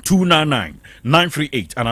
299-938 and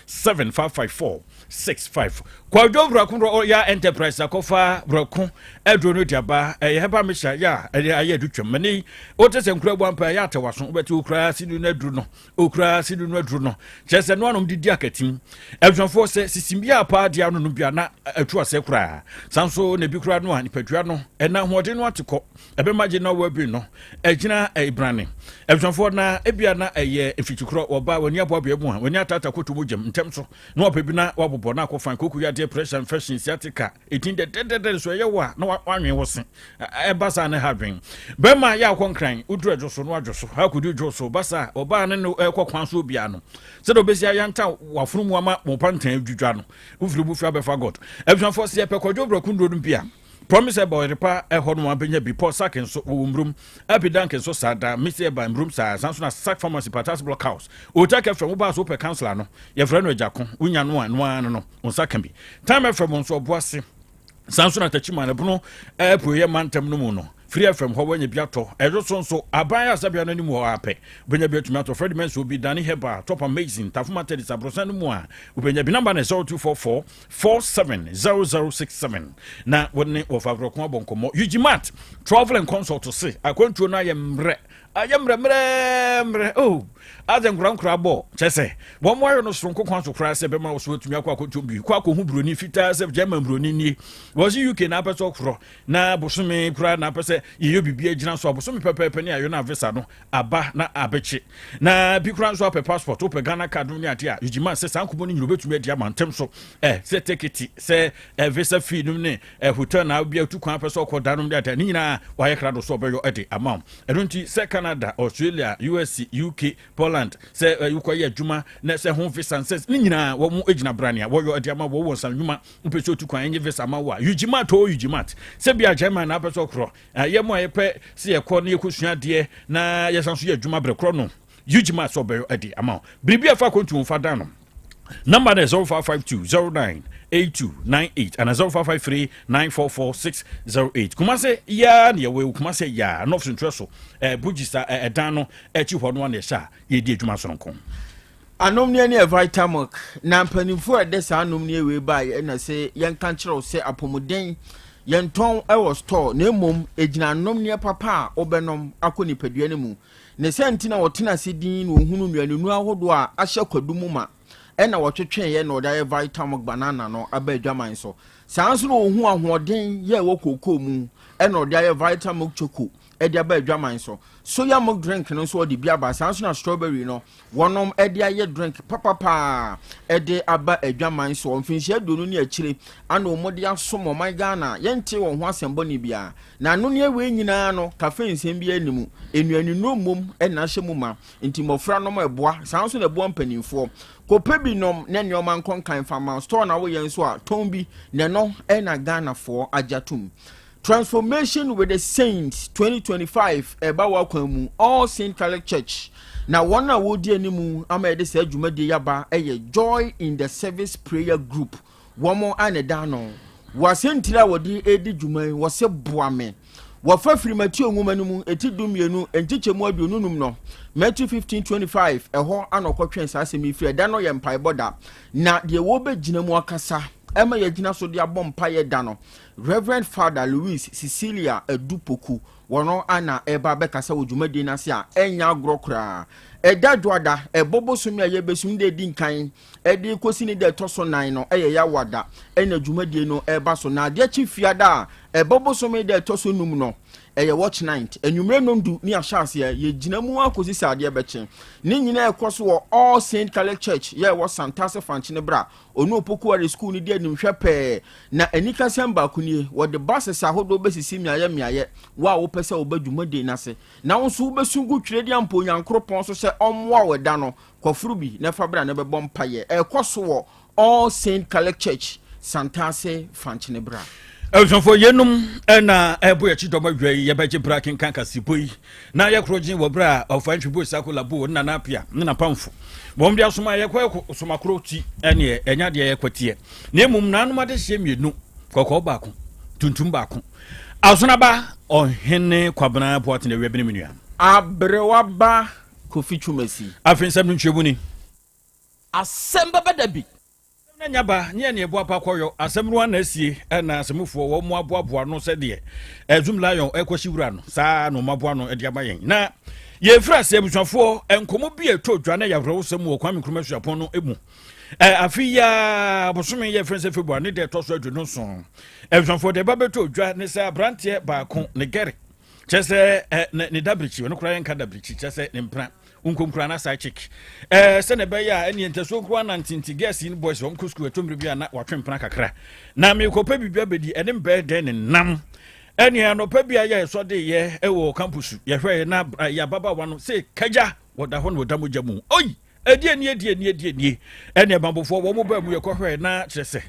0540-7554-65. Kwadwo Brakunro ya enterprise akofa Brakun edro diaba heba mesha ya aye dutwemani otese nkura bwampa ya tawaso obeti okra sidu na dru no okra sidu na dru no chese no anom didi akatim edwonfo se sisimbia pa dia no no bia na atu ase kura sanso na bi kura no anipadua no ena hoode no ateko ebe maje na wabi no agina ibrane edwonfo na ebia na eye efitukro oba wani abobia mu a wani atata kotomo jam ntem so no opebi na wabobo na akofan koku ya depression infection sciatica etin de so yewa na wanwen wosen basa na hadwen bema ya konkran udru adwoso no adwoso hakudu dwoso basa oba ne no ekokwan so bia no se do besia yanta wafurumu ama mo pantan adwudwa no ufiri bu fi abefa god ebsan for se pekodwo brokundo no bia promise boy repa ehono abenya bipo saken so wumrum abidanke so sada mise ba mrum sa sanso na sack pharmacy patas block house Otec from ba so per counselor no ye frɛ no ajakon unya no no on saken bi time from on so boase sanso na tachima na buno epoye mantem no mu no free from ho wanya biato ejo so aban asabia no nimu ho ape benya biatumi ato Fred men so bi dani heba top amazing tafuma 30% no mu a ubenya bi number na 0244470067 na woni ofabro bonkomo Ujimat travel and consult to say akwantuo na yemre ayemre oh azen kura bo chese wo mo no sonko kwan so kura se be ma wo so tumi akwa kotombi kwa ko hu broni fita se German broni ni was UK na peso kro na bosome kura na pese yeyo bibia gina so bosome pepepe ni ayo na visa no aba na abechi na bi kura so pe passport ope Ghana card no ni ade a Ujima se sankomo ni nyirobetumi ade amantem so se ticket se visa fee no ne hotel na bia tu kwan peso ko da no de ade ni nyina wa ye kra do so obeyo ade amount edonti se Canada Australia US UK Poland say ukoye adwuma na say home visa says ni nyina wo mu ejina brania wo yo adiama wo wo san dwuma mpese otukwan enye visa ma wa Ujimat say bia German na peso kro ye mo ayepe se ye ko na yekusua de na ye sanso ye adwuma bre kro no Ujimat so be adi ama bibia fa kontu fa dan no number is 0552098298 and 0553944608. Kumase ya ne we kumase ya no fintreso bugisa edan no echi ho no na sha ye di adwuma sonko anomne ne vitamin na mpanimfo edesa anomne we bai na se yen kan kire se apomuden yen ton e wo store na mom ejina anomne papa obenom akoni padua ne mu ne sentina wotena sedin no hunu nuanu ahodo a ahye kwadumu ma ena wotwetwe ye na odaye vitamin banana no aba adwaman so sanso no ohu ahoden ye wo kokko mu ena odaye vitamin choco edi aba adwaman so soya milk drink no so odi bia ba sanso na strawberry no wonom edi aye drink papa edi aba adwaman so mfinhia donu ni akire ana omode asomo my Ghana yente wo ho asembo ni bia na no ne we nyina no cafe nsem bia animu enuanu no mom ena hye mu ma nti mofra no ma eboa sanso na eboa mpanimfo kopebi nom ne nyoma nkonkan fama store na wo yen so a tombi ne no ena Ghana for ajatum Transformation with the Saints 2025 eba wakwamu All Saint Catholic Church na wana wodi animu ama ede se adwumade yaba eye Joy in the Service Prayer Group womo aneda no wasentira wodi edi dwuman wose boame wafa firi Matthew nwoma mu etidumienu entichemu adununum no Matthew 15:25 eho anokotwen sa asemi firi da no ye mpaiboda na de wo begina mu akasa ema ye gina so de abompa ye da no Reverend Father Louis Cecilia Edupoku wono ana eba bekasa wodwumade na se a enya agrokra edadwada ebobo sumi aye besum de di nkan edi kosi ni de toso 9 no eye ya wada ena dwumade no eba so na de chifiada ebobo sumi de toso num no eye watch night enwumre no ndu ni ahase ye gina mu akosi sade beche ni nyina ekoso wo All Saint Catholic Church ye wo Santase fanchine bra onu opoku are school ni de nimhwe pe na anika samba kunie wo de buses ahodo besisi miaye wa wo pese wo badwumade na se na wo so besungu twredi ampo nyankropon so se omwa weda no kofurubi na fabra na bebom paye ekoso wo All Saint Catholic Church Santase fanchine bra for yenum na eboya chidoma dwai yebeje brakin kanka sipoi na yekrojin wo bra ofantwe bo sakula bo na na apia na pamfo bom dia soma yekwa soma kroti ene enya de yekwatie na emum na anuma de hye mienu kokko baako tuntum baako asona ba ohene kwabana port na webene menua abrewa ba Kofi Chumesi. Afin Sam Chibuni. Asem Beba Dabi. Nyaba nye ne ebo apakoyo asem no anasie na asemfo wo mo aboaboa no se de Zoom lion ekwoshi wura no saa no maboa no de abayen na ye fra se busuafo enkomo bi eto dwa na yawrewo sem wo kwame kroma suapon no emu afi ya bosome ye friends February ne de to so adwuno so busuafo de babeto dwa ne sa brantie ba ko ne gere chese ne dabrichi no kura yenka dabrichi chese ne mpra unkomkura na side chick se ne be ya eni enteso kura na ntinti gas in boys hom kusku etomre bia na watwempra kakra na me kopa bibia bedi ene mbe de ne nam eni anopa bia ya so de ye ewo campus ye hwe na ya baba wano se kaja woda ho no damoja mu oi enie ene bambofo wo mo ba mu ye kohwe na chese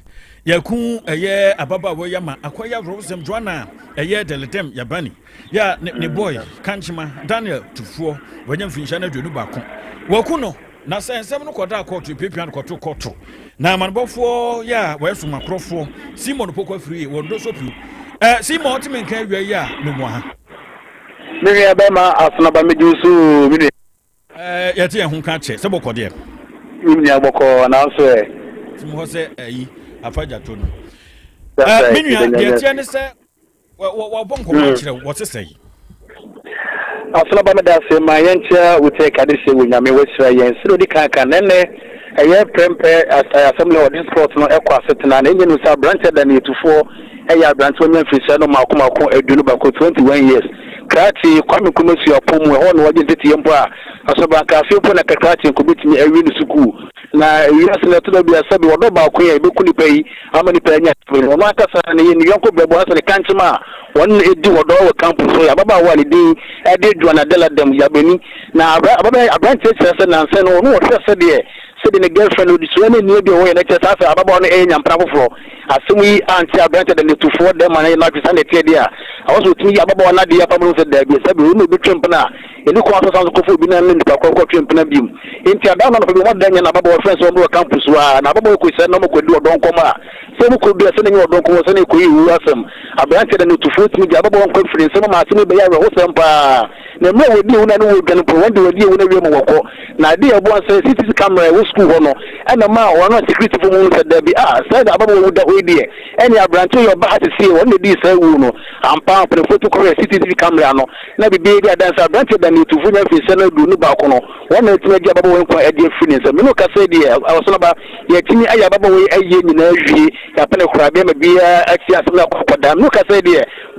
yaku eye ababa wo yama akoya rosem joana eye deledem yabani ya ne boy kanchima Daniel tufuo wanya mfinsha na dwenu bako waku no na sensem no koda court pepian court na manbofo ya wesu makrofo Simon pokwa free wondo sopu Simon timen kan wi ya no mo ha Miri abema asuna ba mejusu miri yati ehun ka che se bokode e mimi aboko na so e timu ho se ayi afaja to no minu yati ne se wa bonko ma kire wo se sei asuna ba me da se ma yencha Otec adise wonyame wasira yen siro di kaka nene eye prempe assembly of this court no ekwa setena na enye no sa branch da na etufo eya branch wonye mfisa no makoma edunu ba ko 21 years krati kwame kumesu apomu ho no waje tete yempo a asoba ka afepo na krati ko bitimi awi ni suku na wiase na to bia sabi wodo ba ko ya beku ni pai amani pa nya no ma ka sa ne ni yanko bebo asa ne kanchima won edi wodo wo campus so ya baba wali di ede duana dela dem ya beni na baba abranche se na nse no wo se de said in a girlfriend who dissuaded me to go and let us have about any and Prabofro. As soon as Auntie Abranted and to afford them and not to send a idea. I was with me about Nadia Pablo said there be said we will be trimpana. In the quarter of the Binan in the Paco Trimpana beam. Into a down of what then and about friends on the campus were and about who said no could do a don't come out. Some could be sending your don't come any who was them. Abranted and to foot me the about conference. Some are sending by our host. The more we do, we are going to prevent the idea when we walk. Now, dear boy says, CCTV camera, school honor, and the man or not security for women said there be said about what that way there. Any branch your back to see when they do say, Uno, and pound for the photo correct CCTV camera. No, never be a dance branch than you to finish if you send a do no balcony. One minute to make your bubble for a dear friends. I mean, look, I said, I was about your team, I have a way a year in a year, a penny crab, maybe a dam. Look, I said,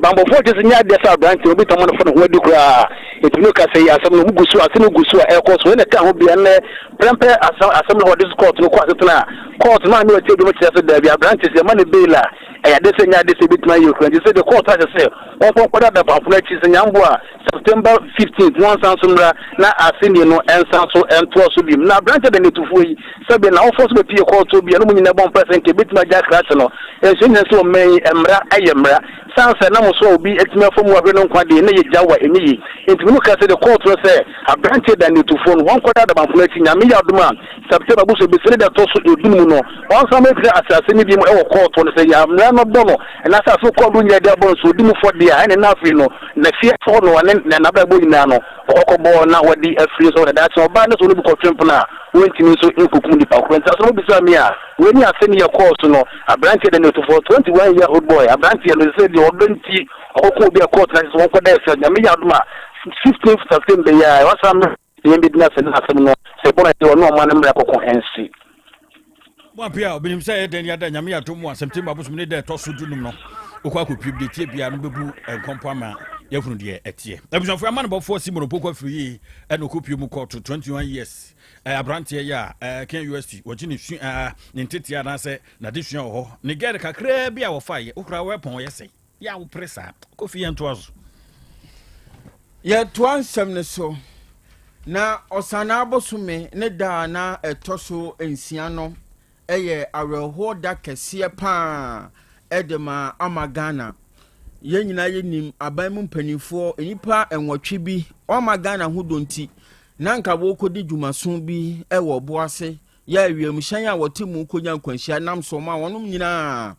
Bambo Fortis in your desert branch will be someone from where you cry. It look as say some Gusu, as no Gusu, air course, when the town will be an Prempe, assembly of this court, no quarter. Court, man, you take much as there be a branches, the money bailer. I had this and this a bit my Ukraine. You said the court has a say, or what other populations in Yambua, September 15th, one Sansumra, now as senior no and Sanso and Twasubim. Now, granted, they need to free, Sabin, now force with your court to be a woman in a bomb person, to beat my Jack Rational, and soon as so may Emra, Ayamra. Sansa na so be etime from wa no kwade na ye jawa eniyi enti mu ka se the court no say a branch that need to phone one quarter the manfulati nya me yaduma September bu so be se da to so edum no one some make asase ni bi mu e court no say ya mra no bono na sa so call nya dia bon so dim for dia ene na afi no na fie for no na na ba bo ina no okobo na wadi afri so that so ba na so no bi ko twemp na wentimi so inkokum di pa kwenta so bi so me a we ni aseni ya court no a branch that need to for 21-year-old boy a branch no say odonti okoko bi a court na so ko dey say nyame yaduma 15th September ya wasam yembi na se na asem no se bona de no ma na mra kokon ensi mo apia obinim say den ya da nyame yatom a September busum ne de to so dunum no okwa akopib de tie bia no bebu enkompo ama yafunu de etie abusanfo ama no bofo Simon pokwa free e no kopie mu court 21 years abrantie ya Ken UST wogini ne ntetia na se na de hwia ho ne gere kakra bia wo faye okra weapon yesei ya wo presa kofi ento azu ya twansem ne so na osana abosume ne da na etoso ensia no eye aweho da kese pa edema amagana yenyina yenim aban mu mpanifo enipa enwotwe bi amagana hudonti na nka wo kodi dwumason bi ewo boase ya wiem hyan a wotemu konya nkwanhia nam so ma wonum nyina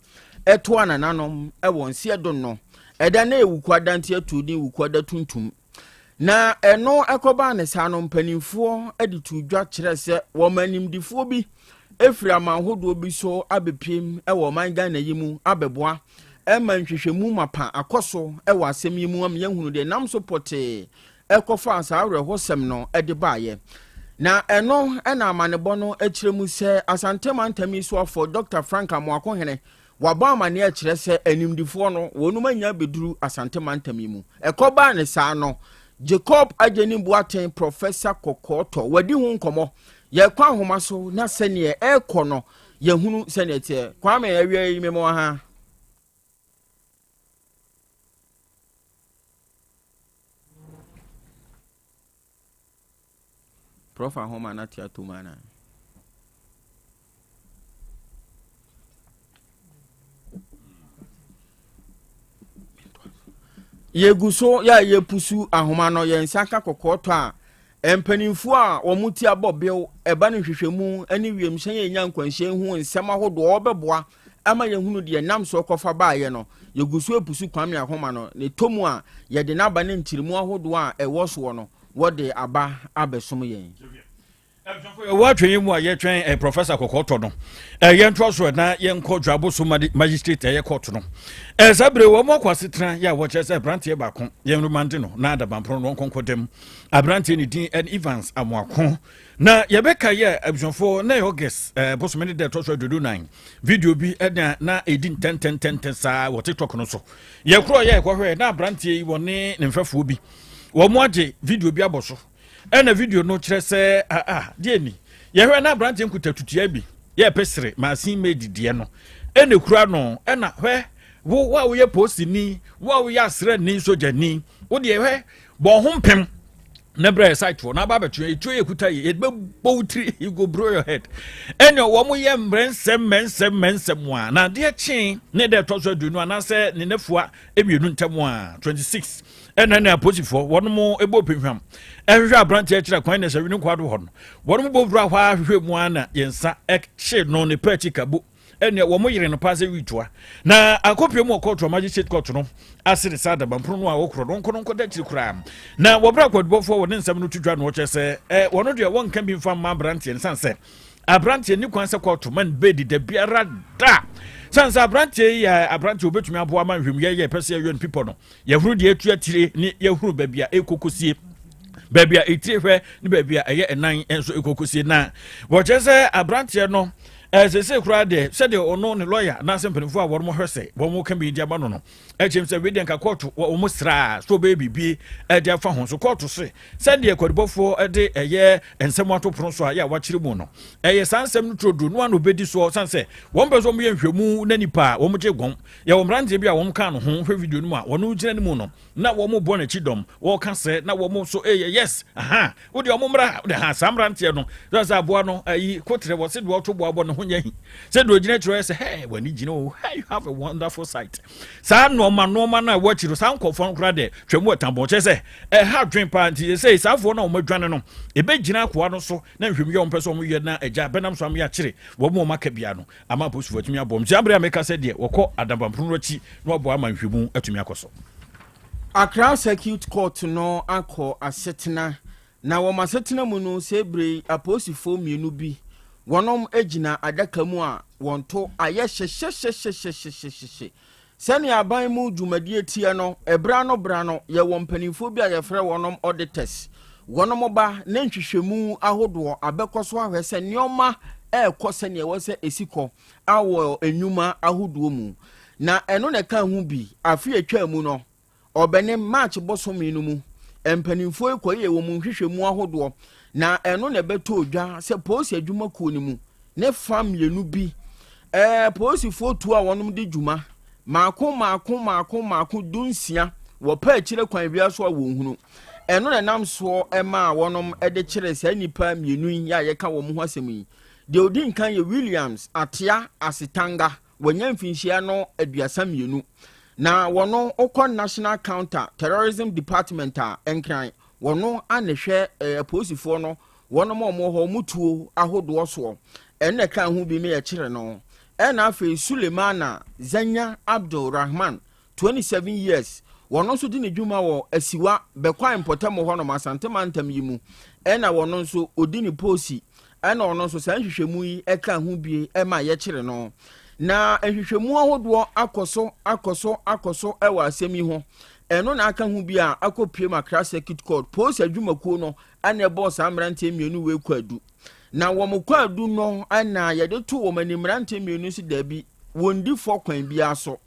eto anananom ewo nse do no eda na ewukwa dante atudi wukwa da tuntum na eno ekoba ne sa no mpanimfo ade tu dwa kyerɛ sɛ wo manimdifo bi efiri amanhodo bi so abepiem ɛwɔ manga na yimu abeboa ɛma nhwehwɛmu mapa akoso ɛwɔ asɛm yimu am yɛhunu de nam so pote ɛkɔfa asaare hosɛm no ɛde baaye na eno ɛna amanebɔ no akyerɛmu sɛ Asante mantami so afɔ Dr. Frank Amoakohene waba amane akyerɛ sɛ animdifo no wonuma nya beduru Asante mantami mu ɛkɔba ne sa no Jacob Ajeni Boateng Professor Kokoto wadi hu nkomo ye kwa homa so na sene e kono ye hunu sene tie kwame awie yi memo ha Prof homa na tia to mana ye guso ya ye pusu ahoma no ye nsaka Kokoto a empanimfo a omuti abobel eba ne hwehwemu ani wiemhyen ye nya nkwanhyen hu nsem ahodo obeboa ama ye hunu de nam so kofa baaye no ye guso epusu kwame ahoma no ne tomu a ye de na ba ne ntirimu ahodo a ewo so no wode aba abesom yen what you mu ye twen a Professor Kokoto no ye ntwo so na ye nko dwabo so magistrate ye court no sabre wo mo kwasetran ya wo chese brante ba ko ye rumande no na da bampro no konkodem abrante ni din and Evans Amoako na ye beka ye abjonfo na August bosomene de to so 9 video bi na edin 10 saa wo TikTok no so ye kro ye kwahwe na abrante yi woni ne mfafo bi wo mo age video bi aboso ena video no kyerɛ sɛ die ni yɛhwɛ na branch nkutatutua bi yɛ pesere masin made die no ena kura no ena hwɛ wo wa wo yɛ post ni wo wo yɛ asrɛ ni soja ni wo de hwɛ bɔ ho mpem na bra site for na ba betu etu ekuta ye be bowtri you go blow your head ena wo mo yɛ mrensem wa na de kyen ne de to so dunu ana sɛ ne nefua ebienu ntem a 26 ena na aposifo wono mo ebo pehwam ehwehwe abrante akira kwan na sɛwi ne kwado ho no wono mo bovura hwa ahwehwe mu ana yensa ekye no ne pachi kabo ene wo mo yire no pa sɛ witua na akopie mu okotro magistrate court no asiri sada bampro no a wokro no nko da kiri kura na wo bra kwadbofo wo ne nsɛm no tudwa no wo kyɛ sɛ wono de won kan bi mfa ma abrante ne sanse abrante ni kwan sɛ court man bedi da biara da sansa abrante ya abrante obetumi aboa ma nhwem ye pese ye people no ye huru de etu atire ni ye huru babia ekokosie babia etire hwe ni babia eye enan enso ekokosie na wo kyese abrante no sese kura de se de ono ne lawyer na sempenfo a wo mo hwese wo mo kan bi dia ba no echem se we den ka court wo mo sra so baby bi e dia fa ho so court se de kwadibofo de eye ensem atopro so a ya wa kire mu no eye sansem no trodo no ano bedi so sanse wo mbe so mo ye hwemu na nipa wo mo je gon ye wo mrante bi a wo mo kan no ho hwe video no a wo no gina ne mu no na wo mo bo na chidom wo kan se na wo mo so yes wo de wo mo mra de ha samrante no so aboa no ayi kotre wo se de wo to bo abo no ho nya hi se do gina tro se hey wani gina oh you have a wonderful sight sa no ma na watchiro sa nkofo nkra de twemu atambo che se ha dwen pa nti se safo na o madwane no e be gina akoa no so na nhwem ye ompeso mo ye na agya benam so am ya kire wo mo maka bia no ama posu atumi abom jambre ameka se de wokọ adabampru no chi na obo ama nhwemu atumi akoso Accra Circuit Court no akọ asetena na wo masetena mu no se bre aposifo mienu bi wonom egina adaka mu a wonto aye hye sani aban mu dwumadie tie no ebra no ye wompanifo bi a ye frɛ wonom auditors wonom ba na nhwehwemu ahodo abekoso ahwese nioma ekose ne wose esiko awo enwuma ahodo mu na eno ne ka hu bi afi atwa mu no obene match bosominu mu empanifo ekoye wo mu nhwehwemu ahodo na eno ne beto odwa se posi adwuma ko ni mu ne family nu bi posi foto a wonom de dwuma maako dunsia wo pa akire kwan bia so a wo hunu eno na nam so ema wonom de kire sa nipa mienu ya ye ka wo mu asem yi de odin kan ye Williams atia asitanga wonya mfinhia no aduasa mienu na wono okọ National Counter Terrorism Department a enkran wono anehwe aposifo no wonom omo mutuo ahodo so enne kan hu bi me ye kire no ena afi Sulemana Zanya Abdul Rahman 27 years wono so di ne dwuma wo asiwa bekwa importam ho no Asante mantam yi mu ena wono so odi ne posi ena wono so san hwehwemu yi eka ho bie ema ye kire no na hwehwemu ahodo akoso ewa asemi ho eno na aka ho bia akopie makra circuit court posi adwumakuo no ana boss amrante mienu we kwadu na wo mo kwadu no ana ye de to wo manimrante mienu si dabi wondi fo kwan bia so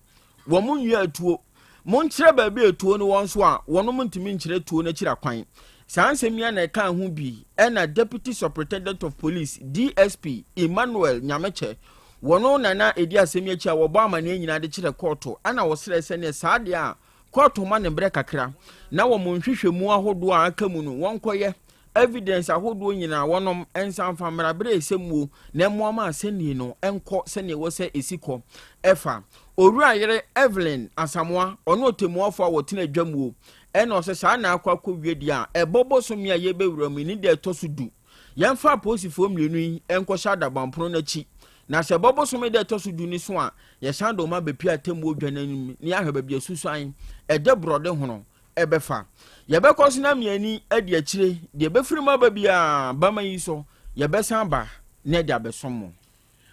wo mo nwi atuo mo nkyere ba bi atuo no won so a wono mo ntimi nkyere tuo na kyira kwan sansemi na ka ho bi ena deputy superintendent of police DSP Emmanuel Nyameche wono nana edi asemi achi a wo ba amane nyina de kyere court ana wo sere sene saade a court ma ne bre kakra na wo mo nhwehwemu ahodo a aka mu no won koye evidence ahodo nyina wonom ensan famra bre esemuo na moama aseni no enko sene wo se esiko efa Owura yere Evelyn Asamoah ono otemuafo a wotena dwamuo ena ose saa na akwa wie a ebobo so me ye bewura mu ni de toso du yemfa posifo mienu yi enko shada bampono na chi na se bobo so me de toso du ni so a ye shando ma bepia temu odwananim ni aheba bia susuan ede brode hono ebefa ye bekoso na miani ade akire de befiri ma ba bia bama yi so ye besan ba na de abesomo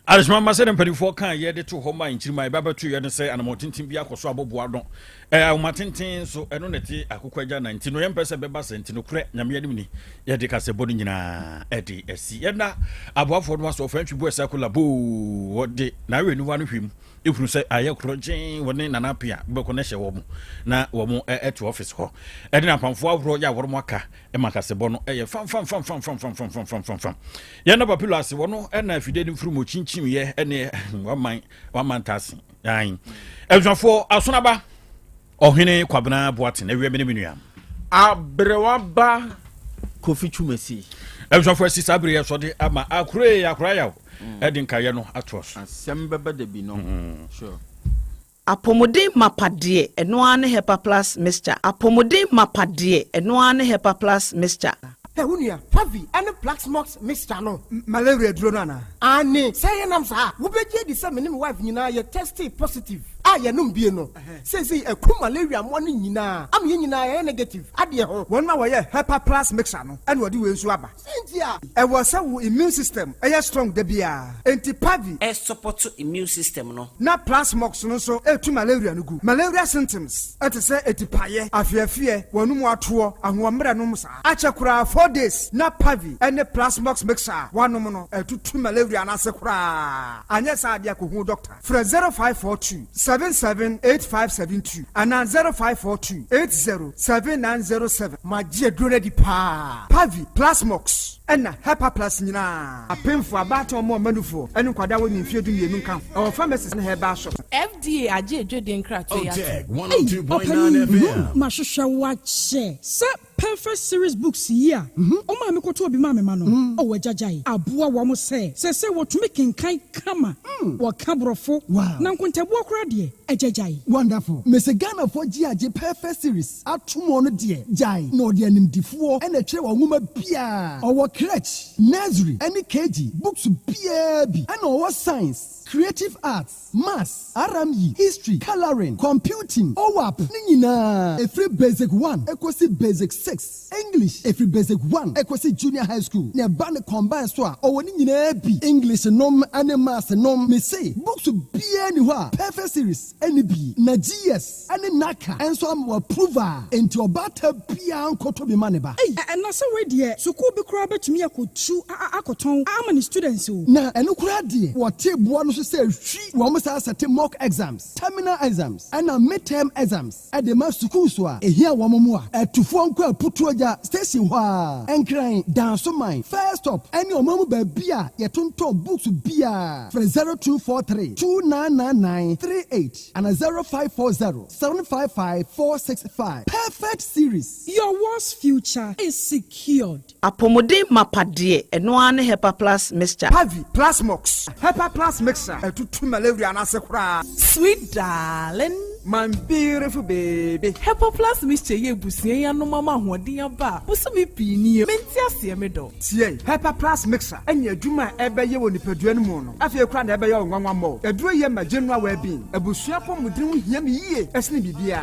Arisma masere mpanifo kan ye de to homa nchirima baba to ye ne se anamotintin bia koso aboboa don umatintin so eno neti akukwaja 19 no yempese beba sentino kure nyame yadim ni ye de kase bodu nyina edi esi ye na aboafo no so fantwi bo esakula bo wode na we nuwa no hwim efunu se aye krojen woni nanapia beko na hye wo mu na wo mu eto office ho edi na pamfo awro ya woro mu aka e makase bo no ye fam ye na populous wo no na afide ni furu mo chinchim ye ene waman tasi yan ezofo asonaba ohene kwabena boate na wieme ne menua abrewaba Kofi Twumasi ezofo sisa abre so de ama akura ya edin kaye no atos Asem Beba Dabi no sure Apomode mapade eno ane hepa plus mixture apomode mapade eno ane hepa plus mixture Unia, Pavi, and a black smokes mixture no. Malaria dronana. Ani, say an amsa. Ubeje di sa menim wife nyina ye tested positive. Ah, ye num bie no. Say a ku malaria morning nyina. Am ye nyina ye negative. Ade ho. One ma wa ye hepa plus mixture no. And wodi we nsu aba. Sentia. E was a immune system. E strong de bia. Enti Pavi e support immune system no. Na plus mox no so e tu malaria no gu. Malaria symptoms. Ete say etipaye, afiafie, wonu mu atoɔ, ahoɔmra no mu sa. Achakura 4 days na Pavi and the plasmox mixer one no to malaria na sekura anya sa dia ko hu doctor from 0542 778572 and 0542 807907 magie drone di pa Pavi plasmox and hepa plus nyina apemfo abato mo manufo enu kwada woni mfiedu mienu kan our pharmacies na herbal shop FDA aje edweden krato ya Otec 1029 FM mashosha wache sa perfect series books here o ma me koto obi ma me ma no o wajajai aboa wo mo se wo tumi kenkan kama wo kabrofo na nkontabu okra de ajajai wonderful Mr. Ghana for GAG perfect series atomo no de jai no de animdifo e na kire wo nwoma bia o crèche nursery any KG books bia bi and o science creative arts maths RME history coloring computing OWAP ni nyina every basic 1 equals basic 6 English every basic 1 equals junior high school ne ba ne combine so a o ni nyina bi English nom and maths nom me say books bia ni ho perfect series any bi na GS any naka enso am approval enti obata bia nkoto bi maneba and na say we de school bi kura betumi akotu akoton amani students o na eno kura de what table no so say hwi wo mo sa set mock exams terminal exams and midterm exams at the mass school so a here wo mo a etufo nko aputuoja station ho a enkran danso mine first stop any omamu ba bia ye tonton books bia for 0243 299938 and 0540 755 465 perfect series your world's future is secured apomode mapade eno ane hepa plus mixture Pavi plasmox hepa plus mixer to malaria na sekura sweet darling my beautiful baby hepa plus mixture ye busie ya no mama hoden aba buso me pini menti ase me do tie hepa plus mixer anya adwuma ebeye woni padua no mu no afie kura na ebeye nwanwa mo aduro ye ma general well being abusua pomudin hia me yie esne bibia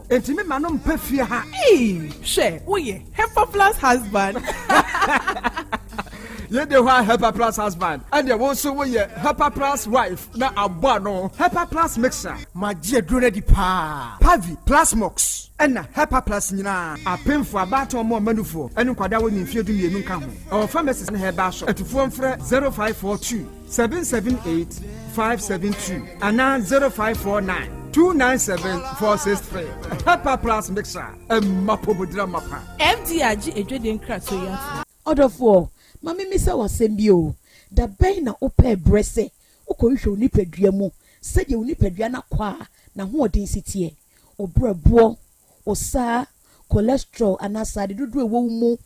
enti me manom pefie ha Share, oh yeah, Heifer Plus husband. ye de wa Heifer Plus husband and ye won so ye Heifer Plus wife na abo no Heifer Plus mixer magie duro di pa Pavi Plus Mox ena Heifer Plus nyina apemfo abato mo manufo enu kwada woni mfie du mienu nka ho our pharmacies na heba so atufo mfre 0542 778 572 ana 0549 297-463. Heifer Plus mixer. Mapobodra mapa. FDRG edwede nkrato ya. Odofo, mami misa wasɛm o. Da bɛn na opɛ brɛsɛ. Okɔhwehwɛ onipadua mu. Sɛdeɛ onipadua na kwa na hoɔden sitie. Obrɛboɔ, osa, cholesterol anasa de dodo ewo mu,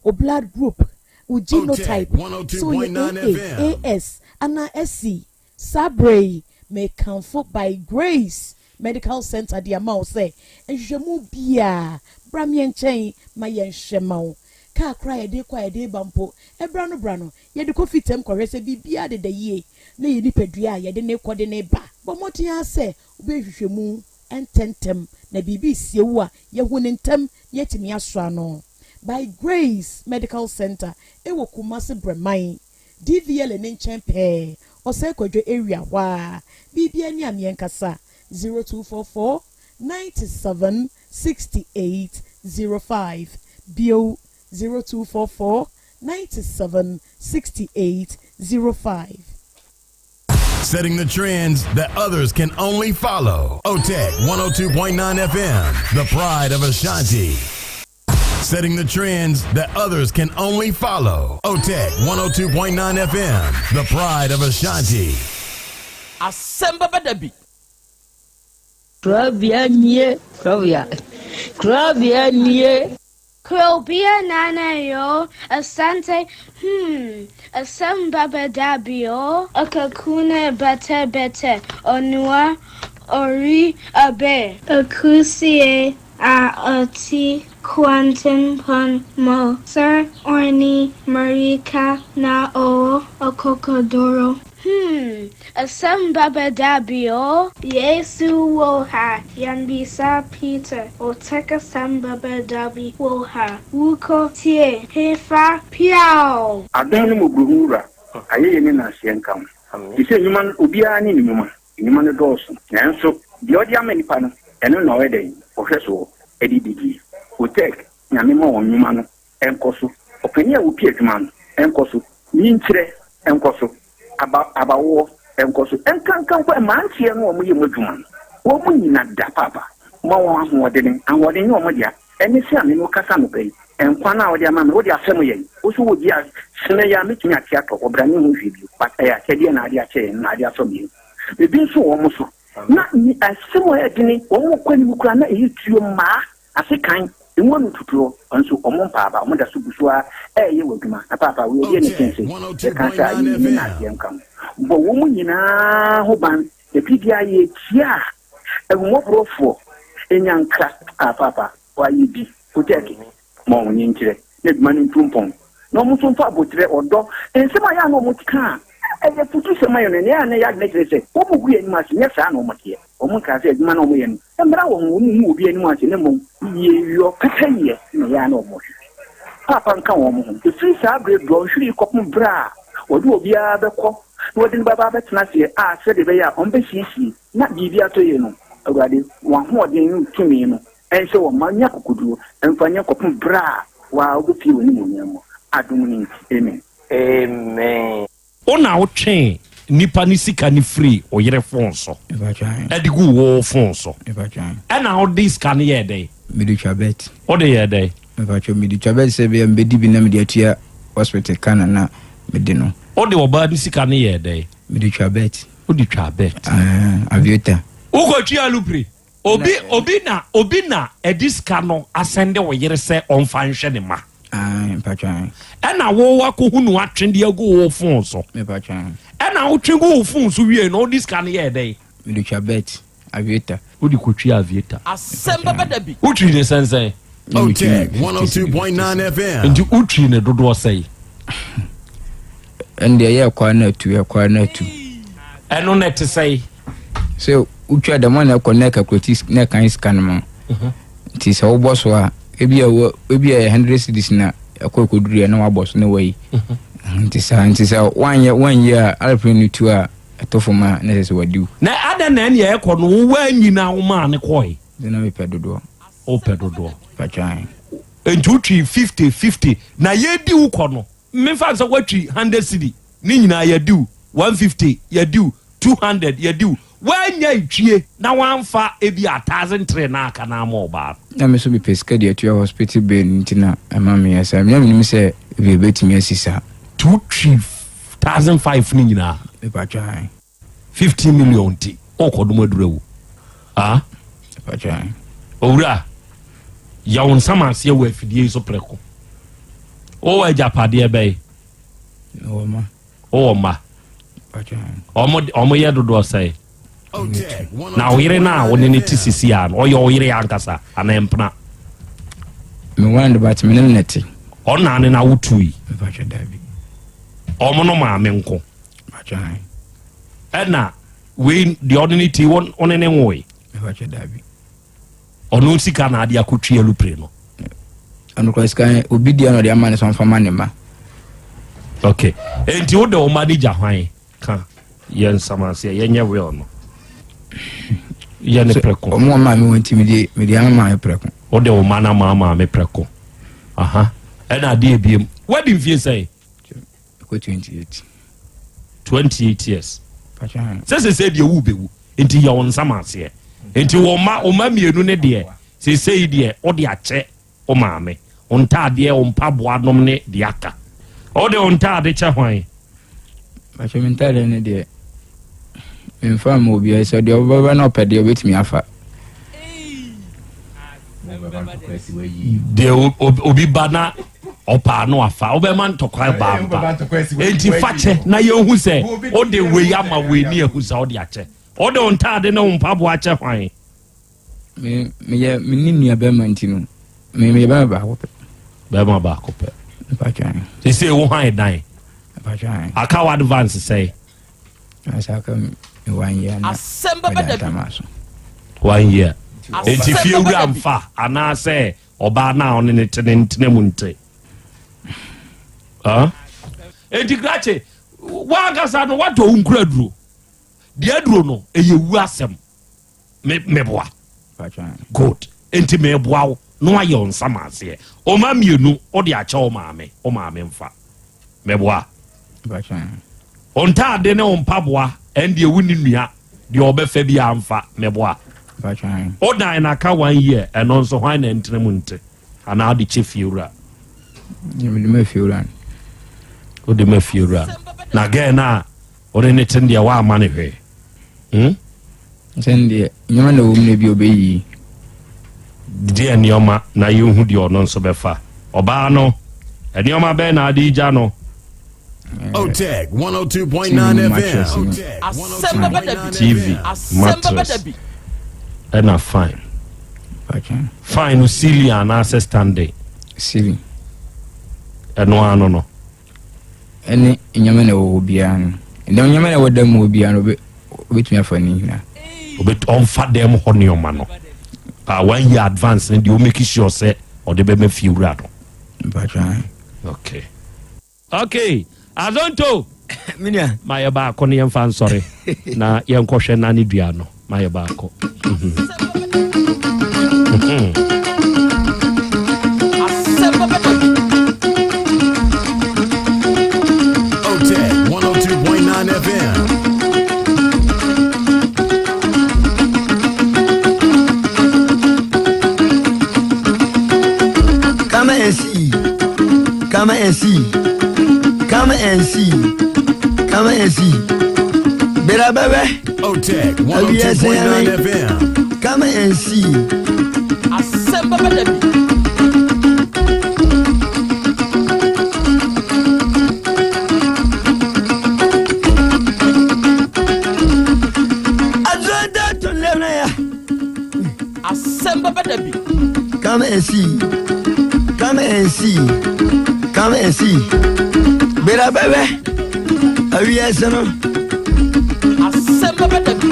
o blood group, o genotype. So ye AS ana SC, Sabrey may comfort by grace. Medical Center di amount say enhwemu bia bramien chen ma yen hwemao ka kra ye de kwa ye de bampo ebra no ye de kofitem kwese bibia de ye na ye nipadua ye de ne kode ne ba bomotia se obehwehwemu ententem na bibi siewu a ye hu ne ntem ye timi aso no by grace Medical Center ewo Kumasi Breman DVL ne nchen pe ose kwadwo area wa bibia ni amienkasa 0244 97 68 05 Bio 0244 97 68 05. Setting the trends that others can only follow. Otec 1029 FM, the pride of Ashanti. Setting the trends that others can only follow. Otec 102.9 FM, the pride of Ashanti. Asem Beba Dabi. Krobea nana yo asante Asem Beba Dabi yo akakune bete onua ori abe akusie ati Quantum pon mo sir orni marika na o okokodoro Asem Beba Dabi o Yesu wo ha yanbisa Peter Otec Asem Beba Dabi wo ha wuko tie hefa piao adanu mo buhura ayeye ne na hyenkam ise nyuma obia ne nyuma ne doso nanso de odi amanipa no eno na wede ohweso edidigi Otec nyame ma wonyuma no enkoso opanya wo pie adwuma no enkoso nyinkyire enkoso abawo enkoso enkankan kwa mantie no omo yemu adwuma no wo mu nyina da papa ma wo ahoɔden ahoɔden ne omo dia eni se ame no kasa no bai enkwa na wo dia ma me wo dia asɛm yɛ wo so wo dia sene ya metumi atia to obrane ho hwebio pata ya kɛde na ade akyɛ na ade asɔ bi ebi nso wo mo so na ni asɛm yɛ dini wo mo kwani mu kura na eyi tuo ma asekan emu no tuturo nso omo mpaaba omo da so busua ye waduma na papa we ye ne sense e kan sa yi ni na ye nkam bo wo mu nyina ho ban e bibia ye tia e mo brofo enyanka papa wa yi bi Otec mo woni nkire ne duma ni tumpon no mo so mfa botre odo ensema ya no mo tika e ye futu sema yo ne ya ne ya ne kire se wo mu gu ye ni ma se ne sa no mo tie o mo ka se aduma no mo ye no embra wo mu obi ani mo ase ne mo ye yo kata ye ne ya no mo papa nka wo mo ho free sa bre do hwiri kopum bra odu obi a bekɔ no de baba betena se a se de be ya on be hihie na bibia to ye no awurade wa ho ɔden no tumi no ense wo manya kokoduo emfanya kopum bra wa obi woni mo nyamo adum ni amen ona wotwe nipa ni sika ni free oyere phone so edigu wo phone so ana how this can ye dey medichabet o dey ye dey medichabet se be mbedi bi na me atua hospital kana na mede no o dey oba ni sika ni ye dey medichabet o di twabet avieta o ko twa lupri obi na ediska no asende wo yere se onfa nhwe ne ma mpatwan ena wo wakohunu atwende agu wo phone so mpatwan ena wo twego wo phone so wie no diska ne ye dey medichabet avieta o di ko twa avieta Asem Beba Dabi o twi ne sense Otec 102.9 FM ndi o twi ne dodo sei ende ye kwa na tu eno net sei so utwa da man na connect akrotis na kan scan mo nti sɛ wo boss wa ebi a 100 cedis na akokoduru na wa boss na wai nti sa one year airplane to a atofoma na sɛ wadiu na ada na ne ekɔ no wo anyina wo ma ne kɔe na me pedodo o pedodo patwan entutwi 50 na yedi wo kɔ no me fa sɛ watwi 100 cedi ni nyina yedi 150 yedi 200 yedi wanya itwie na wanfa ebi 1003 na aka na ma oba na me so be pesca dia to hospital bill ntina ama me yasa me nim sɛ be betimi asisa 2,500 ni nyina me patwan 50 million ti okodum adurawu patwan owura ya won samanse wa afidie so preko o wa japade be o ma patwan omo ye dodo sai na oyire na woni ne tisisi an oyo oyire ankasa anempna me wand bat me neti ona ne na wutui patwan dabi omo no ma me nko patwan na we the ordinary won onene nwoy patwan dabi ono sika na ade akotwe alupre no anu kwa sika obidia no de amane so fama ne ma okay enti wo de o manager hwan ka yen samanse yenye we ono yene preko o mo ma me wonti me de ama me preko o de o mana ma me preko aha na ade ebiem wedding fee say ko 28 years patwan se de wu bewu enti ya won samanse enti wo ma mienu ne de se de o de ache o ma me on ta de o mpaboa nom ne de aka o de on ta de che hwan patwan mentale ne de infam obi ese de obaba na opede obetimi afa de obi bana opa no afa obema ntokwa ba enti fache na ye hu se o de we ama we ni ehu se o de ache o de onta de na mpabo ache hwan me ninu abema ntinu me ba ko pe patwan se wo han dan patwan aka wa advance say asaka me 1 year na Asem Beba Dabi 1 year enti fie wura mfa ana se oba na on ne tene munte enti grache wa gasa no wato unkura duro de aduro no eyewu asem meboa patwan good enti meboa no aye on samase o ma mienu o de acha o maame mfa meboa patwan on ta de ne on paboa endi ewu ni nua de obefa bi amfa meboa patwan o dan na ka 1 year eno nso hwan na ntene munte ana de chefiura me mafiura o de mafiura na ge na o ne tende wa ama ne hwe sende nyama na wom ne bi obeyi de enioma na yehu de ono nso befa oba no enioma be na adija no Otec 1029 FM. Asem Beba Dabi TV mattress and a fine fine Celia and access standing Celia and no any nyama na wo bia no ndem nyama na wodam wo bia no obetumi afani na obet on fa dem honioma no 1 year advance and you make sure say or the be fiura patwan okay azonto minia my ba ko ne fan sorry na yen ko hwe na ne dua no my ba ko Otec 1029 FM. Come and see. Come and see. Come and see. Come and see. Beba Dabi. Otec 1029 FM. Come and see. Asem Beba Dabi. Asem Beba Dabi. Come and see. Come and see. Come and see. Beba Dabi. Yes, no. Asem Beba Dabi.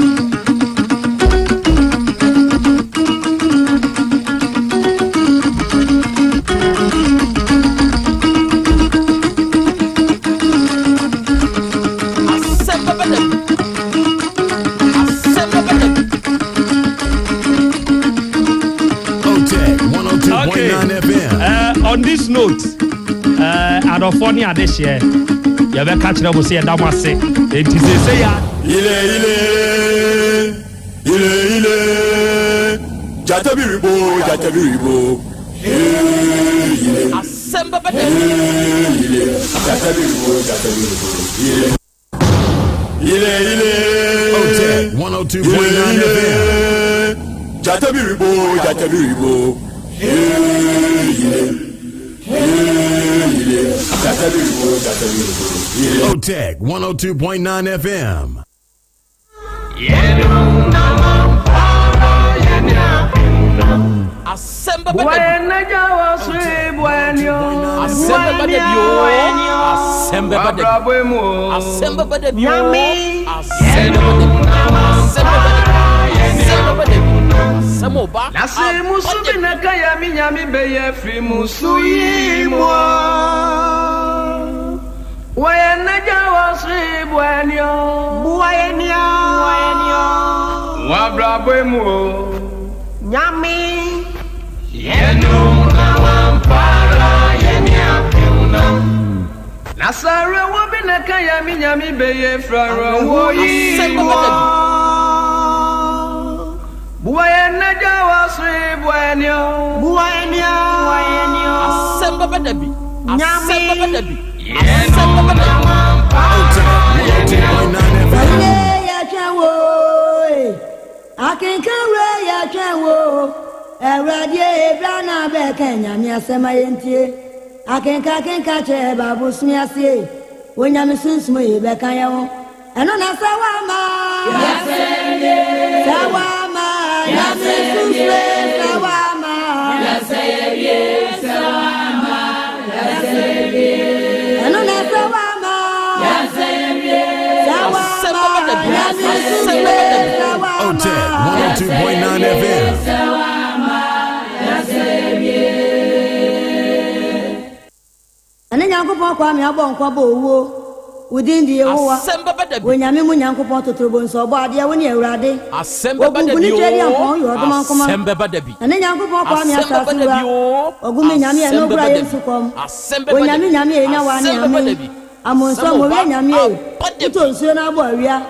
note adɔfoɔ ne ade hyɛ yɛbɛka kyerɛ mo sɛ yɛda mo ase enti sɛ ya ile jatabiribo Asem Beba Dabi ile Otec 1029 FM. Jatabiribo Otec 1029 FM. Asem Beba Dabi Asem Beba Dabi Asem Beba Dabi Asem Beba Dabi Samoba Nasi musubi na kaya minyami beye fi musuyi mo Wayena jawa sri buenyo Wabrabwe mo Nyami Yenu na wampara yenya piuna Nasare wabi na kaya minyami beye frara woyi Buena jawa sri buenyo Asem Beba Dabi Asem Beba Dabi Akinkanwe ya chewo Eradie brana be Kenya mi asema yentie Akinka che babu smiasie Wonya mi sunsumo ye be kan ye ho Eno na sawama Sawama Ya me sunsume sawama Eno na sawama Otec 102.9 FM. Ane nyankopon kwa mi abo nkwa bo owo within the owa wonyame mu nyankopon totrobo nso obo ade woni awurade Asem Beba Dabi Asem Beba Dabi ane nyankopon kwa mi asasura ogumi nyame e no bra yesu kom wonyame nyame e nya wa ne ame amonso mo we nyame e to nsuo na abo awia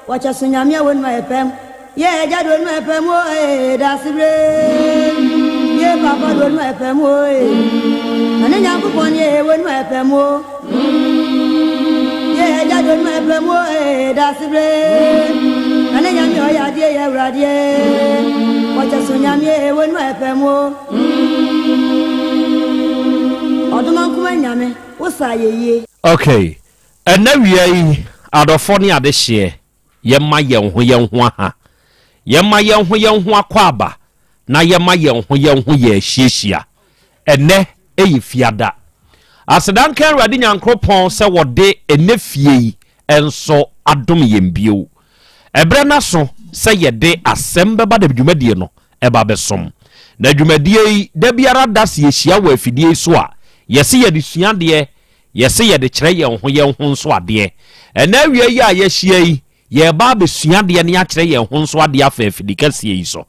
wacha so nyame woni ma epem ye eja do no epem o e da sibre ye papa do no epem o e ane nyankopon ye woni ma epem o ye eja do no epem o e da sibre ane nyame o ya die ye urade wacha so nyame woni ma epem o oduma kuma nyame wo sa ye okay enawia yi adɔfoɔ ne ade hyɛ yɛma yɛn ho aha yɛma yɛn ho akɔaba na yɛma yɛn ho yɛ ahyiahyia ɛnɛ ɛyɛ fiada asedanka awurade nyankropɔn sɛ wɔde ɛnɛ fie yi ɛnso adom yɛn bio ɛbrɛ na so sɛ yɛde Asem Beba Dabi dwumadie no ɛba bɛsom na dwumadie yi da biara da se yɛhyia wɔ afidie so a yɛse yɛde suadeɛ yɛse yɛde kyerɛ yɛn ho nso adeɛ ɛnɛ awia yi a yɛhyia yi yɛba besuadeɛ ne akyerɛ yɛn ho nso adeɛ afa afidi kɛseɛ yi so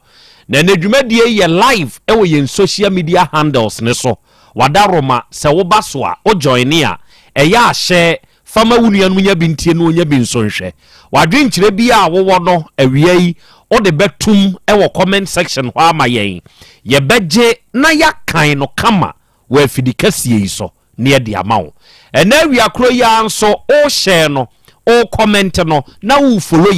na dwumadie yɛ live ɛwɔ yɛn social media handles ne so wada roma sɛ woba so a o join a ɛyɛ ahyɛ fama wo nua no nya bi ntie no nya bi nso nhwɛ wadwe nkyerɛ bi a wowɔ no awia yi o de bɛtum ɛwɔ comment section hɔ ama yɛn yɛbɛgye na yɛkan no kama wɔ afidi kɛseɛ yi so ne yɛde ama wo ɛnɛ awia koro yi nso o share no o comment no na wo follow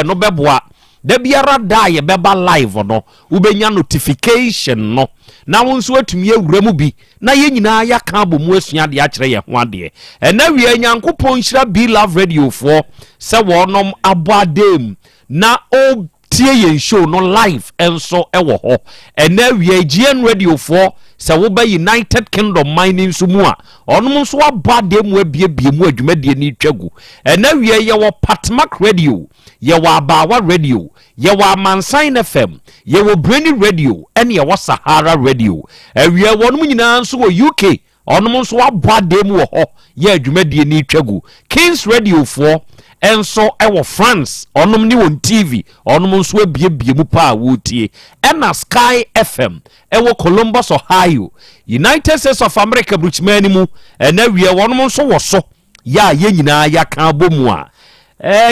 no bɛboa da biara da ye bɛba live no wo benya notification no na wo nso atumi awura mu bi na ye nyinaa yaka abomu asua de akyerɛ ye ho ade ɛna wie nyankopɔn hyira Be Love Radio for sɛ wɔnom abɔadem na o tie ye show no live enso ɛwɔ hɔ ɛna wie GN Radio for sɛ wo ba United Kingdom mining so mu a ɔnom nso abɔadem mu abiebie mu adwumadie ni twagu ɛna wie ye wɔ Patmak Radio ye wɔ Abawa Radio ye wɔ Amansan FM ye wɔ Breni Radio ɛne ye wɔ Sahara Radio awie wɔnom nyinaa nso wɔ UK ɔnom nso abɔadem wɔ hɔ ye adwumadie ni twagu Kings Radio for enso ewo France onom ni won TV onom nso abie mu pa wotie ena Sky FM ewo Columbus Ohio United States of America bruchmani mu ena wie wonom nso wo so ya ye nyina ya kan bomu a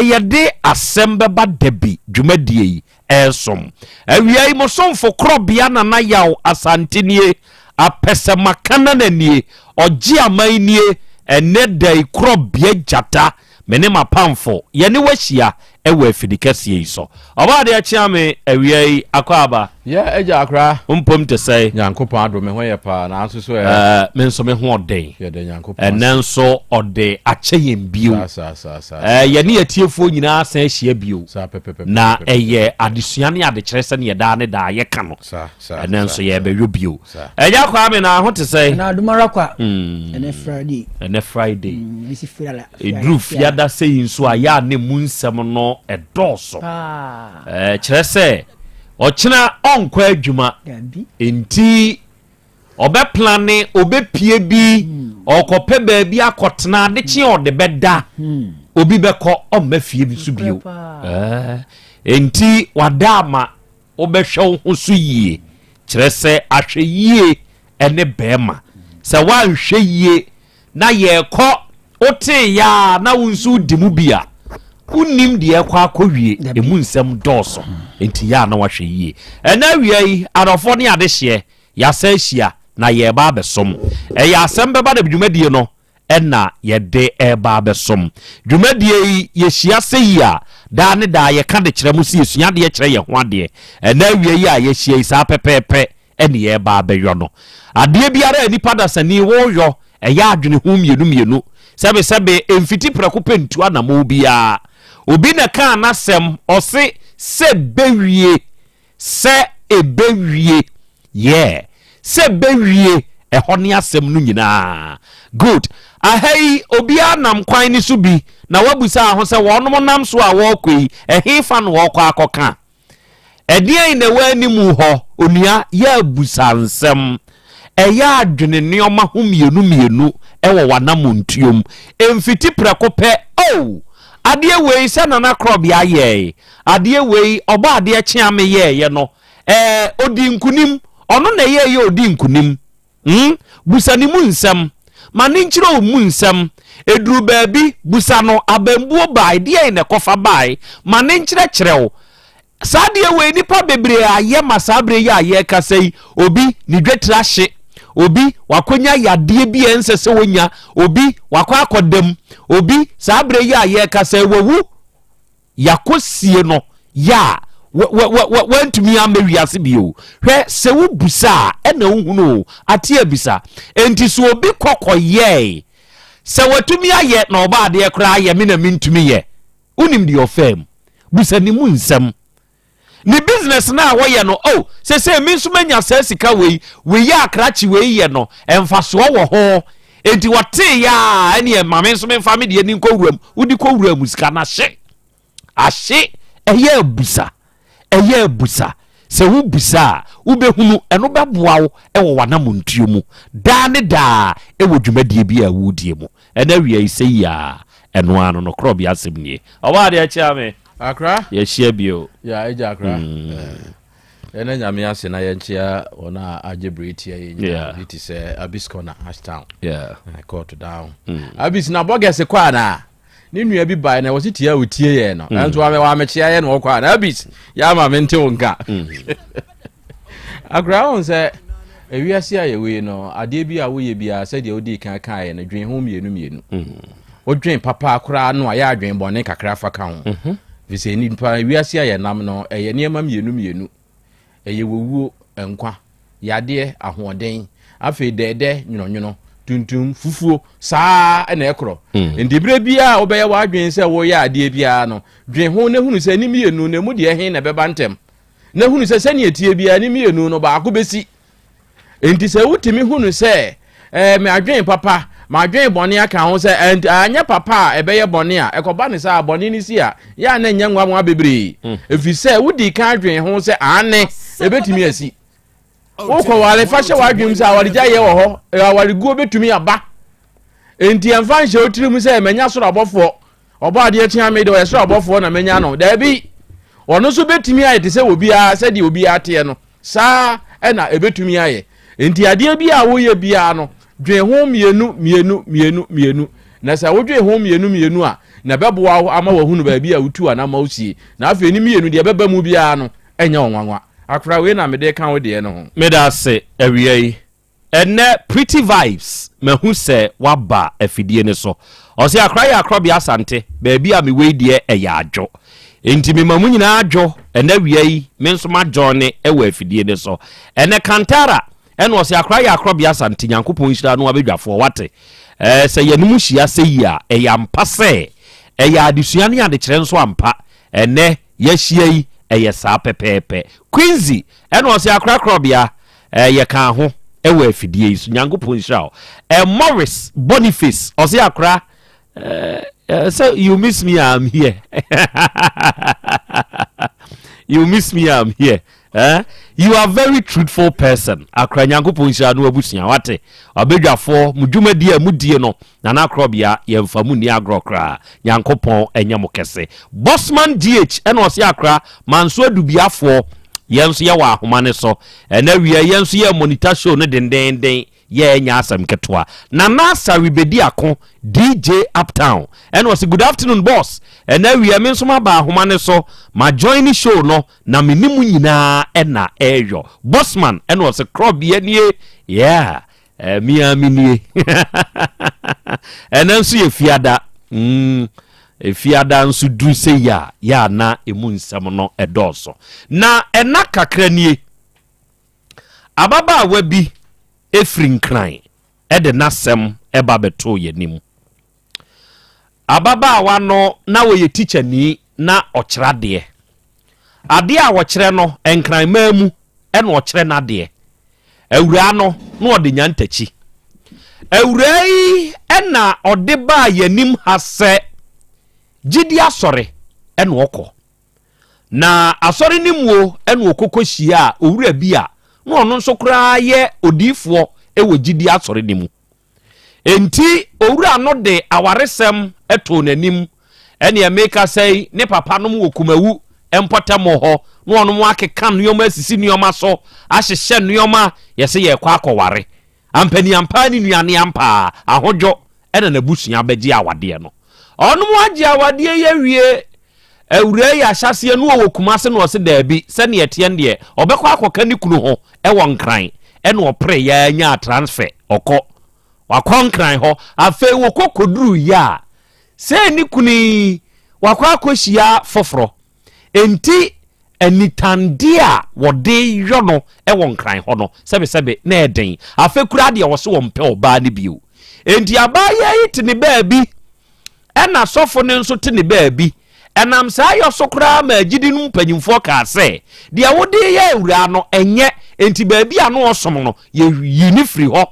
yede Asem Beba Dabi dwumadie yi esom awie mo somfo Krobea na Yaw Asante nie apese makana na nie ogi aman nie ene dai Krobea jata mene mapamfo yene wahia ewa afidikase yi so oba de achia me awie akwaba ya eja akra umpom te sei nyankopon adome ho ye pa na anso so me nso me ho oden ye de nyankopon enenso ode acheyem bio yene yetiefo nyina asan ahia bio na eye adesua ne adekere se ne da ne da ye ka no enenso ye bewo bio eja kwa me na ho te sei na adumara kwa ene Friday bisi firala edru fiada sei nso aya ne munsem no edoso kire se ochina onkwa adwuma enti obe plane obe pie bi okope ba bi akotena de chi ode beda obi beko omafie bi so bio enti wadama obehwe ho so yie kire se ahwe yie ene bema se wanhwe yie na ye ko ote ya na wonsu dimu bia unim de ekwa akowie emu nsem doso enti ya na wahwe yie ena wiei arofo ne adehye ya sahia na ye ba besom ya Asem Beba Dabi dwumadie no ena ye de eba besom dwumadie ye hia seyi a da ne da ye ka de kire mu se esua de ye kire ye ho ade ena wiei a ye hia isa pepepe ene ye ba beyo no ade biara enipa da sani wo yo ya adwene hu mienu sebe emfiti prako pentu anamo bia obi na kan na sem ose se bewie se ebewie se bewie ehone asem no nyina good ahai obi anam kwan ni so bi na wabusa ho se wonom nam so a wokoi ehefa no wokọ akoka edian na wani mu ho onua ya busa nsem eya adwene neoma ho mienu ewo wanamontuom emfiti prako pe adie wei se na Krobea ye adie wei oba adie chiame ye no odi nkunim ono na ye odi nkunim busani mu nsem mane nchiro mu nsem eduru baabi busano abambuo bai die na kofa bai mane nchire kirew sadie wei nipa bebre aye masabre ye aye kasei obi ni dwetira hye obi wakonya yade bi ensese wonya obi wakwa akodam obi sabre ya ye kasa wawu yakosie no ya wantumi amawiase bio hwe se wo busa ena ohunu ate abisa enti so obi kokoye se watumi aye na oba ade kra aye me na mintumi ye unim di ofem busa ni mu nsem ni business na woye no se mi nso manya sika we ya akrachi we ye no emfaso wo ho enti wote ya ene mame nso me family de ni nkowuram udi kowuram sika na ahye eye busa se wo busa wo behunu eno beboa wo ewo wanamontuo mu da ne da ewo dwumadie bi a wudie mu ena wi ai ya eno ano no Krobea asem nie oba de acha me akra ye share bio ya eja akra ena nyame ase na ye nchia ona ajebreti ye nyina it is Abiskona Ashtown I call to down abis na bogese kwa na ni nua bi bai na wo sitia otie ye no enso wa mechia ye no kwa na abis ya ma mente wonka akra on se ewiase aye we no ade bi a wo ye bia se de odi kan kan ye na dwen ho mienu odwen papa akra no aya adwen bone kakra fa ka ho vise ni pa wiase aye nam no eye niema mienu eye wowuo enkwa yade ahoden afi dede nwonwono tuntum fufuo saa na ekro ndibire bia obeye wadwen se wo ya ade bia no dwen ho na hunu se ni mienu na mu de ehin na beba ntem na hunu se ne etie bia ni mienu no ba akobesi enti se wutimi hunu se me adwen papa ma adwen bone aka ho se anya papa ebeye bone a ekoba ne sa bone ni si a ya na nya nwa bebre efi se wudi ka adwen ho se ane ebetimi asi wokọ wale fashe wadwum sa wale jaye wo ho wale guo betumi aba enti amfa nche otirim se menya soro abofo oba de tia me de o yeso abofo na menya no da bi ono so betumi aye te se obi a se de obi ate no sa e na ebetumi aye enti ade bi a wo ye bia no dwen ho mienu na sa wo dwen ho mienu a na beboa ama wo hunu ba bi a wutu ana ma usie na afi ni mienu de beba mu bia no enya onwanwa akra we na me de kan wo de no ho me da se awiei ene pretty vibes mehu se waba afidie ne so o se akra ya Krobea Asante ba bi a me we de eya adwo enti me mamu nyina adwo ene awiei me nso ma jone e wa afidie ne so ene kantara ene o se akra ya Krobea Asante Nyankopon hira no abedwafo wate se yanum hia se ya eya mpase eya adesua ne ade kire nso ampa ene ya hia yi eye saa pepepe Quincy ene o se akra Krobea ye kan ho ewa afidie yi so Nyankopon hira Morris Boniface o se akra so you miss me, I'm here. You miss me, I'm here. You are a very truthful person. Akra Nyankopon hira no abusia wate obedwafo mudwumadi a mudie no na Krobea yemfa mu ni agrokra Nyankopon enyamo kese Bossman DH ene o se akra manso adubiafo yenso ye wa ahoma ne so ena wiya yenso ye monitor show ne dendenden ye nya asem ketwa na nasa ribedi ako DJ Uptown ene o se good afternoon boss ena wiya me nso ma ba ahoma ne so ma join show no na menimu nyina ena eyo Bossman ene o se Krobea nie yeah miamini ena nso ye fiada fiada nso du se ya na emu nsam no edoso na ena kakranie ababa wabi efrin kran ede nasem eba beto yenim ababa wa no na wo ye teacher ni na okyerade ade a wo kyere no enkran mamu ena okyere na de awura no na ode nyantachi awurai ena ode ba yanim hase gidi asore ena okọ na asore nimwo ena okokohia owura bia na ono nso kra ye odifo ewo gidi asore nimu enti owura no de awaresem eto nanim ena ya make say ne papa no mo kumawu empotamo ho na ono mo akeka nneoma asisi nneoma so ahyehye nneoma yese ye kwa akọware ampani ampani nuane ampa ahodwo ena na busua bagi awade no ono mo agi awade ye wie awura ya hyase no wo kumase no se daabi se ne yete nde obekọ akoka ni kunu ho ewo nkran ena opre ya nya transfer okọ wakọ nkran ho afa wo kokoduru ya se ni kuni wakọ akohia foforo enti anitandia wode yono ewo nkran ho no sebe na eden afa kura de wo se wo mpe oba ne bio enti abaya yiti ne baabi ena sofo ne nso te ne baabi enam sa yo sokra ma agidi nu mpanyimfo ka se de wode ye awura no enye enti baabi ano osom no ye yini free ho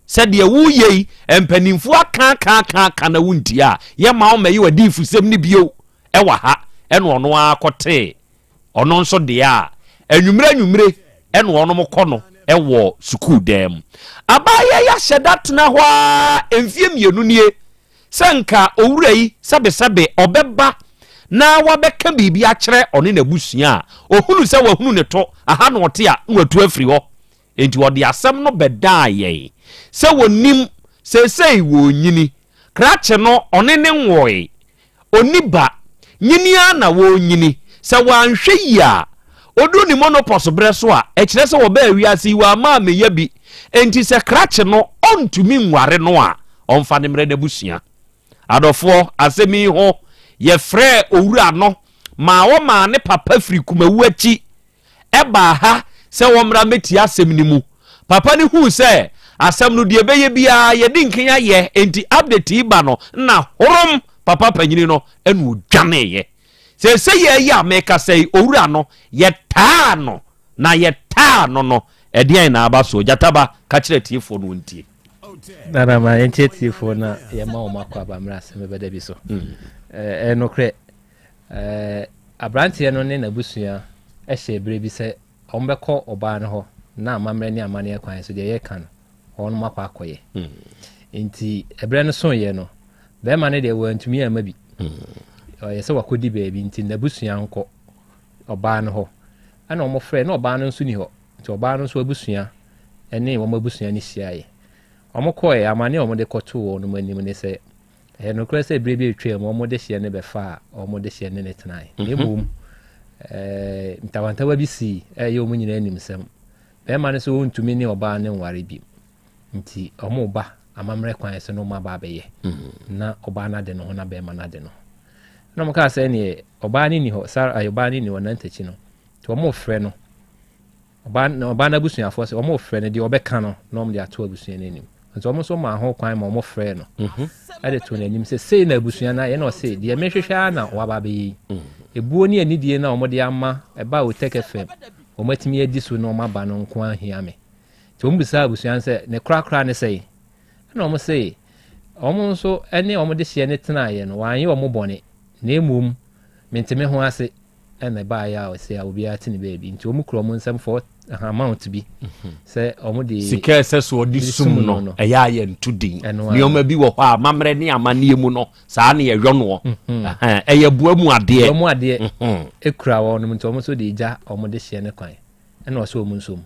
se de wo ye empanimfo aka na wuntia ye ma o mayi wadi fusem ne bio ewa ha ena ono akote ono nso de a anwumre ena ono mokọ no ewo school dem abaya ya shedatna ho emfie mienu nie sanka owura yi sabe obeba na wabeka bibi akyere one na busua ohunu se wahunu ne to aha no ote a nwatu afiri ho enti wode asem no beda ye se wonim sesei wo nyini krache no one ne nwoe oniba nyini na wo nyini se wanhwe yi a odu ni monopause bre so a ekire se wo ba awiase wa ma meya bi enti se krache no ontumi nware no a omfa ne mre na busua adofo asemi ho ye frɛ owura no ma wo ma ne papa firi kumawu achi eba ha se wo mra meti asem ni mu papa ni hu se asem no de beye bia ye di nkenya ye enti update iba no na horom papa panyini no enu dwane ye se ye ya meka sei owura no ye taa no na ye taa no edian na aba so jataba ka kire tifo no ntie nana ma enche tifo na ye ma o makwa abamra Asem Beba Dabi so no kre abrantie no ne nabusua ehye brebi se ombekọ oba ne ho na amamre ne amane kwan so de ye kan ono makwa akoye nti ebre no so ye no be ma ne de wantumi ama bi yɛ sɛ wakɔdi baabi nti n'abusua nkɔ ɔbaa no hɔ ɛna ɔmo frɛ na ɔbaa no nso ni hɔ nti ɔbaa no nso abusua ɛne wɔn abusua no hyiaeɛ ɔmo kɔɛ amane a ɔmo de kɔto wɔn no anim ne sɛ ɛyɛ nokorɛ sɛ bere bi etwa mu ɔmo de hyɛ ne bɛfa a ɔmo de hyɛ ne ne tenae mmom ntawantawa bi si ɛyɛ ɔmo nyinaa anim sɛm bɛrima no sɛ ɔntumi ne ɔbaa no nware bi nti ɔmo ba amammerɛ kwan sɛ no ɔmo aba abɛyɛ na ɔbaa no ade no ho na bɛrima no ade no ho na ɔmo kaa sɛ neɛ ɔbaa no ni hɔ ɔbaa no ni hɔ nantakyi no nti ɔmo frɛ no ɔbaa no abusuafoɔ sɛ ɔmo frɛ no deɛ ɔbɛka no na ɔmo de ato abusua no anim nti ɔmo nso ma ho kwan ma ɔmo frɛ no ɛde to n'anim sɛ sei na abusua no ayɛ na ɔse deɛ mehwehwɛ a na waba bɛyɛ yi ebuo ne anidie na ɔmo de ama ɛba Otec FM ɔmo atumi adi so na ɔmo aba no nko ahia me nti ɔmo bisa abusua sɛ ne korakora ne sɛ na ɔmo sɛ ɔmo nso ɛne ɔmo de hyɛ ne tenaeɛ no wanyɛ ɔmo bɔne na emom menteme ho ase ɛna baayɛ a ɔsɛ a obiara te ne baabi nti ɔmo kura ɔmo nsɛm for amount bi sɛ ɔmo de sika ɛsɛ so ɔde sum no ɛyɛ ayɛ nto din nneɛma bi wɔ hɔ a mammerɛ ne amanneɛ mu no saa ne yɛhwɛ noɔ ɛyɛ boa mu adeɛ ɛkura wɔ no nti ɔmo nso de gya ɔmo de hyɛ ne kwan ɛna ɔsɛ ɔmo nsom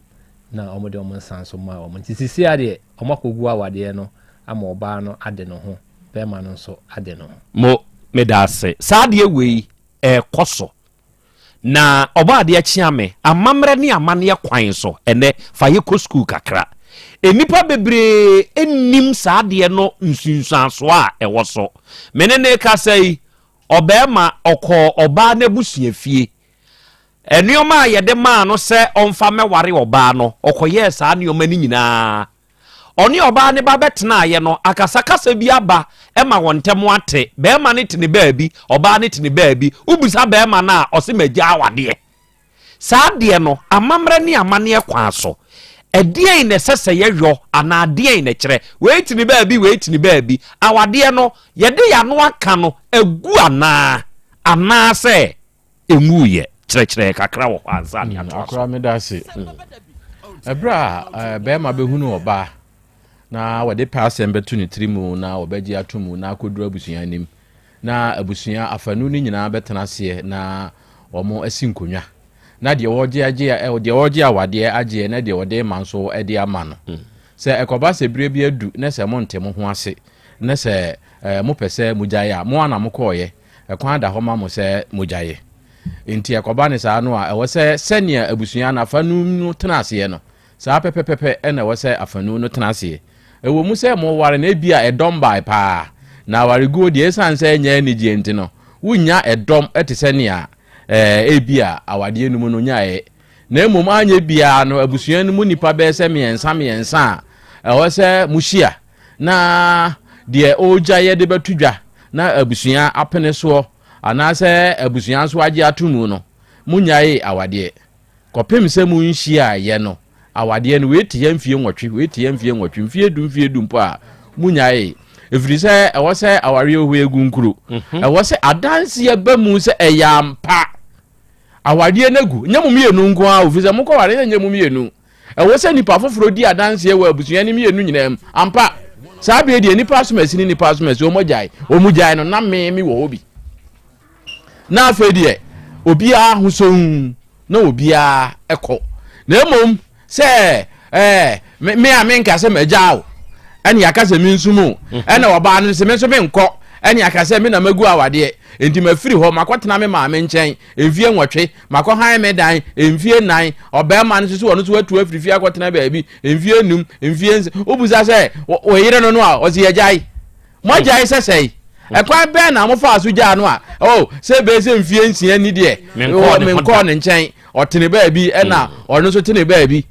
na ɔmo de ɔmo nsa nso ma ɔmo nti sisi adeɛ ɔmo akɔgu awadeɛ no ama ɔbaa no ade ne ho bɛrima no nso ade ne ho mo meda ase saa adeɛ wei ɛkɔ so na ɔba adeɛ kyea me amammerɛ ne amanneɛ kwan so ɛnɛ fa yɛkɔ school kakra enipa bebree ennim saa adeɛ no nsunsuanso a ɛwɔ so mene ne ka sɛ ɔbɛɛma ɔkɔ ɔbaa n'abusua fie nneɛma a yɛde maa no sɛ ɔmfa mɛware ɔbaa no ɔkɔyɛɛ saa nneɛma no nyinaa ɔne ɔbaa ne ba bɛtena ayɛ no akasakasa bi aba ɛma wɔn ntɛm ate bɛrima ne te ne baabi ɔbaa ne te ne baabi ubisa bɛrima no a ɔse magya awadeɛ saa adeɛ no amammerɛ ne amanneɛ kwan so ɛdeɛn na ɛsɛ sɛ yɛhwɛ anaa adeɛn na kyerɛ wei te ne baabi awadeɛ no yɛde yɛano aka no agu anaa sɛ ɛnwuyɛ kyerɛkyerɛ kakra wɔ hɔ ansa ne akora meda ase ɛberɛ a bɛrima bɛhunu ɔbaa na wɔde pɛ asɛm bɛto ne tiri mu na wɔbɛgye ato mu na akɔduru abusua anim na abusua afanu no nyinaa bɛtena aseɛ na wɔn asi nkonnwa na deɛ wɔgye awadeɛ agyeɛ na deɛ wɔde ma nso de ama no sɛ ɛkɔba sɛ bere bi adu na sɛ mo ntɛm ho ase na sɛ mopɛ sɛ mogyaeɛ a mo ana mokɔɔyɛ ɛkwan da hɔ ma mo sɛ mogyaeɛ nti ɛkɔba ne saa no a ɛwɔ sɛ sɛnea abusua no afanu no tena aseɛ no saa pɛpɛpɛpɛ ɛna ɛwɔ sɛ afanu no tena aseɛ ɛwɔ mu sɛ mo ware na ebi a ɛdɔm bae paa na ware guo deɛ ɛsan sɛ nyɛ anigye nti no wonya ɛdɔm ɛte sɛ nea ebi a awadeɛ no mu no nyaeɛ na mmom anyɛ biara no abusua no mu nipa bɛɛ sɛ mmiɛnsa a ɛwɔ sɛ mo hyia na deɛ ɔgya yɛ de bɛto dwa na abusua apene soɔ anaasɛ abusua nso agye ato mu no mo nyae awadeɛ kɔpem sɛ mo nhyia yɛ no awadeɛ no weeti yɛ mfie nwɔtwe mfie du mpo a munyae ɛfiri sɛ ɛwɔ sɛ awareɛ ho egu nkuro ɛwɔ sɛ adanseɛ ba mu sɛ ɛyɛ ampa awadeɛ no gu nyɛ mo mmienu nko a ofiri sɛ mokɔ ware nyɛ mo mmienu ɛwɔ sɛ nipa foforɔ di adanseɛ wɔ abusua no mmienu nyinaa mu ampa saa bɛɛ deɛ nipa asomasi ne nipa asomasi ɔmo gyae no na me wɔ hɔ bi na afei deɛ obiara ho som na obiara ɛkɔ na mmom sɛ me a menka sɛ magya wo ɛne aka sɛ me nsumu ɛna ɔbaa no sɛ me nso menkɔ ɛne aka sɛ me na magu awadeɛ enti mafiri hɔ makɔtena me maame nkyɛn mfie nwɔtwe makɔhan me dan mfie nan ɔbɛrima no so wɔno so watu afirifie akɔtena baabi mfie num mfie nse wobusa sɛ wɔyere no a ɔse yɛgyae moagyae sɛ sɛi ɛkwan bɛɛ na mofa so gyaa no a sɛ bɛɛ sɛ mfie nsia ni deɛ menkɔɔ ne nkyɛn ɔtene baabi ɛna ɔno nso tene baabi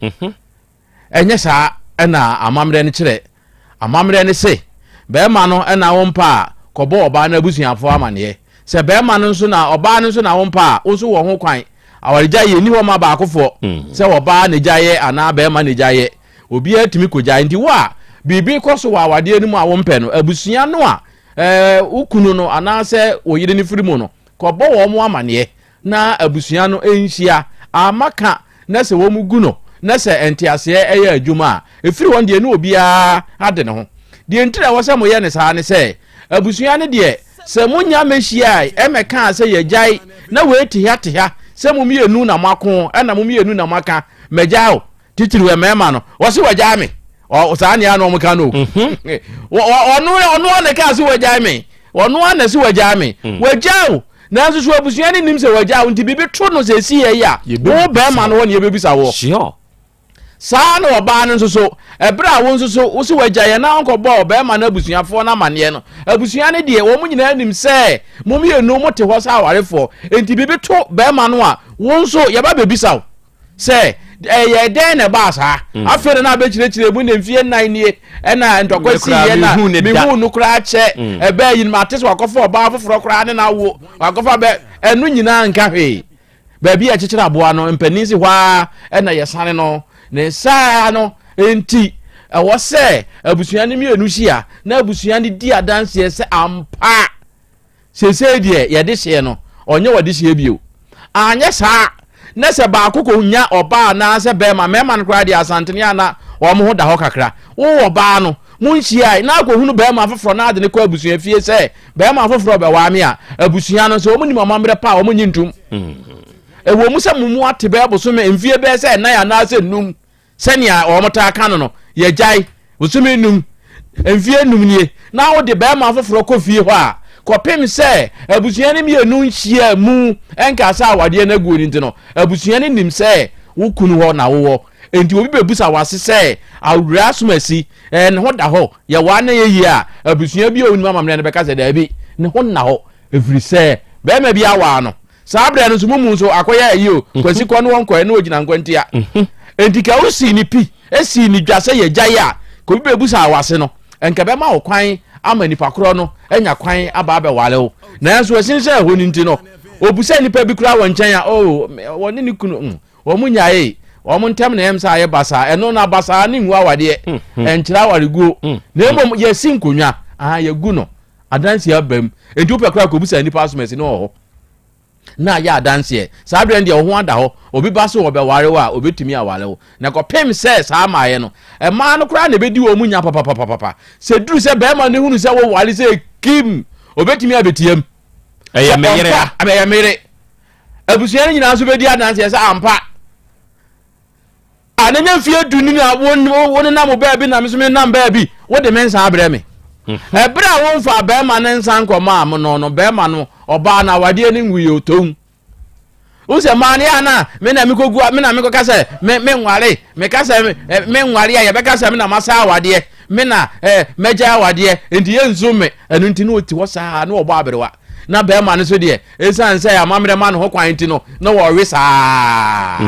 ɛnyɛ saa ɛna amammerɛ no kyerɛ amammerɛ no se bɛrima no ɛna wo mpa a kɔbɔ ɔbaa no abusuafoɔ amanneɛ sɛ bɛrima no nso na ɔbaa no nso na wo mpa a wo nso wɔ ho kwan awaregya yɛ ni hɔ ma baakofoɔ sɛ ɔbaa ne gyaeɛ anaa bɛrima ne gyaeɛ obiara tumi kɔgyae nti wo a biribi kɔ so wɔ awadeɛ no mu a wo mpɛ no abusua no a ukunu no anaasɛ oyire ne firi mu no kɔbɔ wɔn mo amanneɛ na abusua no enhyia amaka na sɛ wɔn mu gu no na sɛ entiaseɛ ɛyɛ adwuma a efiri wɔn deɛ ne obiara ade ne ho deɛ ntira wɔ sɛ mo yɛ ne saa ne sɛ abusua ne deɛ se munya mehia emeka se yejai na we tihia se mumienu na mako na mumienu na maka mejao titiri we mema no wo se wajai me o sa ania no mka no onu ne ka se wajai me onu na se wajai me wajao na so abusuani nim se wajao nti bibi to no se si ye ya wo be ma no ne ye bebisa wo sure saa na ọba no so ebra wo nso so wo se wagyaye na nkọbọ ọba ma na abusuafo na mane no abusua ne de wo mu nyina nim se mo me enu mo te ho sa awarefo enti bibi to ba ma no a wo nso ye ba bebisa se ye den na ba sa afere na ba chire mu na mfie nan nie na ntokwasi ye na mihu nu kra che ebe yin mates wakofo ọba afoforo kra ne na wo wakofa be enu nyina nka hwe ba bi a chechira aboa no mpanisi hwa na ye sane no ne saa no enti wo se abusuani mi enu hia na abusuani di adanse se ampa sese die ye de hye no onye wode hye bio anya saa na se ba akoko nya oba na se be ma mema no kra di asantene ana wo mo ho da ho kakra wo oba no munhia na akohunu be ma afoforo na ade ne ko abusua fie se be ma afoforo be wa me a abusua no se wo mu ni mamamre pa wo mu nyintum ewo musa mumu ate be bosome mfie be se na ya na se num senia o mota aka no ye jai bosome num mfie num nie na wo de be ma foforo ko fie ho a kopem se abusua ne mienu nhia mu enka sa awade na gu ni ntino abusua ne nim se wo kunu ho na wo enti obi bebusa wase se awura somasi ne ho da ho ye wa na ye yi a abusua bi oni mama ne be ka se da bi ne ho na ho every se be ma bi awa no sabre no mumu so akoya ayi o kwasi ko no wonko na ogina nkwantia enti ka usi ni pi esi ni dwase ye gya ko bi bebusa awase no enka be ma okwan ama nipa kro no enya kwan aba be wale o na enso esinse ho ni nti no obusa nipa bi kura won nchen ya o woni ni kunu wo munyae wo mun tem na em sa ye basa eno na basa ni nwa wade enkyira wariguo na emom ye sinkonwa ye gu no adansi abam enti opa kura ko busa nipa asomesi no ho na ya dance sabre ndi ho ada ho obi ba so obe ware wa obetumi awale ho na ko pem se sa maaye no e ma no kra na bedi o munya papa se duru se be ma ne hunu se wo wale se kim obetumi abetiem eye meyere ya mere abusuan nyina so bedi adance se ampa ananya fie dunu na won na mo ba bi na me so me na ba bi wo de men sa abre me ebra won fa be ma ne nsan koma am no be ma no oba na wade ni nwi otom use mani ana me na mikogu me na miko kase me nware me kase me nware ya be kase me na masa wade me na meja wade enti ye nzume enu nti no oti wo saa na oba aberewa na be ma ne so de esan se ya mamre ma no ho kwan nti no na wo we saa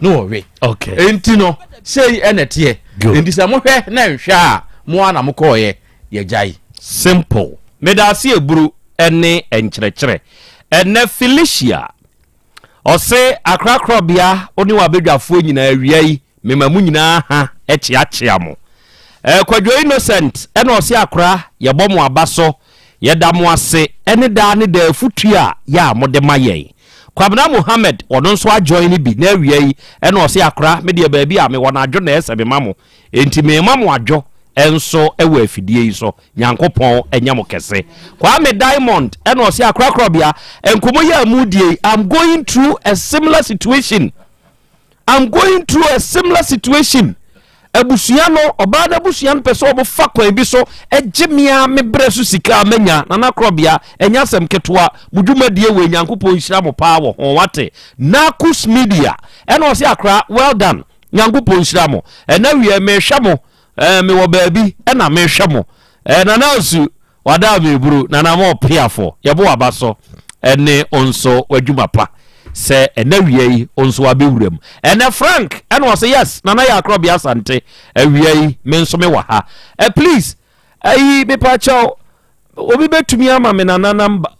no we okay enti no sei enete enti se mo hwe na nhwe a mo ana mo koye ye jai simple medasi eburu ene enkyerɛkyerɛ ene Felicia ɔse Accra Krobea oni wa bedwafoɔ nyina awiai memamu nyina ha ekyeakyea mo kwadwo Innocent ene ɔse Accra yɛbɔ mo aba so yɛda mo ase ene da ne da afutua ya mode mayɛn Kwabena Mohammed ɔno nso ajoin bi na awiai ene ɔse Accra me de baabi a me wɔ na adwo na ɛsɛ me mamo enti me mamo adwo enso ewe afidie yi so nyankopon enya mo kese kwa me Diamond eno osi Accra Krobea enkomo ya amudie I'm going through a similar situation abusua no oba da abusua peso obo fa kwan bi so ejemia me bresu sika amanya na Krobea enya sem ketwa mudwumadie we nyankopon hira mo pa wo ho wate Nakus Media eno osi Accra well done nyankopon hira mo ena wie me hwa mo me wo baabi na me hwe mo na na osu wada me buru na na mo piafo yebo abaso ene onso wadwuma pa se ena wiei onso abewuram ene Frank ene wo say yes na na ya Krobea Asante awiei me nso me wa ha please ayi me pa chao obi betumi ama me na number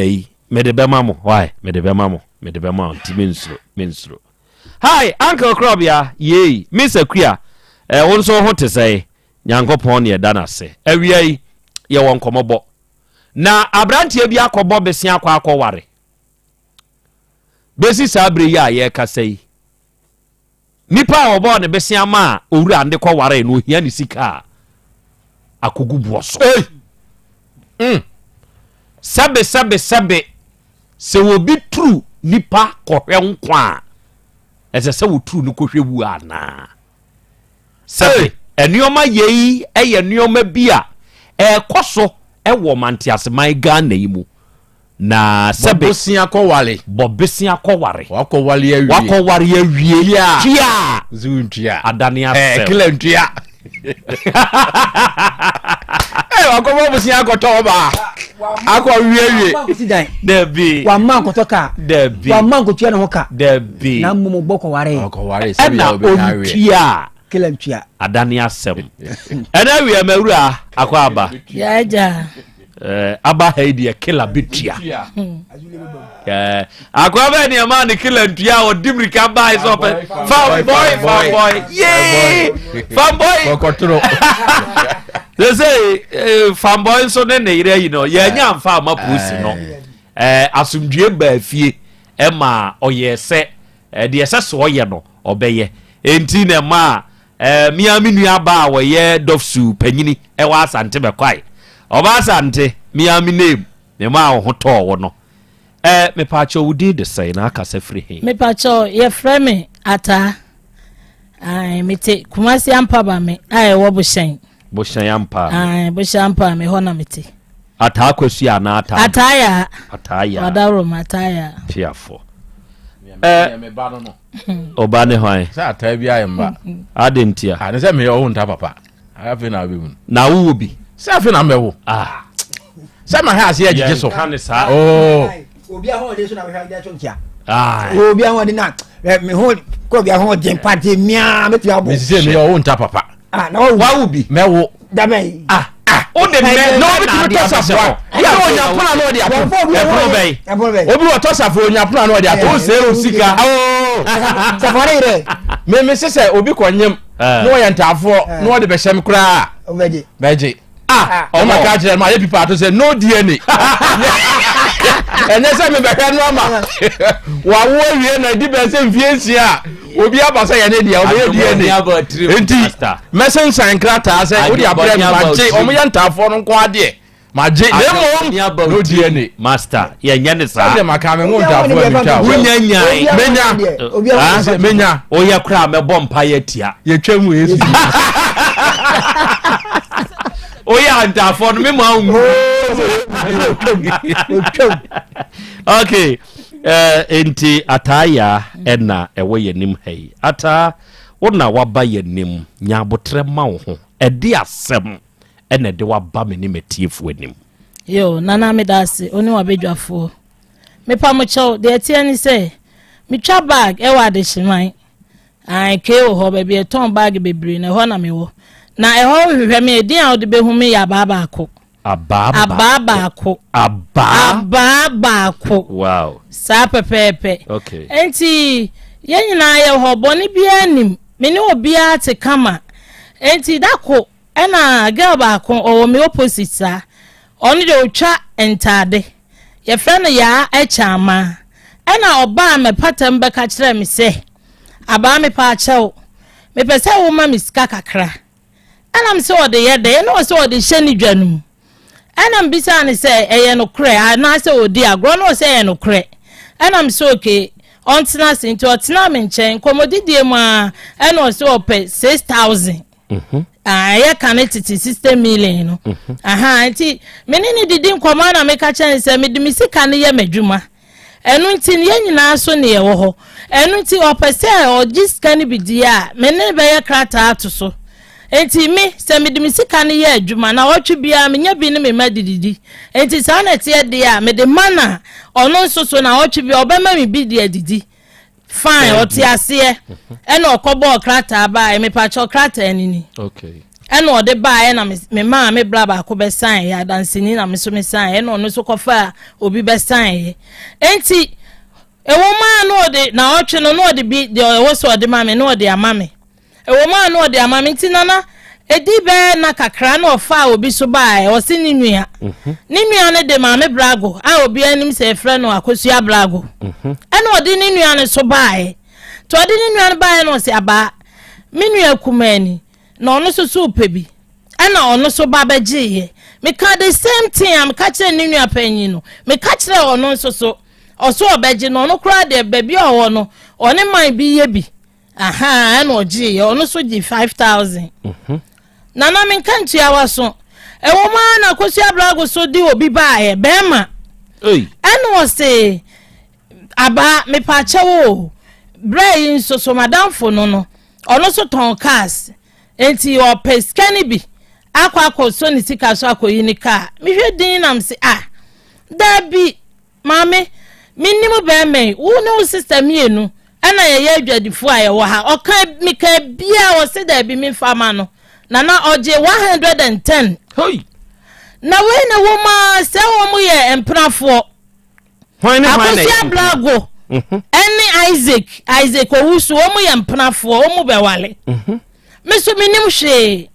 yi me de be mamo why me de be mamo ti mensro hi Uncle Krobea yey Miss Akua wonso ho te say nyankopon ne da na se awiai ye won komobo na abrantie bi akobo besia akware besi sabre ya ye kasai nipa obo ne besia ma owura ande kware no hia ne sika akogubuo so sabe se wo bi true nipa kohwe nkwa ese se wo true no kohwe wu ana sabe enioma yei eye nioma bia ekoso ewo mantiase man Ghana yimu na sabe bobesia koware wakowale awie tia zuntia adane asem kilantia wakobo busia akotoba akwa wie debi wa man kotoka debi wa man kotua ne hoka debi na mumu boko ware na otua kilantia adane asem ena wie mawura akwa aba yaja aba haidi killer bitia akwa ba ni amani kilantia o dimrika ba is up fanboy yeah fanboy kokotro they say fanboy so ne ire you know ye nya mfa mapusi no asumdue ba fie ma oyese de ese so ye no obeye enti na ma miami nua ba wo ye dofsu panyini wa asante be kwai oba asante miami name ne ma wo to wo no me pa cho wudi de say na aka safri he me pa cho ye frame ata ai mete kumasi ampa ba me ai wo boshan ampa ai boshan ampa me hona mete ata akwasu ya na ataya wadaro mataya tiafo me ba no oba ne hwan sa ata bia yemba adentia ne se me yo hunta papa afi na bi na wo bi se afi na mewo se ma ha se agije so obi a ho de so na we ha de chonkia obi a ho de na me ho ko bi a ho de party mia me ti abo me se me yo hunta papa na wo bi mewo da me o de me no bi ti to safo ya onya pona no de apo obi wo to safo onya pona no de apo o se o sika safari re me se obi konyem no ye ntafo no de be hyem kura beje o ma ka jere ma ye pipa to say no DNA ene se me be hwe no ma wa wo wie na di be se mfiesia obi abasa ye ne dia o be DNA enti mesen san krata se o di abre ma je o mo ye ntafo no nko ade ma je no DNA master ye nya ne sa ade maka me ngun ntafo mi ta menya o ye kra me bom pa ye tia ye twam yesu oya ntafo no me ma okay enti ataya ena ewe yenim hei ata wona waba yenim nyabotre ma wo ho ede asem ena de waba me ni metiefu enim yo nana me dase oni wabedwafo me pa mo chew de etie ni say me twa bag e wa de hyiman ai ke wo ho ba bi ton bag bebre na ho na me wo na eho hwehwe me din a odi behu me ya baba ako ababa ako wow sa pepepe okay enti ye nyina ye ho boni bia nim me ne obi a te kama enti dako ena girl ba ako o me opposite sa oni de otwa entade ye friend ya echama ena oba me patem be ka kire me se aba me pa chew me pese wo ma miska kakra anam se ode ye de no se ode hyeni dwanum anam bisa ne se eye no kre ana se odi agro no se eye no kre anam se okay ontina se nti otina me nchen komodidie mu a eno se ope 6000 ya kanetiti 60 million no nti menini didi nkoma na meka chen se me dimi sika ne ye madwuma enu nti ye nyina so ne ye wo ho enu nti ope se ogiska ne bidia menene be ye krata ato so enti me se me de misika ne ye adwuma na wotwe bia me nya bi ne me madididi enti sa na tie de a me de mana ono nsoso na wotwe bia obema me bi de adidi fine oti ase ena okobo krata ba me pa cho krata enini okay ena ode ba na me ma me bla ba ko be sign ya dansini na me so me sign ena ono so kofa obi be sign enti ewo ma no ode na wotwe no ode bi de wo so ode ma me no ode ama me ewo ma no de amaminti nana edibe na kakra na ofa obi so bae o se ni nua ne de ma me brago a obi anim se frɛ no akosua brago ana odi ni nua ne so bae to odi ni nua ne bae no se aba me nua kumani na ono so so pebi ana ono so ba begiye me ka the same thing am ka kire ni nua panyin no me ka kire ono nso so oso obeje no no kra de baby owo no one man bi ye bi aha na oji ono so gi 5000 nana me kan tua waso e wo ma na kosi abrago so di obi ba e be ma eno say aba me pa chewo brain so madam fo no ono so ton cars enti o peskani bi akwa so ni sika so akoyi ni car me hwe din nam se da bi mame minnimu be me wo no sister mi enu ana ye adwadifo aye wo ha oka mi ka bia wo se da bi mi fama no nana oje 110 hoi na we na wo ma se wo mu ye emprafo hwan akosia blago eni Isaac owusu wo mu ye emprafo wo mu be wale me so minim hwe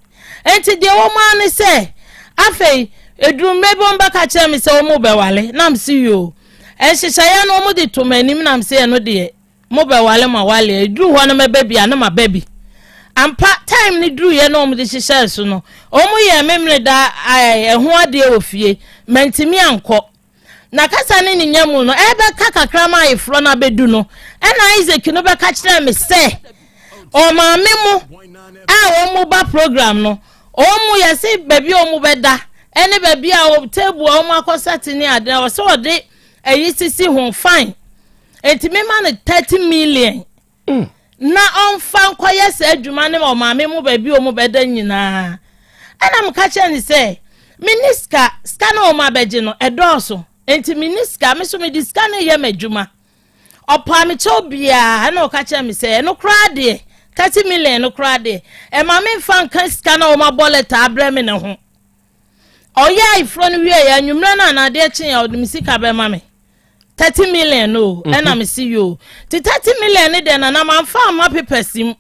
enti de wo ma ne se afei edrume bomba ka che me se wo mu be wale nam si yo ehyehyaya no mu de to manim nam se no de mo be wale ma wale edru ho no mebabia na ma baby ampa time ni dru ye no mu de hyehyaya so no omu ye memre da eho ade ofie mentimi anko na kasa ne ni nyamu no ebe kakakra ma ifro na bedu no ena Isaac no be ka kire me se o ma memu o mu ba program no o mu ye se baby o mu beda ene baby a o table o mu akosati ni ade o se o de ayisisi ho fine enti me ma 30 million na on fan koye se adwuma ne o ma memu baby o mu beda nyina ana m ka che ni se miniska ska na o ma beje no edoso enti miniska me so me diska na ye madwuma opa me cho bia na o ka che mi se no kra de 30 million no kra de e ma me fan kan ska na o ma bullet abre me ne ho oya ifro no wie ya nwumra na na de chen ya o de misika be ma me 30 million no na me see you ti 30 million ne de na na man fa ma pepesim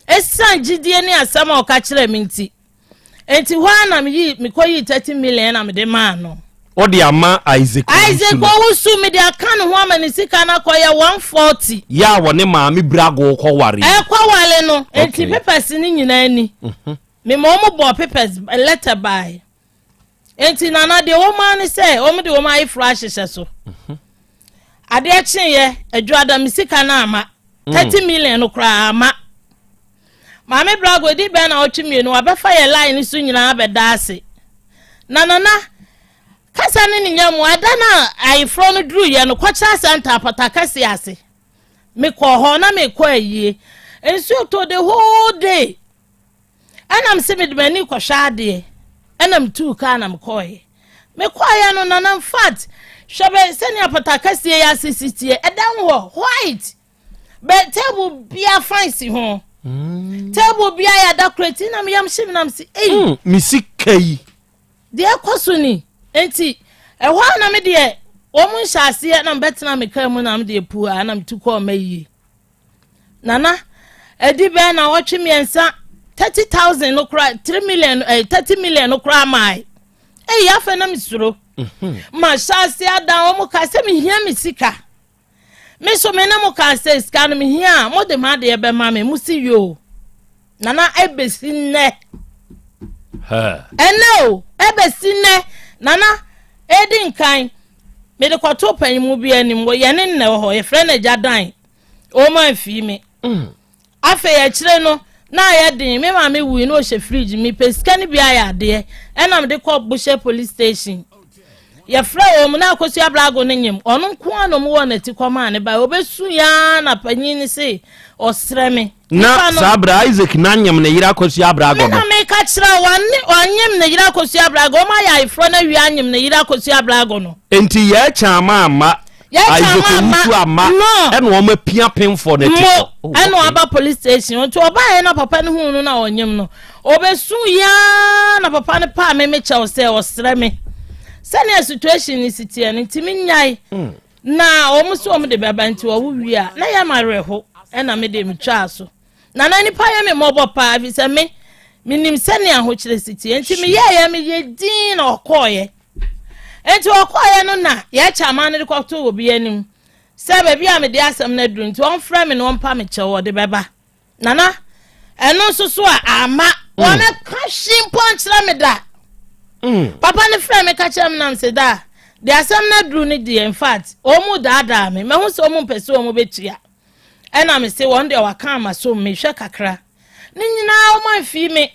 esan gidie ne asam o ka kire me nti enti hwa na me koyi 30 million na me de ma no o de ama Isaac wo su me de aka no ho ama ne sika na koye 140 ya wo ne ma me brago ko ware kwa wale no enti papers ni nyina ni me mo bo papers letter by enti nana de wo ma ne say o me de wo ma ifro ahyehye so ade achen ye adwada me sika na ama 30 million no kra ama ma me brago di be na o twemie no abefa ye line so nyina abeda ase nana kasa ne nyamu adana aifro no dru ye no kwacha center patakasi ase me ko ho na me ko ayie ensu to the whole day anam se me de mani ko hwade anam tu ka na me ko ye me ko ya no na fat shobe senia patakasi ya sisitie edan ho white but table bia fancy ho table bia ya decorate na me yam shim nam se misikai de akosuni enti ehwa na me de o mu nhase na mbetena me kan mu na me de pu a na me tu ko mayi nana edi be na wotwe miensa 30,000 no kra 3 million 30 million no kra mai ya fa na me suro ma shase ada o mu ka se me hia me sika me so me na mu ka se sika no me hia mo de ma de be ma me mu si yo nana ebesinne eno ebesinne nana edin kan me de kwato panyimu bi anim wo ye ne nne ho ye frɛ na jadan o ma fi me afa ye kire no na ya din me ma me wu no hye fridge me peska ne bia ya de ɛna me de kɔ bushe police station ye frɛ o mu na akosu abrago ne nyem ɔno nko ano mu wɔ na ti kɔma ne ba obesu ya na panyin ne se ɔsrɛ me na sabra Isaac na nyem na yira akosu abrago na me ka kira wanyem na yira akosu abrago ma ya ifro na wi anyem na yira akosu abrago no enti ye chama ama Isaac wusu ama eno o ma pia pemfo na ti eno aba police station to oba ye na papa ne hu no na onyem no obesu ya na papa ne pa me chew se ɔsrɛ me sene situation ni sitie no ntimi nyai na o mu so o mu de baba nti wo wi a na ya mareho ena me de mi twa so na nipa ye me mobo pa bi se me minim sene aho kire sitie nti me ye me ye din na okoye enti okoye no na ya chama ne de kwato obi anim se ba bia me de asem na duru nti on fra me no on pa me che wo de beba nana eno so so a ama wona ka shimpo ankyere me da papa ne frɛ me ka kyerɛ nam se da de asɛm na duru ne de in fact omu daadaa me hu sɛ omu pɛ sɛ omu betua ɛna me se wɔn de waka ama so me hwɛ kakra ne nyinaa omu afi me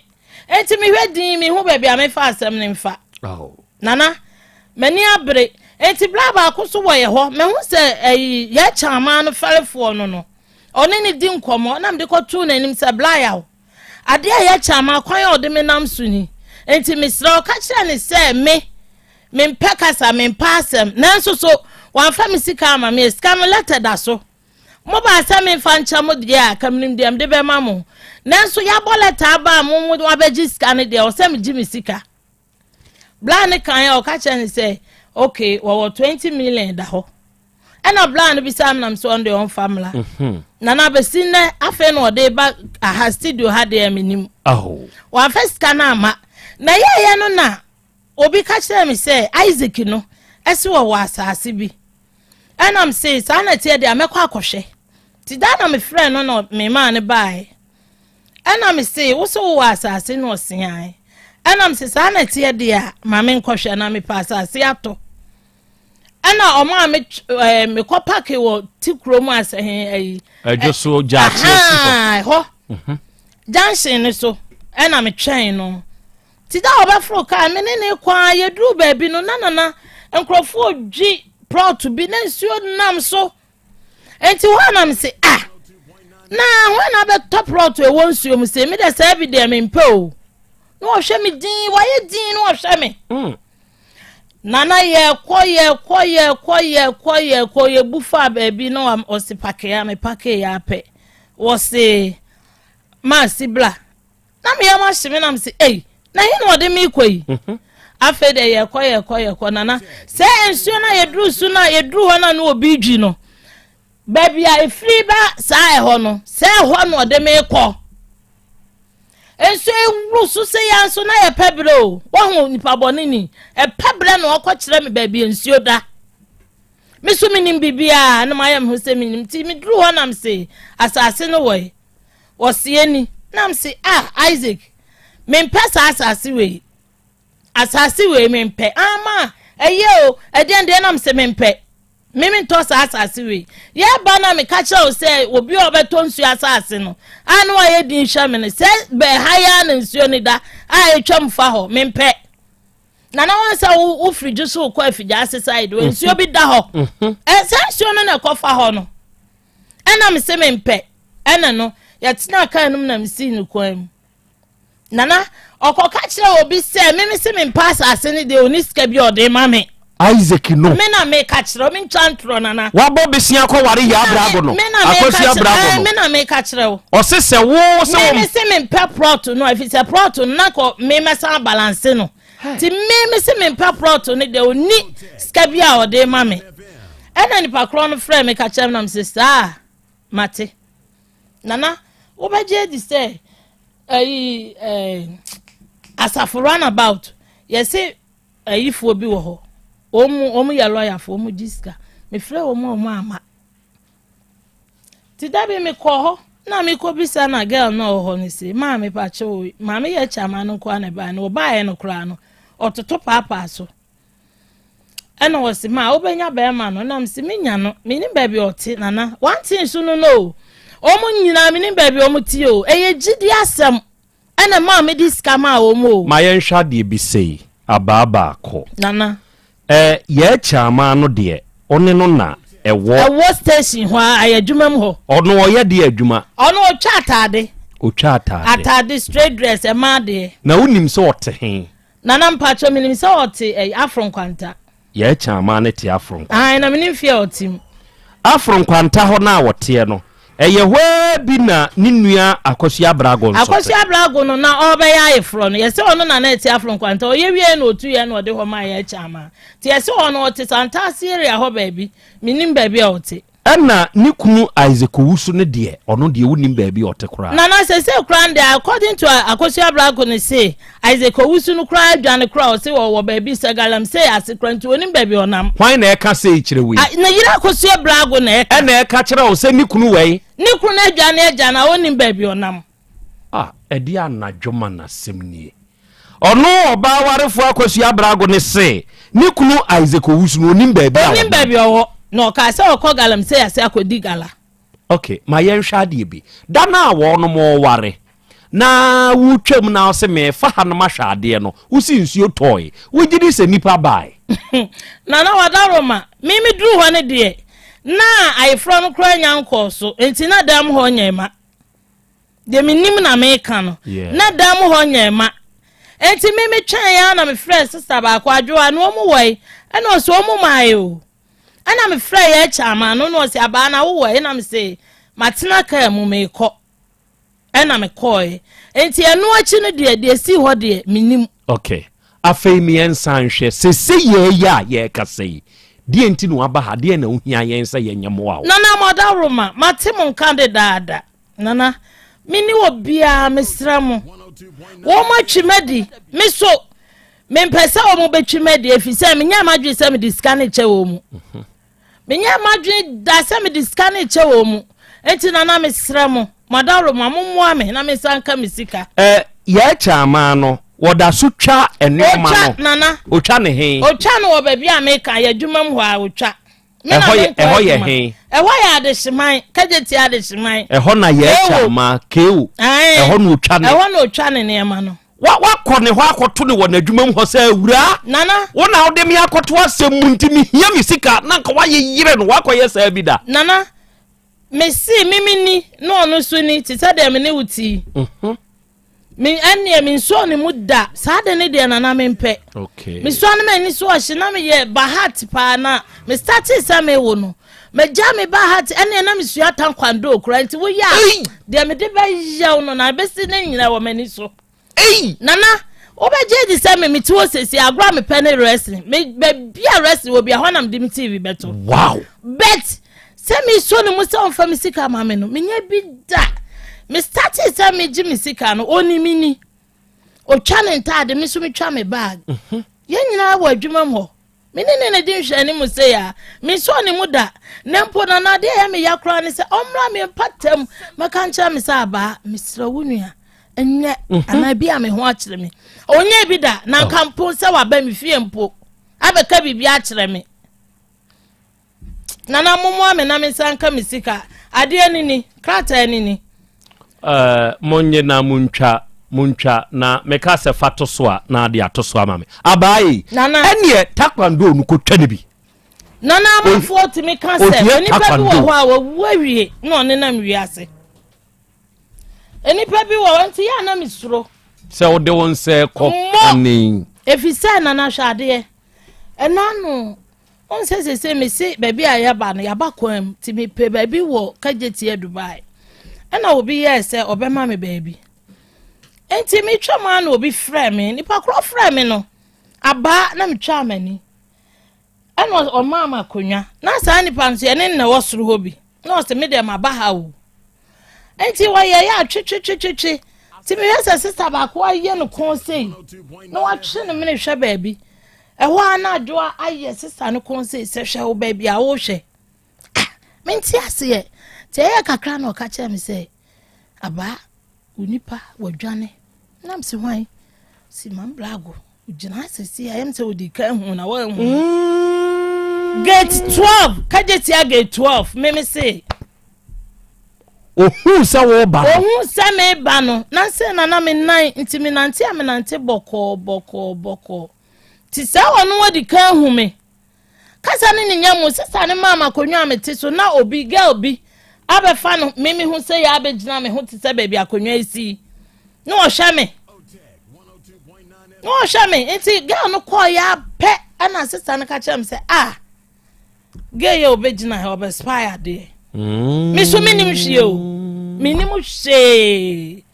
enti me hwɛ din me hu baabi a me fa asɛm ne mfa nana mani abre enti bla ba ko so wɔ yɛ hɔ me hu sɛ yɛ chama no fɛrefoɔ no ɔne ne di nkɔmɔ na me de kɔto n'anim sɛ bla yaw ade a yɛ chama kwan a ɔde me nam so ni enti me srɛ ɔka kyerɛ ne sɛ me mpɛ kasa me mpa asɛm nanso so wɔamfa me sika ama me sika no letter da so mo ba asɛm me mfa nkyɛ mo deɛ a kamnim deɛ mde bɛma mo nanso yɛabɔ letter aba mo wabɛgye sika no deɛ ɔsɛ me gye me sika bla ne kan a ɔka kyerɛ ne sɛ okay wɔwɔ 20 million da hɔ ɛna bla no bisa nam so on de on famla nana besi ne afa no ɔde ba aha studio ha de aminim wɔamfa sika no ama na yɛyɛ no na obi ka kyerɛ me sɛ Isaac no ɛse wɔ asase bi ɛnam sɛ saa na tie de amɛkɔ akɔhwɛ ti da na me frɛ no no me ma ne bae ɛnam sɛ wo so wɔ asase no ɔsean ɛnam sɛ saa na tie de a ma me nkɔhwɛ na me pa asase ato ɛna ɔmo a me kɔ park wɔ tikro mu asɛhen adwo so gyaakye hɔ junction ne so ɛna me twɛn no ti da obafro ka me ne kwa yedru baabi no nanana enkrofo dwi prot bi na nsuo nam so enti ho nam se na ho na be top prot e won nsuo mu se me da sa bi de me mpe o no hwɛ me din waye din no hwɛ me nana ye koye bufa baabi no am osipake ya me pake ya pe wo se ma sibla na me ya ma hye nam se na hin wode me koi afa de ye kɔ nana se ensuo na yedru su na yedru ho na no obi dwi no baabi a efiri ba saa ɛhɔ no se ɛhɔ no ɔde me kɔ ensuo ewru su se ya so na ye pebre o wo ho nipa bɔne ni pebre no ɔkɔ kyerɛ me baabi ensuo da me so minim bibia na mayam ho se minim ti me dru ho nam se asase no wo se ni nam se Isaac mempɛ asase we mempɛ ama o ɛdeɛ nam sɛ mempɛ meme ntɔ asase we yɛ ba na me ka kyerɛ o sɛ obi a ɔbɛtɔ nsuo asase no ano a yɛ din hwɛ me no sɛ bɛ ha ya na nsuo ni da a etwa mfa hɔ mempɛ na wansa wo frigi so kɔ afigya side we nsuo bi da hɔ sɛ nsuo no na kɔfa hɔ no ɛna me sɛ mempɛ ɛna no yɛtena ka num na me si no kwan mu nana okoka kyerɛ obi sɛ me se me pass asene de oni sika bi ode ma me Isaac no me na me ka kyerɛ me ntwantro nana wabɔ besia kɔ ware ya abrago no akosi abrago no me na me ka kyerɛ wo ɔse sɛ wo sɛ me se me pɛ prot no afi sɛ prot no na kɔ me mesa balance no ti me se me pɛ prot no de oni sika bi a ode ma me ɛna nipa kro no frɛ me ka kyerɛ na me se saa mate nana wo bɛgye di sɛ asafo run about yesi ayifo bi wo ho omu ya lawyer fo omu diska me frɛ omu ama ti da bi me kɔ ho na me kɔ bisa na girl na ho ni se ma me pa che o ma me ye chama no kwa na ba na oba ye no kra no ototo papa so ɛna wo se ma obenya ba ma no na me se me nya no me ni ba bi ɔte nana one thing so no omu nyina me ni ba bi omu ti o eye gidi asɛm ɛna ma me di scam a omu ma ye nhwa de bi sei ababa akɔ nana ye chama no de one no na ɛwɔ station ho ayadwuma mu ho ɔno ɔyɛ de adwuma ɔno otwa atade straight dress e ma de na wonim sɛ ɔte he nana mpacho minim sɛ ɔte afro kwanta ye chama ne te afro na minim fie ɔtim afro kwanta ho na wɔte no ɛyɛ hɔ bi na ne nua akosi abrago no na ɔbɛyɛ ayefro no yɛsɛ ɔno na na ti afro kwanta ɔyɛ wie na otu yɛ na ɔde hɔ ma yɛ chama ti yɛsɛ ɔno ɔte santa area hɔ baabi minim baabi a ɔte ɛna ne kunu Isaac Owusu ne de ɔno de wonim baabi ɔte kora na sɛ kora nde according to akosi abrago no say Isaac Owusu no kora adwane kora ɔse wɔ baabi sagalam say ase kora nti wonim baabi ɔnam hwan na ɛka sɛ kyerɛ wei na yira akosi abrago na ɛna ɛka kyerɛ wo sɛ ne kunu wei ne kunu adwane na wonim baabi ɔnam ɛde anadwoma na asɛm nie ono oba warefo akwasua abrago ne se ni kunu Isaac Owusu no nim baabi owo no ka se okogalam se ya se akodi gala. Okay, ma yenhwa ade bi da na wo no mo ware na wutwam na ose me fa ha no ma hwa ade no wusi nsuo toy wugidi se nipa bai na wadaroma mimi dru ho ne de na ayefro no kra nyanko so enti na dam ho nyema de minim na me ka no na dam ho nyema enti mimi twan ya na me friend sister ba kwa adwoa no mu woi ena so mu mayo ana me friend ya chama no no se aba na wo woi na me se matena ka mu me ko ena me koi enti eno achi no de si ho de minim. Okay, afei mi ensan hwe se ye ya ye kasei die enti no aba ha de na ohia yen se ye nyemo a nana modaroma matem candidate nana mini obia mesramo wo ma twimedi meso mempesa wo mo betwimedi efise menya madwe se me discount che wo mu menya madwe da se me discount che wo mu enti nana mesramo modaroma mommoa me na mesanka mesika ye chama no woda so twa enema no nana otwa ne he otwa no wo baabi a meka ya dwumam ho a otwa eho ye he eho ya de hyeman kageti ya de hyeman eho na ye chama keu eho no otwa ne eho no otwa ne nema no wa kone ho akoto ne wona dwumam ho sa awura nana wona wo de me akoto asem muntimi hia mi sika na nka wa ye yire no wa koye sa bi da nana mesi mimini no no so ni tita de me ne wuti min enne min so ne muda sa de ne de nana mempe okay mi so ne mani so ahye na me ye bahat pa na me start sa me wo no me ja me bahat enne na me sua tankwando okura nti wo ya de me de ba yaw no na besi na nyina wo mani so nana obeje di sa me ti wo sesi agro me pen wrestling me bia wrestling wo bia honam dim TV beto wow bet se mi so ne musa on family ma me no me nya bi da me start say me ji me sika no oni mini o challenge tade me so me twa me bag ye nyina wa adwuma mo me ne din hwe ni mu say ya me so ne mu da ne mpo na na de ya me yakra ne say omra me patam maka ncha me say aba me sra wunua enye ana bi a me ho akire me onye bi da na kampo say wa ba me fie mpo abeka bibia akire me nana mumu me na me sanka me sika ade anini krata anini monye na muncha na meka se fato so a na ade ato so ama me abai ene takwando nu ko twani bi nana amafo timi ka se ni pa bi wo ho a wo awie no ne na mwi ase eni pa bi wo nti ya na misuro se wo de won se ko ani efisa nana hwade enanu on se me se baby ayaba no yaba kwam timi pe baby wo kageti e Dubai ena obi yese obema me baby enti mi twama na obi frɛ me nipa kro frɛ me no aba na me twa mani ena o mama konwa na sa nipa nso ene na wosoro hobi na o se me dem aba ha wo enti wa ye ya twetwetwetwe timi yesa sister ba ko aye no kon sei na wa twe no me ne hwɛ baby eho ana adwoa aye sister no kon sei se hwɛ wo baby a wo hwɛ menti ase ye te ya kakra na ka kye me say aba unipa wadwane nam se hwan si man blago ugina sesi ayem se odi kan hu na wa hu gate 12 kageti ya gate 12 me say ohu se wo ba ohu se me ba no na se na me nan ntimi nante amenante boko ti se wonu wodi kan hu me kasa ne nyam sesa ne mama konwa amete so na obi girl bi abefa no mimi hu se ya abegina me hu ti se baby akonwa isi no ohwa me enti girl no call ya pe ana sesa no ka chem se girl ya obegina he obespire de mi so minim hwie o minim hwe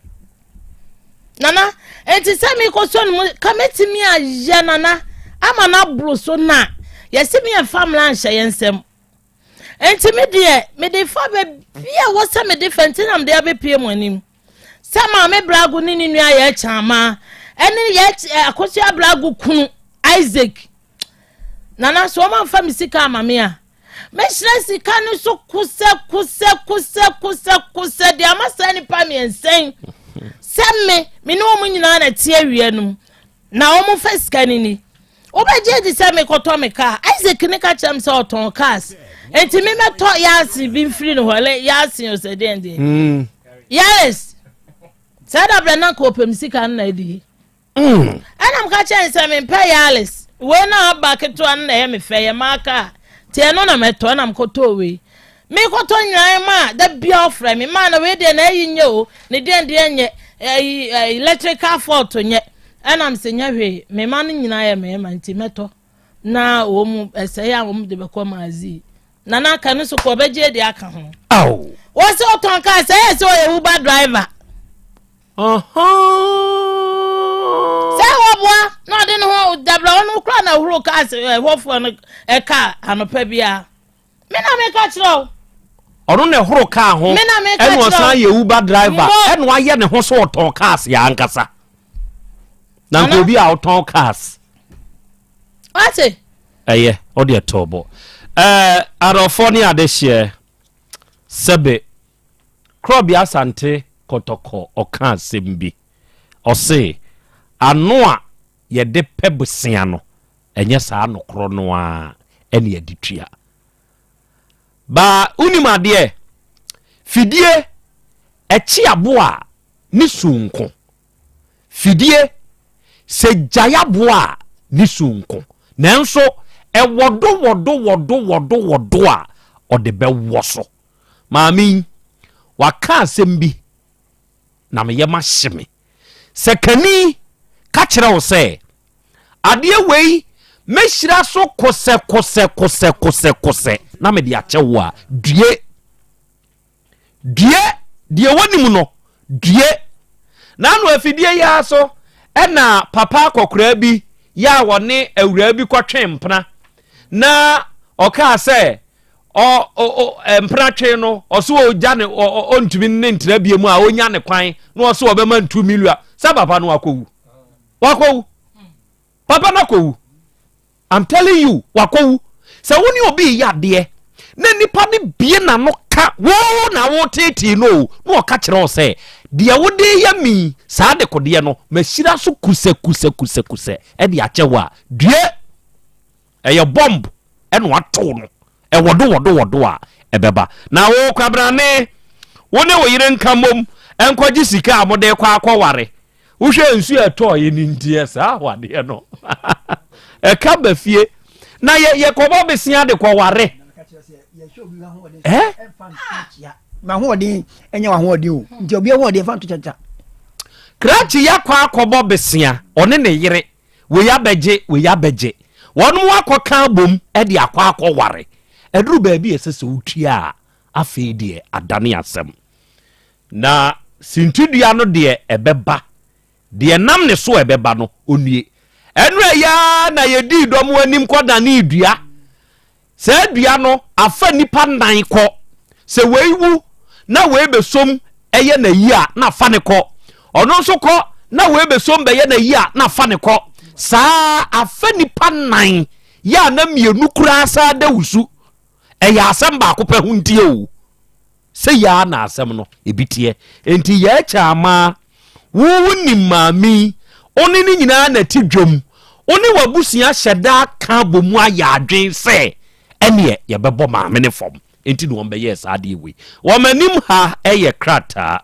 nana enti se mi ko so no kameti mi aye nana ama na bro so na yesi mi family anhye yensem enti me de fa be bia wo se me different na me de abepie mo anim sama me brago ni nua ya chama eni ya akosi abrago kunu Isaac nana so ma fa me sika amame a me hire sika no so kuse de amasa ni pa me ensen se me no mu nyina na tie awie no na omo first kanini obeje di se me koto me car Isaac ne ka chem se oton cars enti me meto yasi bi free no hole yasi o se den yes sada brana ko pem sika na di anam ka chem se me pay yales we na ba keto an na me fe ye maka tie no na meto na mkoto we me koto nyan ma da bia ofre me ma na we de na yinye o ne den de nye electrical fault nye anam se nya hwe me ma no nyina ye me ma nti meto na wo mu ese ya wo mu de be ko mazi na na ka no so ko beje de aka ho aw wo se oton ka se ye so ye Uber driver se wo boa no de no dabla wonu kra na huro ka se wo fo no e ka anopa bia me na me ka chiro ọ̀run ne horo kaa ho ẹnu ọ̀sán yẹ Uber driver ẹnu ayẹ ne ho so ọ̀tọ̀ cars yà ankasa na nkọ obi a ọ̀tọ̀ cars ate ẹyẹ ọdị ẹtọ bọ arọfọ ni adehye sebe Krobea Asante kọtọkọ ọka asem bi ọsẹ ano a yẹ de pẹ bosia no ẹnyẹ saa nokoro no a ẹne yẹ ditua ba unimade fidie echi aboa ni sunko fidie se jaya boa ni sunko nanso e wodo a ode be woso maami waka asem bi na me ye ma hyeme sekani ka kire wo se ade wei meshira so kose na me de achewo a due die wonim no due na no afidie ya so na papa kokora bi ya wone awura bi kwatwe mpna na oka se mpna twe no oso ogya ne ontumi ne ntra bie mu a onya ne kwan na oso obema 2 million sa papa no wakowu papa na kowu I'm telling you wakowu se woni obi ya de na nipa ne bie na no ka wo na wo tete no no ka kire o se de wode ya mi saa de kode no mashira so kuse e de achewa due ye bomb e no ato no e wodo a e beba na wo kwabrane woni wo yire nkamom enkoji sika amode kwa akwaware wo hwe nsu eto ye ni ntie saa wade no e ka ba fie na ye kobo besia de kwa ware ma hoodin enya wa hoodin o nti obi hoodin fa to chacha krachi ya kwa akobo besia one ne yire we ya beje wonu akoka bom e de akwa akoware eduru ba bi esese utua afi de adane asem na sintudua no de ebeba de nam ne so ebeba no onue enu ya na yedi dom anim koda na idua se dua no afa nipa nan ko se weiwu na we besom eye na yi a na fa ne ko ono nso ko na we besom be ye na yi a na fa ne ko saa afa nipa nan ya na mienu kura sa da wusu eya asem ba ko pe huntie o se ya na asem no ebitie enti ya cha ama wo ni mami oni ni nyina na ti dwom oni wabusia hyeda ka bomu aya adwen se ene ye bebo maame ne fom enti no be yes ade we wo manim ha eye krata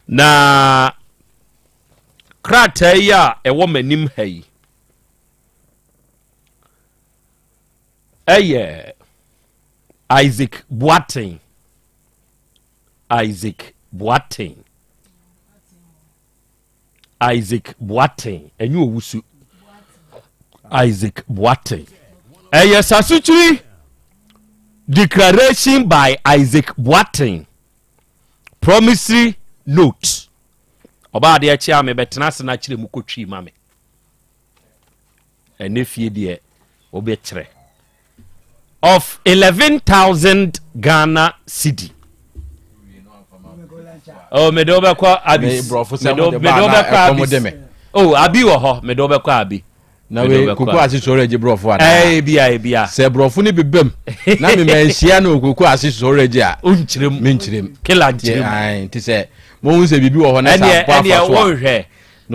na krata ya e wo manim ha yi eye Isaac enyu owusu Isaac Boateng sasuchiri declaration by Isaac Boateng promissory note oba de achi ame betena se na kire mu kotwi mame enefie de obekire of 11,000 Ghana cedi. Oh, me do be kwa abi. Me do be kwa abi. Oh, abi wo ho, me do be kwa abi. Na we kuku asisore je brofo ana. Bia. Se brofo ni bibem. Na me menhia na kuku asisore je a. Unchirem. Menchirem. Kila nchirem. Ai, nti se mo hu se bibi wo ho na sa po afa so. Ene wo hwe.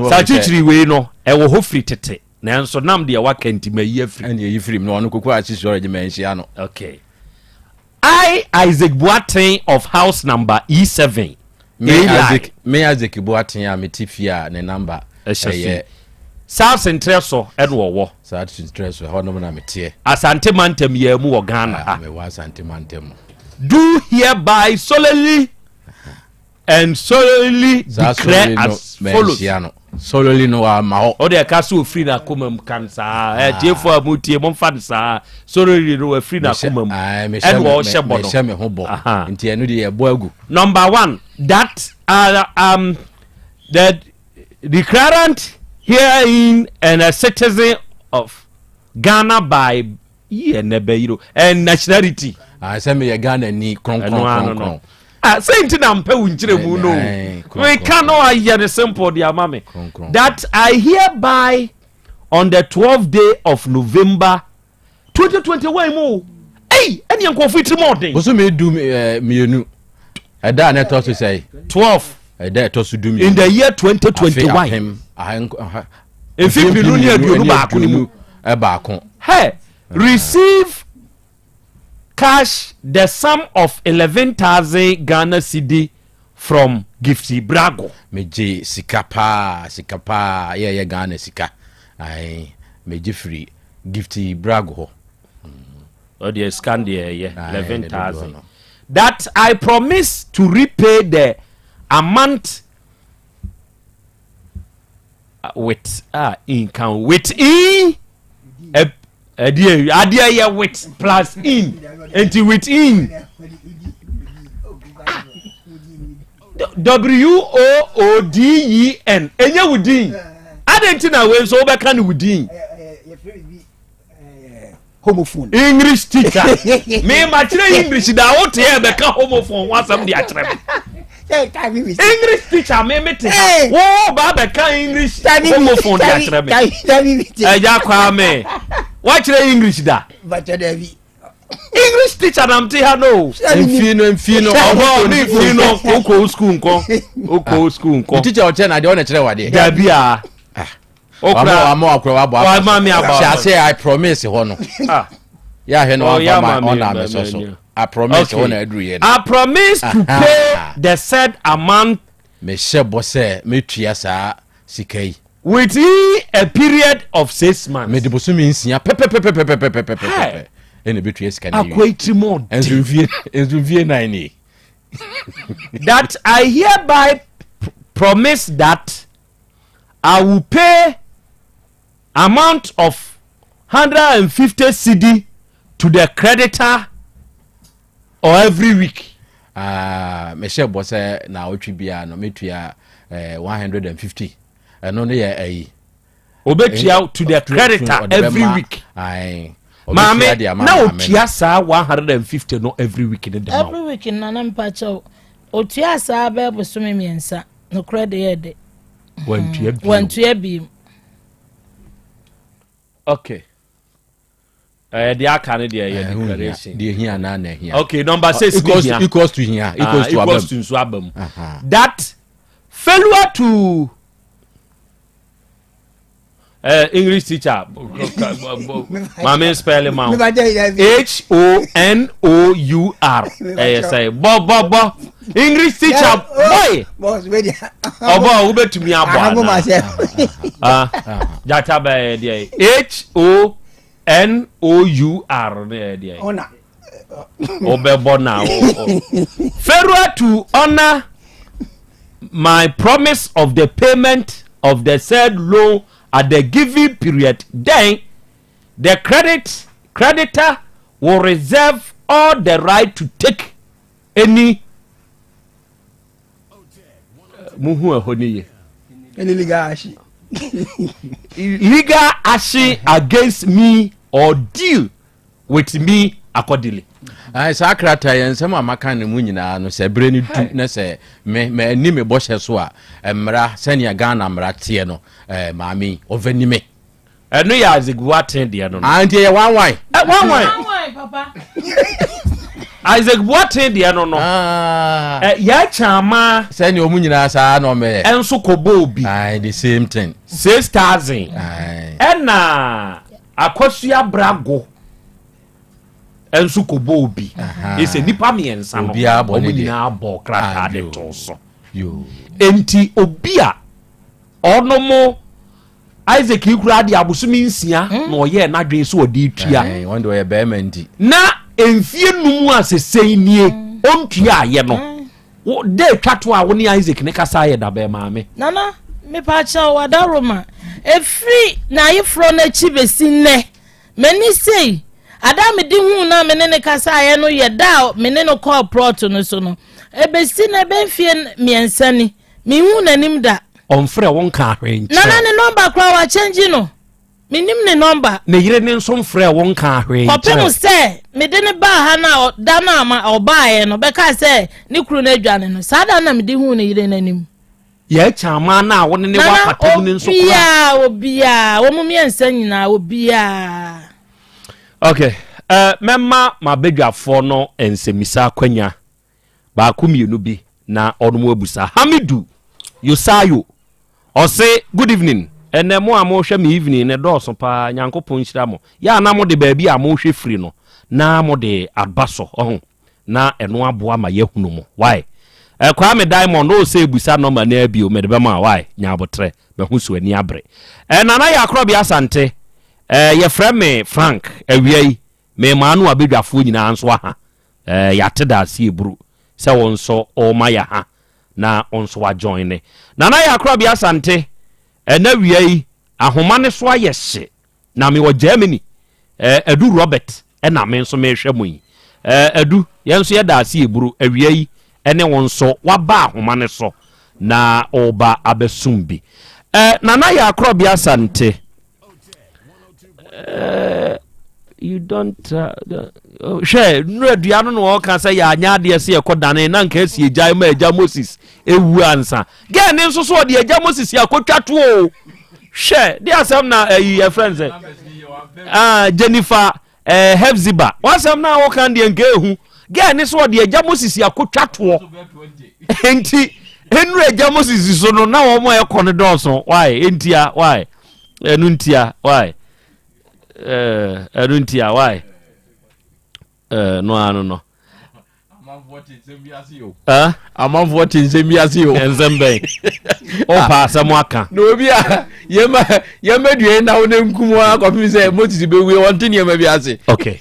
Sa chichiri we no, ɛwɔ ho firi tete nanso nam deɛ waka nti mayi afiri ɛne ɛyi firi no ɔno koko akyisi ɔregye manhyia no okay Isaac Boateng of house number E7 me Isaac Boateng a meti fie a ne number ɛyɛ South Central so ɛde wɔwɔ South Central so hɔ nom na meteɛ Asante Mantam yɛ mu wɔ Ghana me wɔ Asante Mantam do hereby solemnly and solemnly declare as follows solely no ma ho o de ka so free na komam kan sa tiefo amutie mo mfa sa solely no free na komam and wo hye bo no hye me ho bo nti enu de ye bo agu number 1 that the declarant herein and a citizen of Ghana by and nationality say me Ghana ni kron Saint Nampe Winchiremu no. We cannot hear the simple dear mammy. That I hereby on the 12th day of November 2021 mo. Hey, any uncle fit more day. Also me do me nu. I da net to say 12. I da to do me in the year 2021. If you be near you back ni e baako. Hey, receive cash the sum of 11,000 Ghana cedi from Gifty Brago. Meje sika pa ye Ghana sika. Ai meje free Gifty Brago. Oh the scan there 11,000. That I promise to repay the amount with income within idea here with plus in and within WOODEN enya within adentina we so be kan within homophone English teacher me ma kire English da what here be kan homophone wasam dia kire English teacher me mete wo ba be kan English homophone dia kire me ja kwa me what English da but Davi English teacher nam te ha no mfino obo me mfino oko school nko teacher o che na de o na kire wade da bia okra akra wa mami aba sha say I promise ho no ya he no on am so I promise ho na aduru ye I promise to pay the said amount me she bo say me tua sa sikai within a period of 6 months. Me de bosu mi nsia pepe ene betu esika ni akwati more enzu 9 that I hereby promise that I will pay amount of 150 cedi to the creditor or every week. Me share bo say na otwi bia no metua 150 no no ye ayi obetua to the creditor every week. Aye Mame na otua sa 150 no every week in the every week na na mpacho otua sa ba bosome miensa no credit ye de wantua bi okay the account there ye declaration the here na na here okay number 6 equals to here equals to Swabam that failure to English teacher mama spell him out HONOUR say bo English teacher boy boss ready obo we betumi abo jata ba there HONOUR there honor obebo now failure to honor my promise of the payment of the said loan at the given period, then the creditor will reserve all the right to take any legal action against me or deal with me accordingly. Ai sakrata yen sem amaka ne mu nyina no se bre ni du na se me ni me bo hye so a emra senia Ghana mra tie no maami ovani me eno ya azigwa ten de no anti ye wan papa Isaac Boateng de no ya chama say ni omu nyina saa no me enso kobo bi the same thing 6,000 na akosua brago enso kobo bi ese nipa miensa no omu nyina abo kraka de tonso yo enti obi a onomo Isaac ikura de abusumi nsia na oye na dwe so odi tua wonder oye be mandi na enfie numu asesei nie ontua aye no wo de twato a wo ni Isaac ne kasa aye da be maame nana me pa cha wada roma efri na yefro na chi besinne meni sei ada me di hu na me ne kasa aye no ye da me ne no call prot no so no ebesine be fie miensani me hu nanim da onfre won ka hwenche nana ne number kwa wa change no minim ne number ne yire ne nso mfre won ka hwenche opemu se me de ne ba ha na da na ma obae no be ka se ne kru na adwane no sada na me di hu ne yire nanim ye chama na wo ne wa patam ne nso kra obia wo mu miensa nyina obia okay memma mabedwafo no ensemisa kwanya ba kumienu bi na onomo abusa Hamidu Yosayo ose good evening ene mo amhwe me evening ne doso pa nyankopon nhira mo ya na mo de baabi amhwe free no na mo de abaso na eno aboa ma yahunu mo why kwa me diamond o se busa no ma na bio me de be ma why nyabotre be hu so ani abre nana ya Krobea Asante ye frɛ me Frank awiai me maanu abedwafo nyina anso ha ya teda se eburu se won so o ma ya ha na onso wa join ne nana ya Krobea Asante na wiai ahoma ne so ayehye na me wo Germany Edu Robert na me nso me hwɛ mo yi Edu yenso ye da se eburu awiai ene won so wa ba ahoma ne so na oba abesumbi nana ya Krobea Asante you don't share no duano no kan say ya anya de se ekodane na nka sie jai ma eja Moses ewu ansa ge ne nso so de eja Moses yakotwato o share de asem na your friends Jennifer Hefziba wasem na wo kan de nka ehu ge ne so de eja Moses yakotwato enti enru eja Moses so no na wo mo ekone doso why entia why enu ntia why Aruntia why no amam voting zembiasi o enzembe o pa samwaka no bia yema due na wo nkumu akofi se Moses be we won tin yema biase okay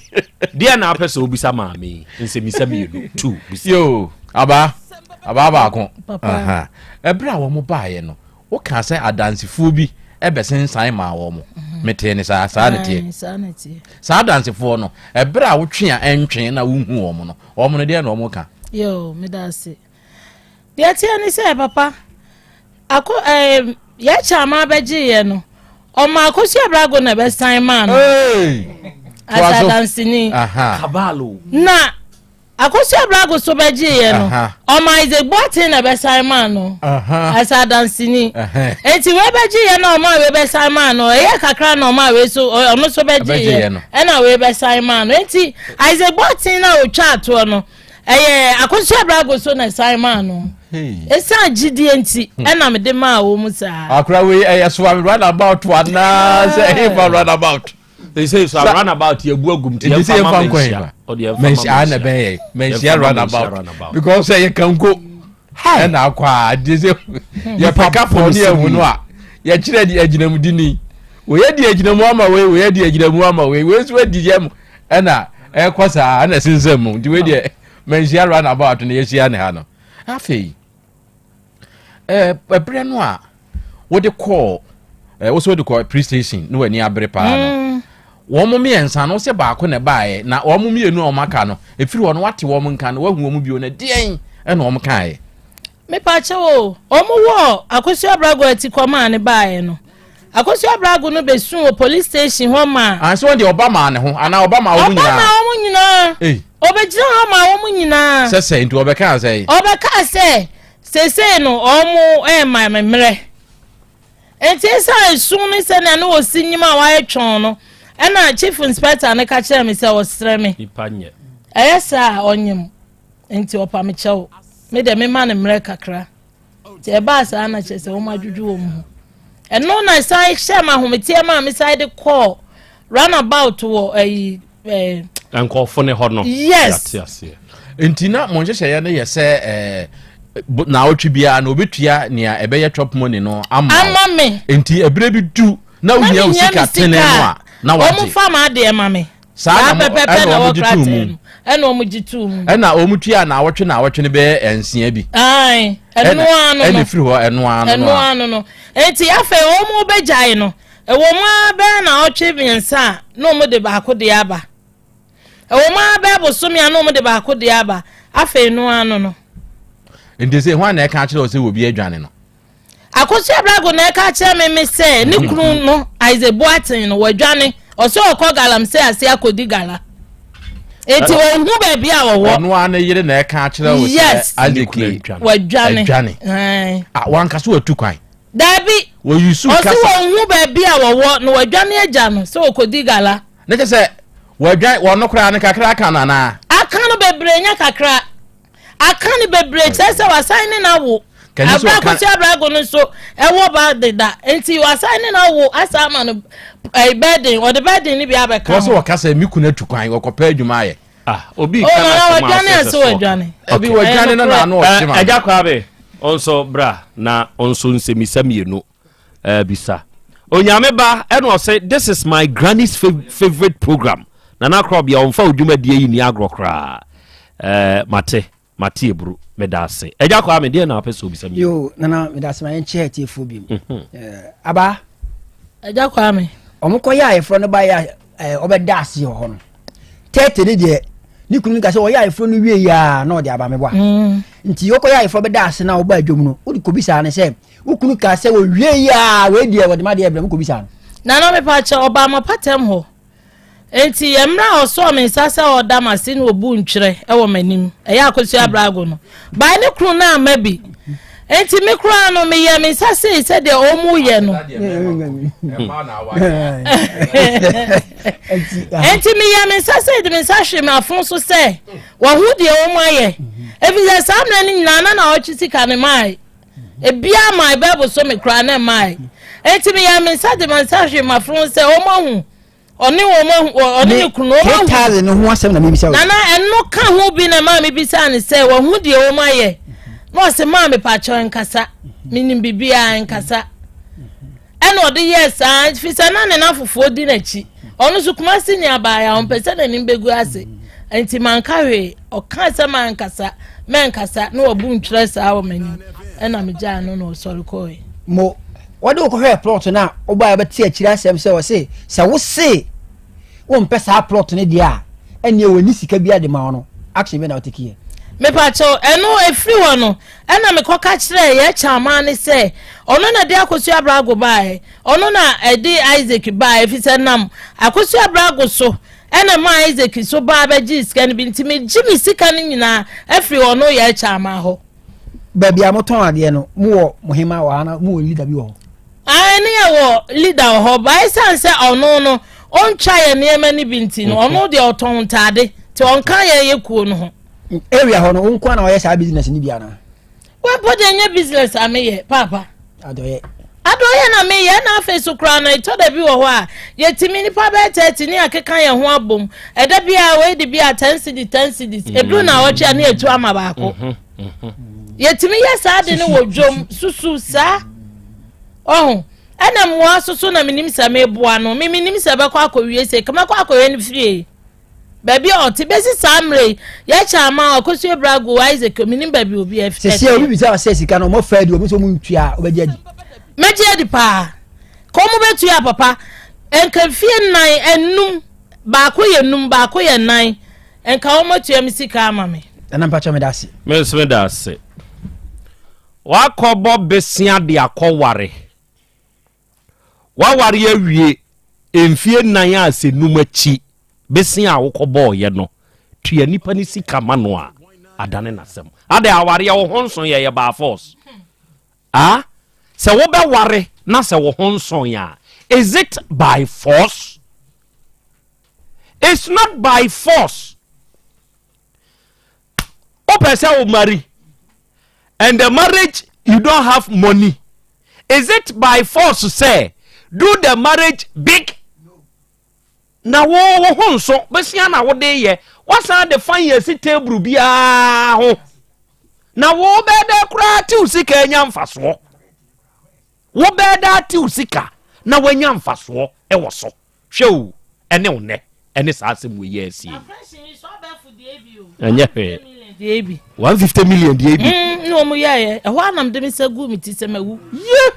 dia na apese obisa maami nsemisa mienu 2 yo aba ko aha ebra wo mo baaye no wo ka se adansifo bi ebesen san ma wo mo mete ne saa ne tie saa dansefo no ebra a wotwe a entwen na wo hu wo mo no wo mo no de na wo mo ka yo me da se de tie ne se papa ako ya chama beji ye no o ma akosi abrago na be san ma no asa dansini aha kabalo na akosi abrago so beji ye no o ma Isaac Boateng na be san ma no asa dansini enti we beji ye na o ma we be san ma no e kakra na o ma we so o so beji ye e na we be san ma no enti Isaac Boateng na o twa to no akosi abrago so na san ma no esa gidi enti e na me de ma wo mu sa akra we so run about one na say he run about. They say so run about you buagum ti you say fan kwa mensia na be mensia run about because say you can go na akwa dey say you pick up on here mu no a you kire di aginamu dini we ye di aginamu ama we ye di aginamu ama we so di yam na kwasa na sinsem mu di we di mensia run about na yesia ne ha no afei bre no a wo de call wo so de call police station no ani abre pa no wo mo miensa no se ba ko ne baaye na wo mo mienu o maka no efiri wo no wate wo mo nka no wahu wo mo bio na den e na wo mo kae me pa chewo o mo wo akosi abrago ati koma ne baaye no akosi abrago no besun o police station ho ma so won de obama ne ho ana obama wo nyina obejira ho ma wo mo nyina sese nti obeka se sese no o mo ma memre enti sa sun ni se na no osinyima wa etwon no na chief inspector ne ka kire me se wo sere me ipanye Esa onyem enti opa me chew me de me ma ne mre kakra te ba sa na che se wo ma dwudwu wo mu eno na sai hye ma hometie ma me sai de call run about wo nkofo ne ho no yes enti na mo hye ya ne ye se na otwi bia na obetua nea ebe ye chop money no ama me enti ebere bi du na unia usika tene no a na wa o mu fa ma de ma me sa na o mu ena o mu jitu mu ena o mu tua na awotwe ne be ensia bi ai eno anu no ena firi ho eno anu no enti afa o mu bejai no e wo mu be na otwe biensa no mu de ba ko de aba e wo mu be bosomi anu mu de ba ko de aba afa eno anu no ndese ho na e ka kire o se wo bi adwane no akosi abrago na e ka kire me se ni kunu no aize boatin no wadwane o se okogala mse ase akodi gala eti wo hu ba bia wo no an yire na e ka kire o se aliki wadwane wanka so atu kwan dabi wo yusu kasa o se wo hu ba bia wo no wadwane agya no se okodi gala ne ke se wadwan wo no kra ne kakra aka na aka no bebre nya kakra aka ni bebre se wasan na wo abrakosi abrago no so ewo ba de da enti wasan na wo asama no bedin o de bedin ni bia beka so wakasa mi kuna tukwan okopa adwuma aye obi kana wadwane so wadwane obi wadwane na no o chima eja kwa be onso bra na onso nsemisamienu bisa onyame ba eno o say this is my granny's favorite program na Krobea onfa odwuma die yi ni agrokra mate ebru medase eja kwa me de na apeso bisam yo nana medase ma enche atiefo bi aba eja kwa me omko ya efro no ba ya obedase ho no tete ne de ni kunu ka se o ya efro no wie ya na o de aba me bwa nti yoko ya efro bedase na oba adwom no odi kobisa ne se ukunu ka se o wie ya we de o de ma de ebra kobisa na no me pa cha oba ma patem ho enti emra oso me sasa oda mase no obu ntwere e wo manim e ya akosu abrago no ba ne kru na amabi enti me kru ano me ye me sasa se de omu ye no enti me ye me sasa de me sahwe me afonso se wo hu de omu aye ebi se samna ni nana na ochi sika ne mai e bia mai bebo so me kru na mai enti me ye me sasa de me sahwe me afonso se omu hu oni kuno ma tale no ho asem na me bisa na eno ka ho bi na ma me bisa ne se wo hu de wo ma ye no se ma me pa cho nkasa minim bibia nkasa eno de yes an fisa na ne na fofo di na chi onu su kuma si ni aba ya on pese na nim begu ase enti man ka we o ka se man nkasa men nkasa no obu ntwere sa wo mani ena me ja no sorry ko mo wode ko hwe plot na oba ya beti akiri asem se wo se wo se wo mpesa plot ne dia ene woni sika bia de ma no action be na oteki me pa cho eno efri wo no ena me koka kire ye chama ne se ono na de akosu abrago bae ono na edi Isaac bae fi se nam akosu abrago so ena ma Isaac so ba ba ji sika ne bi ntimi jimi sika ne nyina efri wo no ye chama ho ba bia moton ade no mu wo muhima wa na mu wo leader bi wo ani wo leader ho ba isanse ono no on try ne ema ni binti no ono de oton tade te on kan ye kuo no ho area ho no onko na o ye sa business ni bia na wa pode nye business ameye papa adoye na me ye na afa kra na to da bi wo ho a ye timi ni pa be 30 ni akeka ye ho abom eda bia we de bia 10 cedis ebru na wo twa na etu ama ba ko ye timi ye sa de ne wo dwom susu sa oh ana mwa susu na minim sa me boa no me minim sa be kwa akowie se kama kwa akowie ni fie baby o ti besi samre ye chama akosu ebrago Isaac minim baby obi e fie se obi bisa se sika no mo fa di obi so mu ntua obeji adi meji adi pa ko mo betu ya papa enka fie nan enum ba ko ye num ba ko ye nan enka o mo tua mi sika ama me na mpa cho me dase me se me dase wa ko bo besia de akoware wa ware awie emfie nan a se numachi besia awokobɔ ye no tua nipa ni sika ma no a adane nasem ade aware wo honson ye ba force se wo be ware na se wo honson ya is it by force? It's not by force. say marry and the marriage you don't have money, is it by force to say do the marriage big? Na wo ho nso besia na wo de ye wasa de fan ye si table bia ho na wo be de kura ti usika nya mfaso wo be da ti usika na wanya mfaso e wo so hwe ene wo ne ene sa asem we ye asie anya hwe 150 million di ebi no mo ye e ho anam de me sagu mi ti semawu ye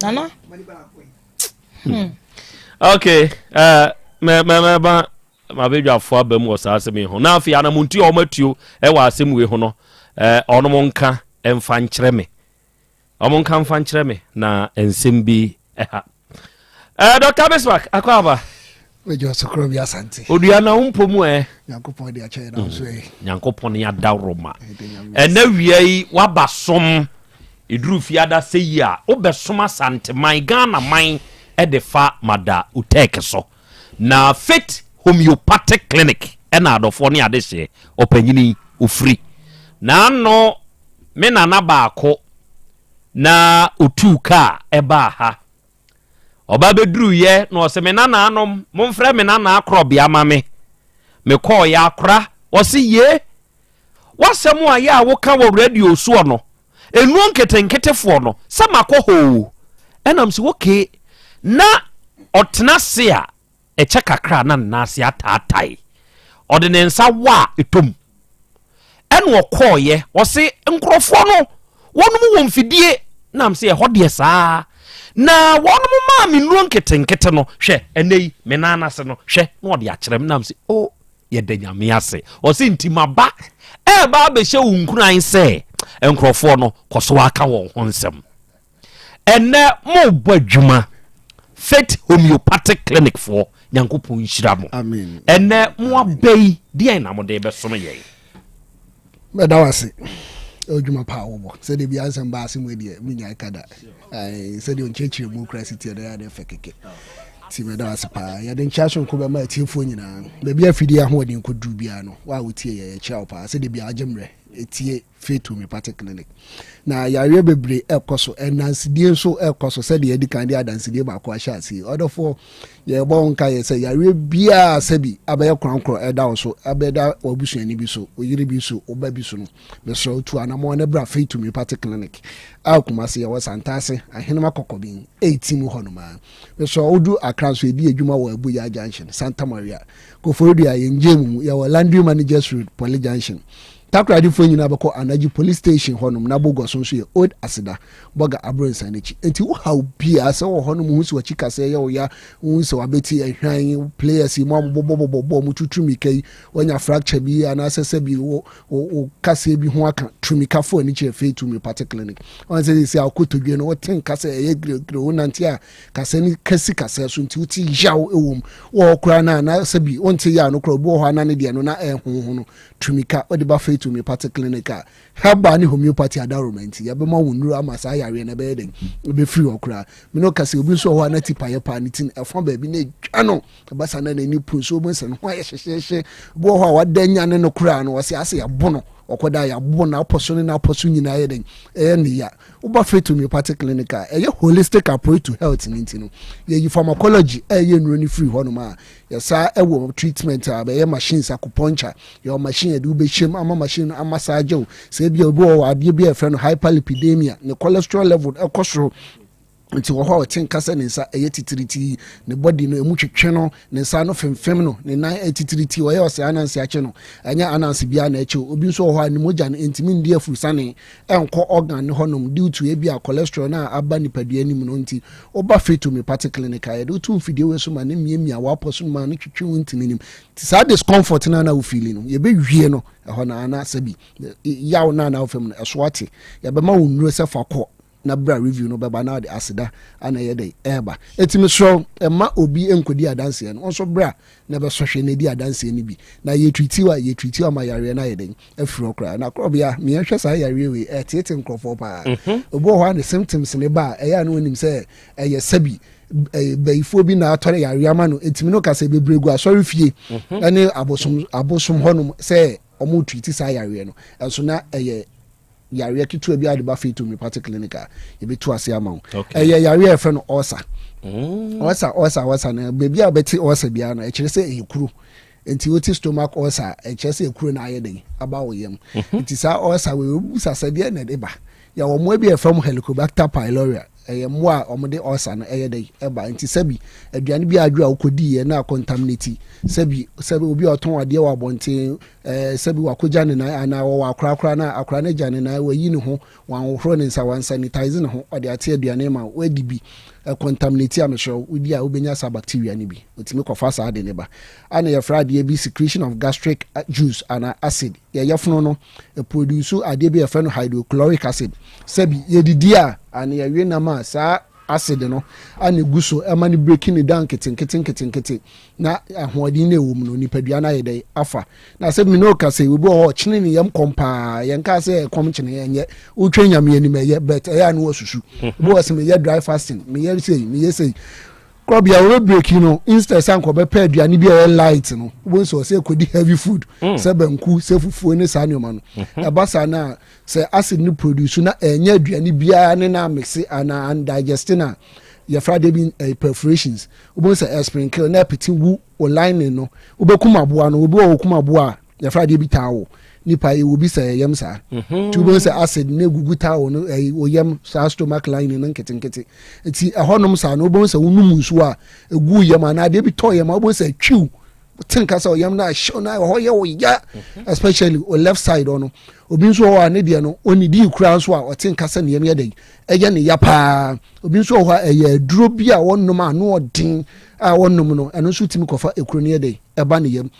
nana okay ma bedwa fo abam wo sa asem ho na afia na muntu o matuo e wa asem we ho no ono mo nka emfa nkyere me omo nka mfa nkyere me na ensem bi ha Dr. Besmak akwaba wejo so Krobea Asante odua na umpomu Nyankopon de ache na so Nyankopon ya dawroma na wiai wabasom idru fiada seyi a obesom Asante man Ghana man e de fa mada Otec so na Faith Homeopathic Clinic na adofo ne ade hye opanyini ofri na no me nana baako na otuka eba ha oba bedru ye no se me nana anom momfrɛ me nana Krobea mame me call ya akra o se ye wasɛm a ya wo ka wo radio so no enu nketenketefo no se makoho enam se woke na otena se a eche kakra na nase atatai odene nsa wa etom enu okɔ ye o se nkrofo no wonum wo mfidie nam se ehode saa na wonum ma me nu nketenkete no hwe enei me nana se no hwe na ode akyerem nam se o ye danyame ase o se ntimaba e ba be hye unkuran se nkrofo no koso aka wo ho nsem ene mo badwuma Faith Homeopathic Clinic for Nyankopon nhyira mo amen ene mo abai die na mo de be so ye me da wase odwuma pa wo bo se de bia nsem ba ase mo de mi nya kada ai se de onchechi mu krasi tie de ya de fekeke ti me da wase pa ya de nchaso nko be ma tiefo nyina be bia fidi ahodi nko dru bia no wa wotie ye chia pa se de bia agemre etie Faith Homeopathic Clinic na yare bebre ekoso enansidie so ekoso se de yedi kan de adansidie ba ko ahya ase odofo ye bon ka ye se yare bia sabi abaye kronkro eda so abeda obusuani bi so oyire bi so oba bi so no be so tu anamo na bra Faith Homeopathic Clinic akuma se ye wasantase ahenema kokobin 18 ho no ma be so odu akra so edi adwuma wo abu ya junction Santa Maria ko forudia ye njemu ya Landry Managers Road Poly Junction takra di fo nyina bako anaji police station honum na bogo so so ye old asida boga abronsa nechi enti wo how bia se wo honum hu si wachi kase ye wo ya hu si wabeti ehwan players mo bobobobo mu tutumi kai wonya fracture bi ana sese bi wo kase bi ho aka tumika fo ani che Faith Homeopathic Clinic on se akotodwe no wo ten kase ye gre wonanti a kase ni kasi kase so nti uti yaw ewom wo kura na se bi onti ya no kura bo ho ana ne de no na ehun no tumika odi ba Faith Homeopathic Clinic haba ni homeopathy adaromant ya be ma wonuru amasa yare na be den be free okura me no kase obi so ho na tipa ye pa ni tin efon ba bi na dwa no basa na ni puso mo se no ho ye hyehye bo ho wadanya ne no kura no wase ase ya bono okoda ya bona aposo ni na aposo nyina ye den ni ya uba Faith Homeopathic Clinic ye holistic approach to health ni ntino ye pharmacology ye nuro ni free ho no ma ye sa ewo treatment be ye machines acupuncture ye machine de ube shem ama machine ama massage se bia obi o ade bia fe no hyperlipidemia ne cholesterol level ekosoro nti wo ho tin kasa ne nsa titiriti ne body no emu twetwe no ne nsa no femfem no ne nan titiriti wo ye ose anansi ache no anya anansi bia na ache obi so ho ani moja no intimi ndi afurusane enko organ ne honom due to e bia cholesterol na aba nipadua anim no nti oba Faith Homeopathic Clinic ya do tu fidie we so ma ne miamia wa poso ma ne twetwe wintimi nim ti sa discomfort na na wo feel no ye be wie no ho na ana sabi yaw na na wo fem no eso ate ya be ma wo nuro se fakọ na bra review no beba na de asida ana ye dey eba etimi so ema obi enkodi adanse no onso bra na be so hwe na di adanse ni bi na ye treatiwa ma yare na ye dey afiri okra na Krobea me hwe sa yare we etete nkrofo pa obo ho na symptoms ne ba eya na onim se eye sabi beifo bi na atore yare ama no etimi no kase bebregu asori fie ene abosom honum se omo treat saa yare no enso na yare ketu bi ade ba fetu me party clinic a ye betu ase ama wo yare e fe no osa na baby a beti osa bia no e kire se ekuru enti woti stomach ulcer e kire se ekuru na ayeden aba wo yam enti sa ulcer we busa sade na de ba ya wo mo bi e from Helicobacter pylori mo a omode ulcer no eyede eba enti sabi aduane bi adwo a wokodi ye na contaminate sabi obi oton ade wa bonten sabi wakoja ne na ana wo akra na jane na wayi ne ho wan horo ne nsa wan sanitize ne ho ode ate aduane ma wadi bi contaminate am show udi a obenya sa bacteria ne bi otimi kofa sa ade ne ba ana ye frade bi secretion of gastric juice ana acid ye yefno no produce ade bi ye no hydrochloric acid sabi ye didi a ana ye we na ma sa acid no ana guso e ma ni breaking it down keten na ahoɔden na ewom no nipadua na yɛ dɛ afa na sɛ mi no ka sɛ obi wɔ kyene ne yam kompa yɛn ka sɛ kom kyene yɛn yɛ wotwe nyame anim ɛyɛ but ɛyɛ anu osusu obi wɔ sɛ me yɛ dry fasting me yɛ sei Krobea we break no instead san ko be pa aduane bi e light no wo so say kodi heavy food say banku say fufuo ne sa nyoma no abasa na say acid ni produce na enya aduane bia ne na mix ana undigested na your Friday being perforations wo say sprinkle na pitin wu o line no wo be kuma boa no obi o kuma boa your Friday bi tawo nipa e obi say yam sa tubo say acid na gugu tawo no o yam sa stomach line no nketenkete enti ahonom sa no obo say wonum nsu a egu yam na de bi to yam obo say twiw tinka say yam na show na ho ye wo ya especially o left side ono obi nso ho ane de no onidi kura nso a o tinka say ne yam ye de eye ne ya pa obi nso ho eye duro bi a wonnom a no odin a wonnom no eno nso timi kofa ekuro ne ye de eba ne yam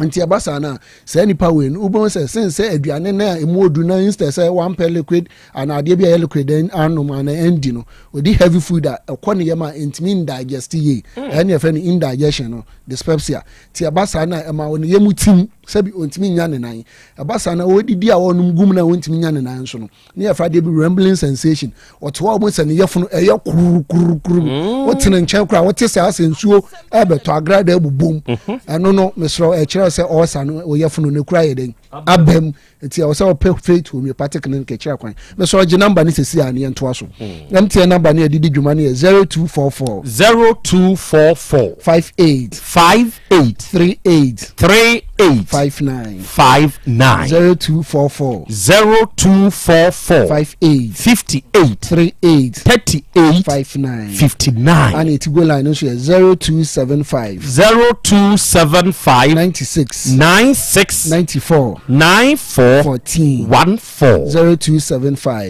anti abasa na say nipa we no ubon say aduane na emu odu na instead say one per liquid and ade bia liquid then anom and endi no odi heavy food a ekone yema intimi indigest ye any of any indigestion no dyspepsia ti abasa na ema won yemu tim sabi ontimi nya ne nan abasa na odidi a wonum gum na ontimi nya ne nan so no ne ya frade bi rambling sensation oto wa mo se ne yefunu eye kurukuru wotene nchen kura wote se asensuo ebeto agrada ebubom eno no mesro e kire se osa no oyefunu ne kura yeden abem enti o se o pe faith homeopathic ne ke kire kwan mesro gi number ni sesi ane ento aso MTN number ni edidi dwuma ni 0244 58 38 59 0244 58 59 and it go line no 0275 96 94 14 0275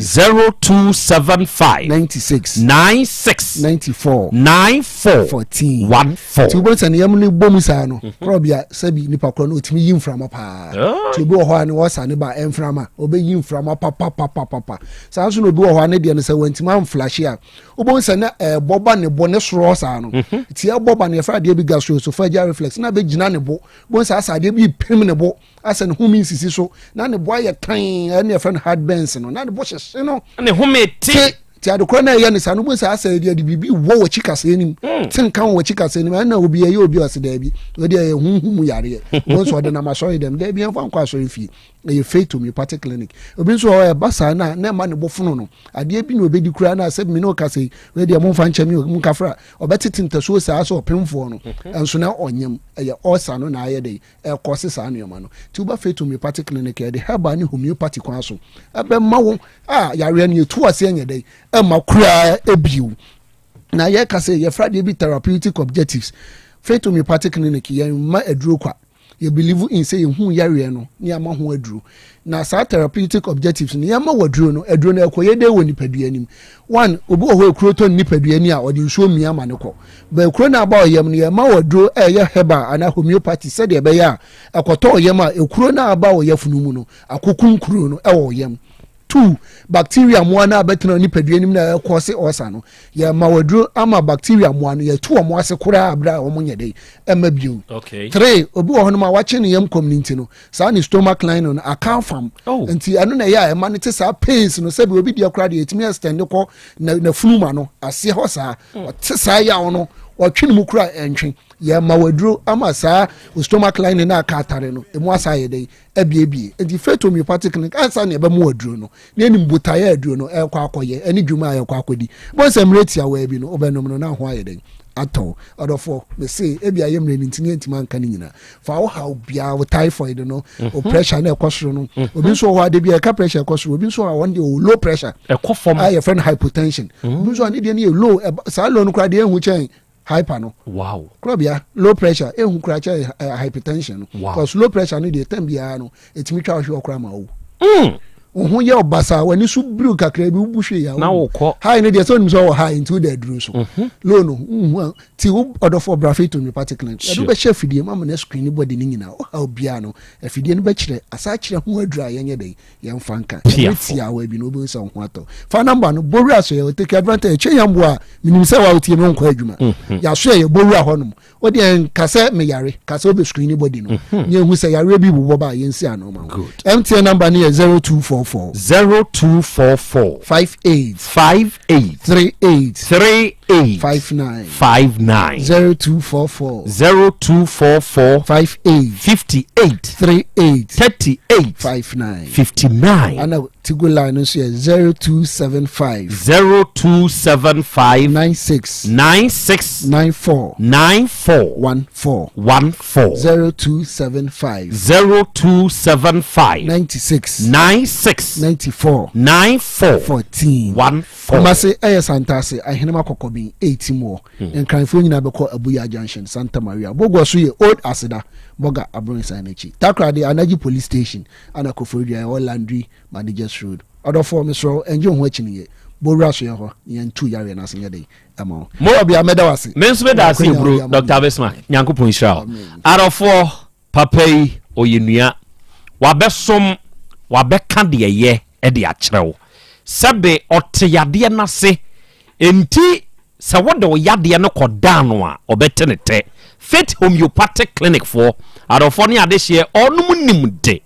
96 94 14 tu bo san yam ne bom sa no Krobea sabi nipa kro no otimi yim frama pa tu bi wo ho ane wo sa ne ba enframa obeyim frama papa sa so no bi wo ho ane de no se wantima am flash a obo san na boba ne bo ne soro sa no ti e boba ne fra de bi gastroesophageal reflex na be gina ne bo sa sa de bi pem ne bo asa ne humi sisi so na ne bo aye kan na e friend hard bends no na ne bo hyehye no ne humi ti adokora na ye ne sa no bo sa asa de bibi wo chikase nim tin kan wo chikase nim na obi ye obi osida bi odi ye hunhum yare won so de na ma sorry dem de bi en fa kwa sorry fi ye faith homeopathic clinic obi so o basa na ma ne bofuno no ade bi na obedi kura na se mi no kase we de mo fa nchami mo kafra obetiti ntaso sa so opemfo no enso na onyem ye osa no na aye de e kose sa anoma no ti uba faith homeopathic clinic ye de herba ni homeopathic kwa so ebe ma wo yare na etu ase anya de e ma kura ebiu na ye kase ye frade bi therapeutic objectives faith homeopathic clinic ye ma aduro kwa you believe in say hu yare no ni ama ho aduro na sa therapeutic objectives ni ama waduro no aduro na ekoye de woni padua anim one obi ho ekuro to ni padua ani a odi nsuo mi ama ne ko ba ekuro na aba oyem ni ama waduro eye heba ana homeopathy said e be ya ekoto oyem a ekuro na aba oyefunu mu no akokunkuro no e oyem 2 bacteria mo na betena ni padua nim na cause osa no ya mawaduro ama bacteria mo no ya tu o mo ase kura abra o mo nyede ema bio 3 obi wo hono ma wache ne yam community no sa ni stomach line no aka fam enti anu na ya ema ne te sa pains no sabi obi dia kura de etimi extend ko na funuma no ase ho sa te sa ya no ɔtwe mu kura ɛntwe yɛ ma waduro ama saa stomach line na aka atare no emu asa yɛ dɛ ebiebie nti faith homeopathic clinic ansa na ɛbɛ mu waduro no na enim botaeɛ aduro no ɛkɔ akɔyɛ ɛne dwuma ayɛ kɔ akɔdi bɔnsɛm rate awa bi no ɔbɛnom no na ho ayɛ dɛ atɔ ɔdɔfo me say ebi ayɛ mmerɛ ntini ntima nka ne nyina fa wo ha bia wo typhoid no o pressure na ɛkɔ soro no obi nso wɔ ade bia ɛka pressure ɛkɔ soro obi nso wɔ one day o low pressure ɛkɔ fam ayɛ friend hypertension obi nso ade ne low saa low no kra de ehu kyɛn hyper no wow Krobea low pressure ehu kra kyɛn hypertension no because low pressure no de time bia no etimi twa hwe okra ma wo ohun ye obasa wani su bru kakra bi buhwe ya na wokɔ high no de so nim so wo high into the dru so low no ti wo odofo brafito mi particular edu be chef fidie mama na screen body ni nyina o ha obia no afidie no be kire asa kire ho adura yenye dey yem fanka ti awa bi no be so ho ato fa number no boru aso ye take advantage che yambo a minim se wa otie no nkwa adwuma ya so ye boru a honom o de nkase me yare kase obe screen body no nye hu se yare bi bubo ba yensi anoma MTN number ni 0244 0244 58 38 59 0244 58 59 ana tigula no so 0275 96 94 0275 96 94 Kuma se Santase ahenema kokobi 8 more nkranfo nyina beko Abuya Junction Santa Maria bogo so ye old asida boga abronsa nechi takrade anaji police station ana koforia o landry managers road odofo me so enje ho achi ne borua so ye ho ye ntu yare na senye dey ama mo bia medawase menso medawase bro Dr. Besma nyankopon Israel adofo papai oyenua wabesom wabeka de ye e de akyerew sebe oteyade na se enti se wode oyade no kodano a obetenete Faith Homeopathic Clinic for adofo ne adehye onum nimde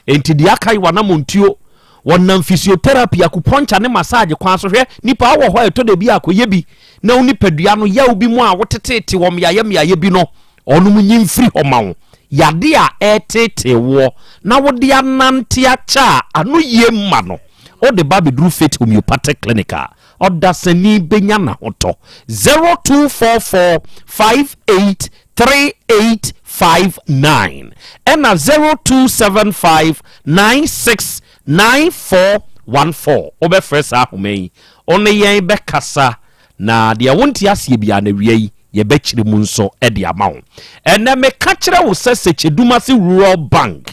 enti dia kai wana montuo wonam physiotherapy akupuncha ne massage kwan so hwe nipa wo ho eto de bi akoye bi na uni padua no ya obi mu a wotetete wo miaye bi no onum nyimfiri homawo yade a etete wo na wode anante acha anu ye ma no o de ba bedru Faith Homeopathic Clinic o da sani benya na hoto 0244 58 3859 and 0275 96 9414 obe fresh ahumei onne yen be kasa na de wonti asie bia na wiei ye be kire mu nso e de amawo enne me ka kire wo Secheduma si Rural Bank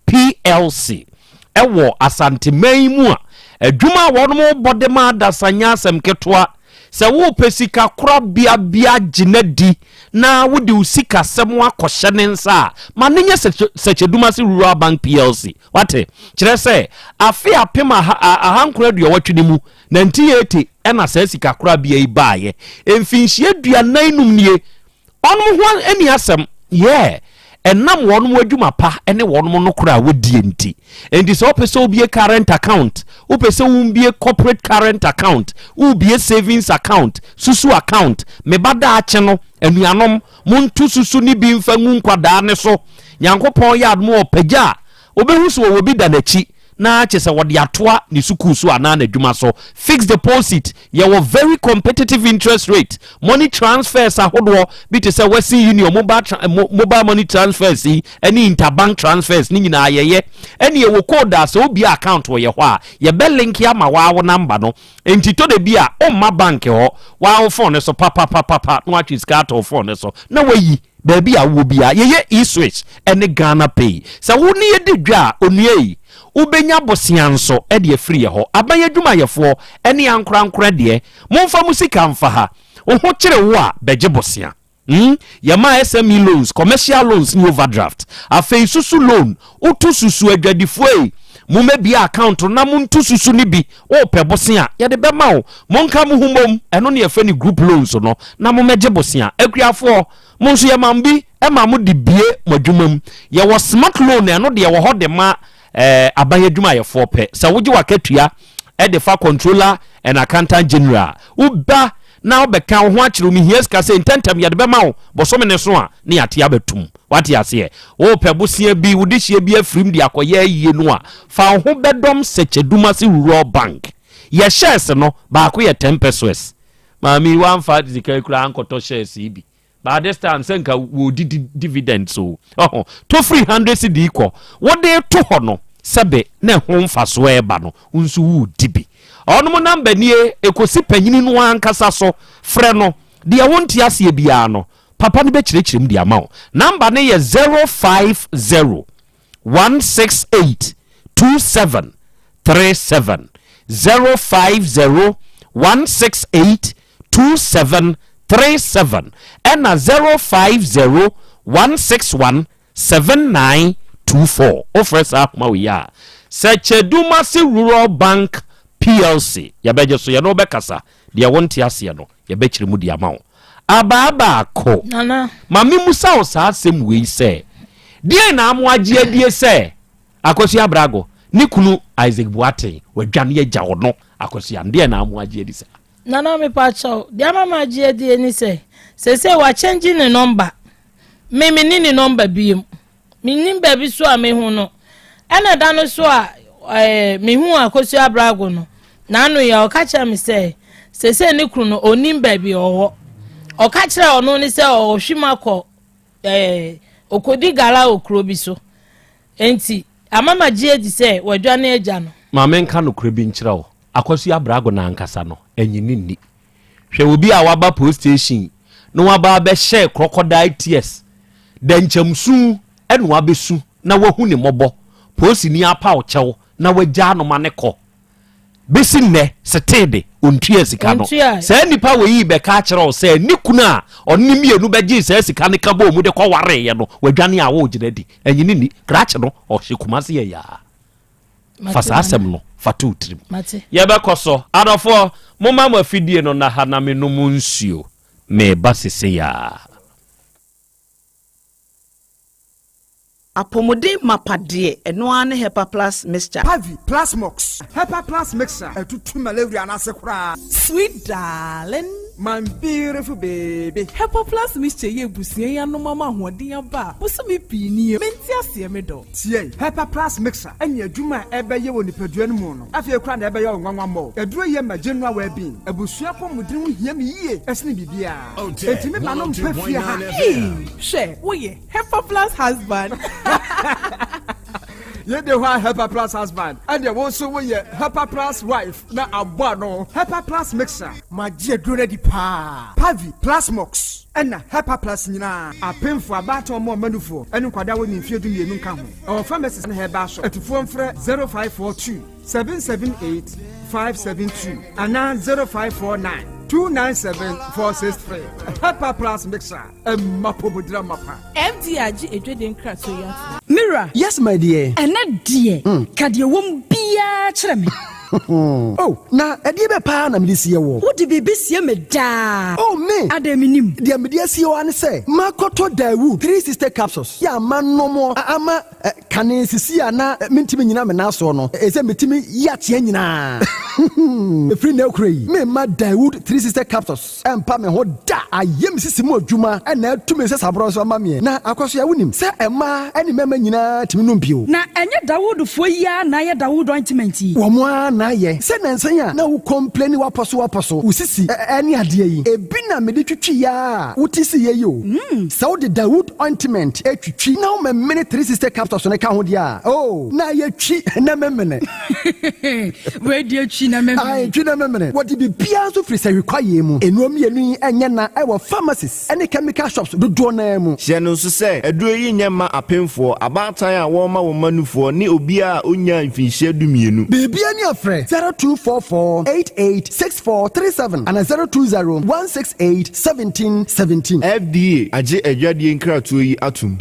PLC ewo Asante mu a adwuma wonmo bode ma dasanya asem ketwa se wo pesika kora bia ginadi na wodi usika sem akɔhye ne nsa ma nenye Secheduma si Rural Bank PLC wate kire se afi apema ahankora duawatwe mu na ntieti ɛna sika kora bia ibaaye emfinhie duananum nie onmo ho ani asem enam wonum adwuma pa ene wonum no kora wodi enti so pese obie current account upese umbie corporate current account ubie savings account susu account me bada ache no anuanom muntu susu ni bi mfa ngu nkwada ne so nyankopon ya admo opagya obehuso wo bi da nachi na chese wode atoa ni suku so ana na adwuma so fixed deposit ye were very competitive interest rate money transfers ahodo bi te se Western Union mobile money transfers any interbank transfers ni nyina ayeye ene ye wo code as obi account wo ye ho a ye be link ya ma wa wo number no enti to de bi a o ma bank ho wa wo phone so papa no atwi scat of phone so na wayi baby a wo bia ye e-switch ene Ghana Pay se wo ne ye de dwa onue ubenya bosianso e de free ho abanye dwuma yefo ene ankora de momfa musika mfa ha wo ho kire wo a beje bosia yama SME loans commercial loans ni overdraft afei susu loan utu susu adwadifo mumebia account na muntu susu ni bi o pe bosia ye de bema wo monka mu humom eno ne yefa ni group loans no na mumeje bosia akuafo monso ye mambi e ma mu de bie madwumam ye wo smart loan eno de ye wo ho de ma abanye dwuma ye for pe sa woje wakatua e de fa controller and accountant general uba na obeka ho akire mi hies ka say intentem ye de bema wo bosome ne so a ne ate abetum wate ase wo pebusia bi wudihie bi afrim de akoye yie no a fa ho bedom secheduma se rural bank ye shares no ba ko ye 10 pesos mami wan fa dika kura ankoto shares ibi by this time senka wo dividend so to free 100 cedi equal what they to ho no sebe na ho mfa so e ba no nso wu dibi onum number nie ekosi panyini no ankasa so frɛ no de wonti ase bia no papa no be kyerɛkyerɛm de ama wo number ne yɛ 050 168 2737 050 168 2737 and 050 161 7924 offers up mawia Secheduma si Rural Bank PLC yabeje so ye no bekasa de wonte ase no yabechiri mu de amawo ababa ko nana mami musa o sa asem wei se die na amoagye adie se akosi abrago ni kunu Isaac Boateng wadwane ye gya wono akosi ande na amoagye adi se nana me pa chaw de mama agye adie ni se wa change ne number me ni number biem me ni ba bi so a me hu no ena da no so a me hu akosi abrago no na anu ya o ka kira me se ne kunu no onim ba bi owo o ka kira ono ni se o hwimakọ okodi gala okro bi so enti amama gie di se wadwane agya no ma men ka no kro bi nkyira wo akosi abrago na ankasa no enyini ni hwe obi a waba post station no waba be share crocodile tears denkyamsu enu abesu na wahu ne mobo post ni apa o kyew na wagya no ma ne kọ besi ne setede ontua sika no se nipa we yi be ka kire o se nikuna onim yenu be gi se sika ne ka bo mu de kọ ware ye no wadwane a wo gina di enyini ni krache no o hyekumase ye ya fasa asem no fatu trim ye be koso adofo moma ma fidie no na hana me no mu nsuo me basese ya Apomode mapade eno ane Hepa Plus mixture. Pavi Plus Mox. Hepa Plus mixture. Etutu malaria na sekura. Sweet darling, my beautiful baby. Hepa Plus mixture ye busie ya no mama hoden aba. Muso me pini menti ase me do. Tie Hepa Plus mixture. Enya adwuma ebeye wo nipadua no mu no. Afie kura na ebeye wo nwanwa mo. Eduro ye ma general well being. Ebusua pomudin wo hia me yie. Esne bibia. Enti me ma no mpafia ha. She, wo ye Hepa Plus husband. You the one Hepa Plus husband, and you also we Hepa Plus wife. Na abano Hepa Plus mixer. My dear, do ready pa. Pavi Plus Mox. And Hepa Plus nina. A pen for about or more manufo. And kwada we in fear do you no come. Our pharmacist and her bash at phone for 0542 778 572 and now 0549 297-463. Hepa Plus mixer. Mapobudra mapa. MDRG edweden krato ya. Mira. Yes, my dear. Ene die. Kadie wom bia kyerɛ me. Oh, na ɛdeɛ bɛ paa na mede sie wɔ. Wode biribi sie me daa. Oh, me. Adaminim. Deɛ mede asie wɔ ane sɛ, makɔtɔ Dawu 3 sister capsules. Yɛ ama nɔmɔ, ama kane sisi a na mentimi nyina me nasoɔ no. Ɛsɛ metimi yateɛ nyinaa. Ɛfiri na ɛkura yi, memma Dawood 3 sister capsules. Ɛmpa me ho da. Ayɛ me sisi mu adwuma, ɛna atumi sɛ saborɔ nso ama meɛ. Na akɔ so yɛ wonim, sɛ ɛma ɛne mɛma nyinaa timi nom bio. Na ɛnyɛ Dawood fo yi a na yɛ Dawood ointment yi. Wɔn a na yɛ sɛ nansan a na wo complain wapɔso wo sisi ɛne adeɛ yi ebi na mede twitwi ya wote si yɛ yo sɛ wo de Dawood ointment etwitwi na wo memene 3 sister capsules ne ka ho dia oh na yɛ twi na memene we de twi na memene ai twi na memene what be bia so free say require mu enuom yenu enye na ɛwɔ pharmacies ɛne chemical shops dodo na mu hye no so sɛ aduro yi nyɛ ma apemfo abatan a wɔn ma wo manufoɔ ne obi a onya mfinhyia dumienu bebia ne afrɛ 0244886437 and 0201681717 FDA agye adwadie nkratoɔ yi atum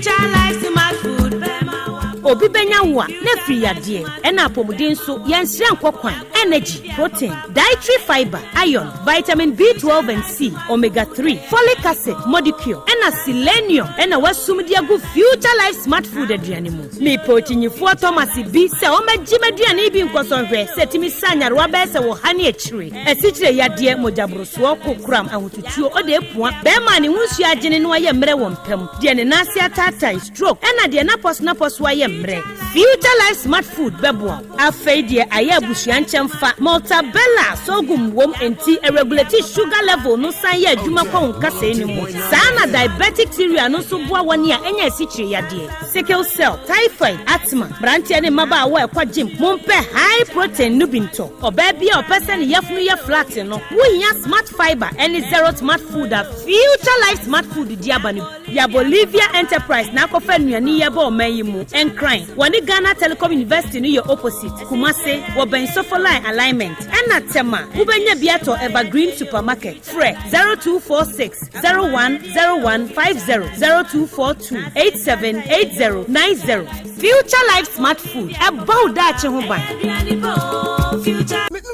obi benya wo a na firi yade ɛna apomuden so yɛnsrɛ nkɔkwan energy protein dietary fiber iron vitamin B12 and C omega 3 folic acid molecule ɛna selenium ɛna wasum de agu future life smart food aduane mu me potinyifo Thomas bi sɛ o magye maduane bi nkɔsɔnhwɛ sɛ timi sanyarwa bɛ sɛ wo ha ne akyire asikyire yade mojabroso kokram ahotutuo ode epua bɛ ma ne hunsu agene no ayɛ mmerɛ wɔ mpam de ne nase atata stroke ɛna de na pos ayɛ mmerɛ future life smart food bɛboa afei de ayɛ abusua nkyɛmfa maltabella sogum wom enti regulate sugar level no san yɛ adwuma kɔ nkasa ni mu saa na diabetic theory no so boa wɔne a ɛnya asikyire yade sickle cell typhoid asthma brantia ne maba a wɔ ɛkɔ gym mompɛ high protein no binto ɔbaa bi a ɔpɛsɛ ne yafunu yɛ flat no wohia smart fiber ɛne zero smart food a future life smart food di aba no ya Bolivia enterprise na akɔfa nnuane yɛ ba ɔman yi mu encrin wɔne Ghana Telecom University no yɛ opposite Kumase wɔbɛn Sofoline alignment ɛna tema wobɛnya biato Evergreen supermarket frɛ 0246 010150 0242 878090 future life smart food ɛbɔ daakye ho ban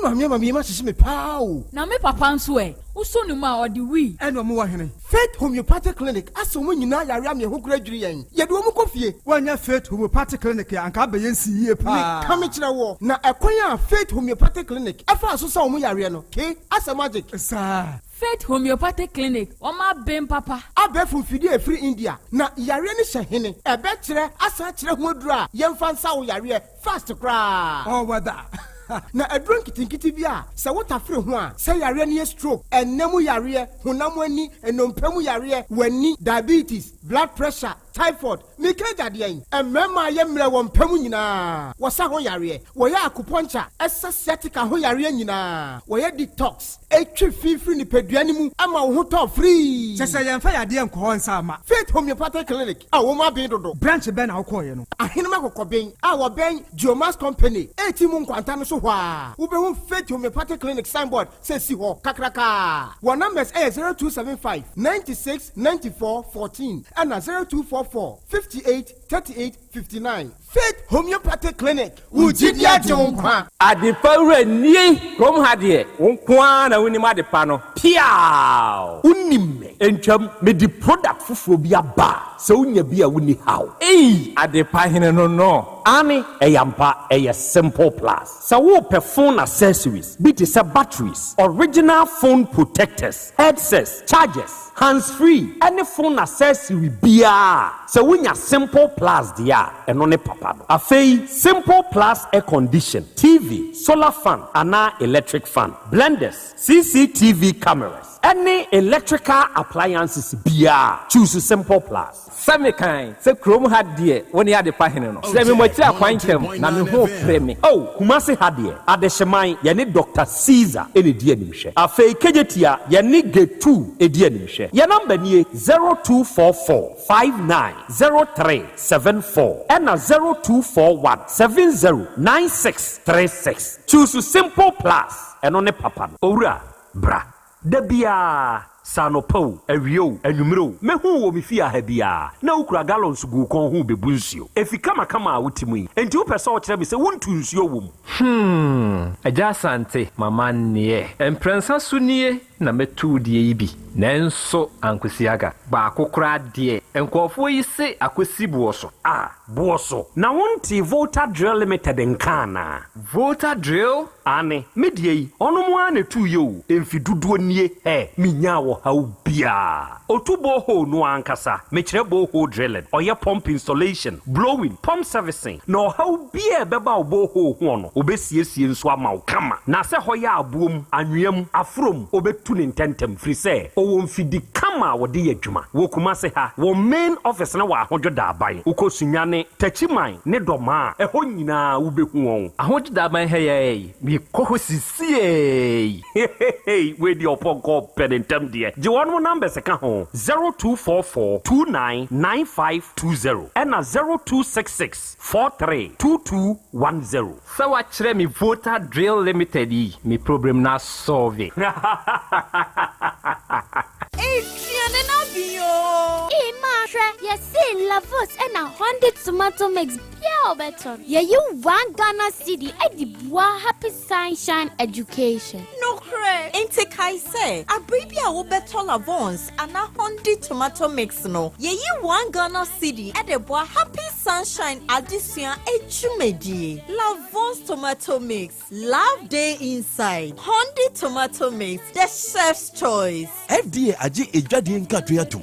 Mami, ma sisi me pao. Na me papa nso uso no ma odi wi. Eno mo wa hene. Faith Homeopathic Clinic aso mo nyina yare am ye ho kura dwiri yen. Ye de wo mo kofie. Wanya Faith Homeopathic Clinic ya anka be yen si yie pa. Me kam kire wo. Na ekwan ya Faith Homeopathic Clinic afa aso sa wo yare no. Ke asa magic. Sa Faith Homeopathic Clinic oma bem papa. Abefu fidi e free India. Na yare ni hye ebe kire asa kire ho adura. Yemfa nsa wo yare fast kra. Oh wada. Na adron kitinkiti bi a se wota fere ho a se yare ne stroke enemu yare honam ani enompemu yare wani diabetes blood pressure typhoid mikaja de yen emema ye mre wo mpemu nyina wo sa ho yare wo ya acupuncture sciatica ho yare nyina wo ya detox etwi fifiri ni peduane mu ama wo ho to free se yemfa yade enko nsa ama Faith Homeopathic Clinic a wo ma ben dodo branch ben na wo koye no ahenema kokoben a wo ben Geomas company etimu nkwanta no so hwa wo be ho Faith Homeopathic Clinic signboard se si ho kakraka wo numbers 0275 96 94 14 and 0244 58 38 59 Faith Homeopathic Clinic Ujidia Jonkwa Adipawre ni kom hadie wonkwa na woni ma depa no piao Unimme entwam me di product fufuo bi aba se unya bi a woni haw adepa hene no Ani eyampa eye simple plus. So wo pe phone accessories, be it batteries, original phone protectors, headsets, chargers, hands-free, any phone accessory biya. So when ya simple plus dia, eno ne papa no. Afei simple plus air condition, TV, solar fan, ana electric fan, blenders, CCTV cameras, any electrical appliances biya. Choose simple plus. Samikan se krom hadie woni adepa hene no. Se me mochi akwankem na me ho preme. Oh, Kumasi hadie adehyeman ye ne Dr. Caesar ene die animhwe. Afei kejetia ye ne G2 edi animhwe. Ye number nie 0244590374 and 0241709636. Choose simple plus eno ne papa. Owura bra dabia Sanopo, Evio, and Numero, Mehu will be fear hebia. No cra gallons go con who be bunsio. If you come with me, and 2 persons say, won't use your womb. Yaw Asante, my man near, and Princess Sunie, number 2 DAB. Nenso Ankusiaga, Bako crad dear, and Quafu say Akusi Boso. Ah, Boso. Now won't voter drill limited in Kana. Voter drill? Ane, midye, on 1 or 2 you, if you do near, eh, Minyawo, how bia. Otubo ho no ankasa, mechebo ho drilling, or your pump installation, blowing, pump servicing, no how bia beba bo ho hono, obesi and swama kama. Nasa hoya boom, anuyam, afrum, obetunin tentem, frise, o fidi kama wadi yejuma. Wokumase ha, wo main office na wa hojo da bay, uko sunyane, techiman, ne doma, e ho nyina ube huon. A hojo da bay hey, mi koho sisi hey, we di oponko pedentem die. Jiwanu number seka hon, 0244299520 and 0266432210. So what chere mi voter drill limited me problem na solve. Yes, see, Lavos and a 100 tomato mix. Yeah, better. Yeah, you want Ghana City at the Bois Happy Sunshine Education. No, correct. Ain't it I say? A baby I will better Lavons and a 100 tomato mix. No, yeah, you want Ghana City at the Bois Happy Sunshine Education Echumedi. Lavons tomato mix. Love day inside. 100 tomato mix. The chef's choice. FDA aji ejadi nkatuyatu.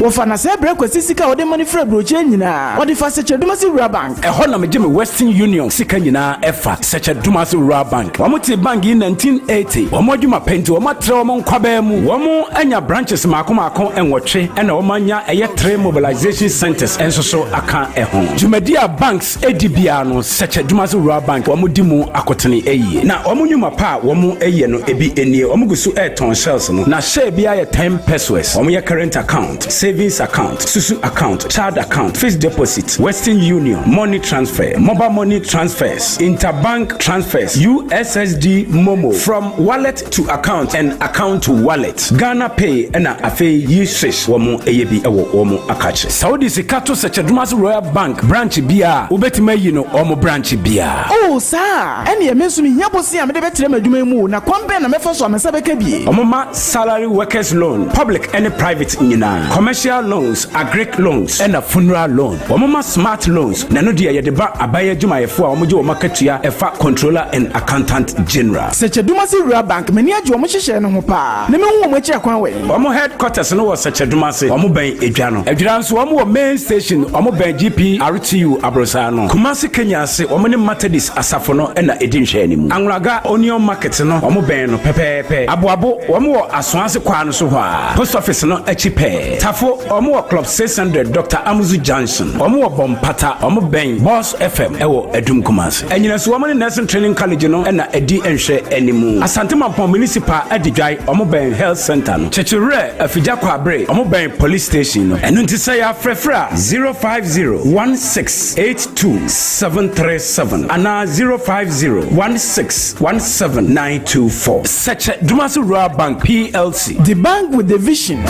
Wofana se break sika ode money free broche nyina ode fa seche dumasi rural bank ho na me Western Union sika nyina efa seche dumasi rural bank wamuti bank in 1980 wamodwuma penti wamatre wom nkwaba mu wom anya branches maako enwotwe na womanya eye 3 mobilization centers ensoso aka eho jumadia banks edibia no seche dumasi rural bank wamudi mu akotene eyi na womunwuma pa wom eye no ebi enie womugusu airton shells no na share bia ye 10 pesos wom ye current account savings account, Susu account, child account, fixed deposit, Western Union, money transfer, mobile money transfers, interbank transfers, USSD Momo, from wallet to account and account to wallet, Ghana Pay, and Afe Yishish, Womo Eyebi Ewo Womo Akache. Saudi Sikato Sechadumas Royal Bank, branch Bia, Ubetime Yino, Omo branch Bia. Oh, sir, and you mentioned me, Yabosi, and the better Medumu, na Kwambe and Mefos on Sabekebi. Omoma salary workers loan, public and private Nina, commercial loans, agric loans, and a funeral loan. Omoma smart loans, Nanodia Yadeba Abaya Juma Efua, Omojo Makatia, Efa controller and accountant general. Such a Dumasi Rural Bank, many a Jomusha and Hopa. Nemo Mocha Kwanway. Omo headquarters no was such a Dumasi, Omo Bay Ejano. Ejans Omo main station, Omo Bay GP, RTU Abrosano. Kumasi Kenya say Omani Matadis Asafono and Edin Shenimu. Angraga Onion Market no, Omo Bay no Pepe, Abuabo, Omo Aswansi Kwano Suha. Post office no Echipe. Tafo Omo Club 600 Dr. Amuzu Johnson. Omo Bompata, Omo Ben, Boss FM, Ewo Edum Kumasi. And you know, Woman Nursing Training College no and Edi Enshe Enimu. Asante Mampo Municipal Edijai, Omo Ben Health Center. Chechere, Afijakwa Bre, Omo Ben Police Station. And Untisaya Frefra 050-1682737 and 050-1617924. Such a Dumasu Rural Bank PLC. The bank with the vision.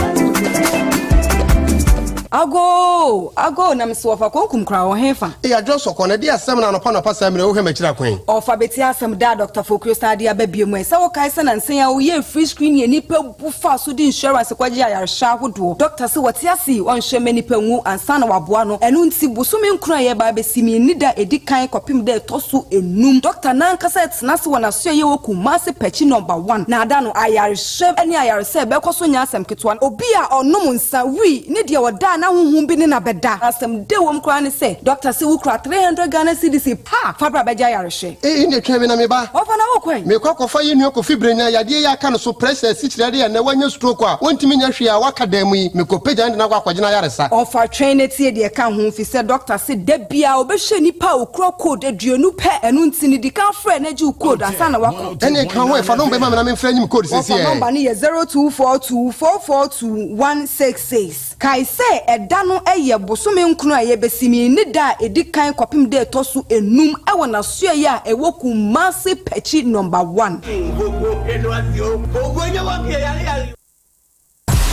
Ago na msiwafa kwa kumkra wo hefa e adwoso kone dia asem na no pa semre wo hemachira kwen ofa beti asem da Dr. Fokrio Stadi ababie mu se wo kai se na nsen ya wo ye free screen ye nipa bufa so di insurance kwaje ayarsha hodo doctor se wote ase won hweme nipa nwu ansa na waboa no enu nti busumi nkura ye ba besimi nida edikan kopim da tosu enum doctor nan kasa tena se wona so ye wo kumase pechi number 1 na ada no ayarsha ani ayarse be koso nya asem ketwa obi a onom nsa wi ne de woda na huhum bi ne na beda asem de wom kra ne se doctor se wo kra 300 Ghana cedis pa fabra beja yareshe ne tweme na me ba ofa na wo kwen me kwakofa ye nu ko fibrenya yade ya ka no so pressure sikirade ya na wanya stroke a wontimi nya hwe a waka dam yi me ko peja na kwa kwagina yaresa ofa train tie de ka ho fi se doctor se da bia obehwe nipa okro code aduonu pe enu ntini di kan frɛ na ji code asa na wako ene kan ho fa no be ma na me frɛ nyim code sisi e number ni 0242442166 kai se eda no eye bosome nkunu aye besimi ni da edikan kopim de tosu enum ewo na so ya ewoku massive pechi number 1.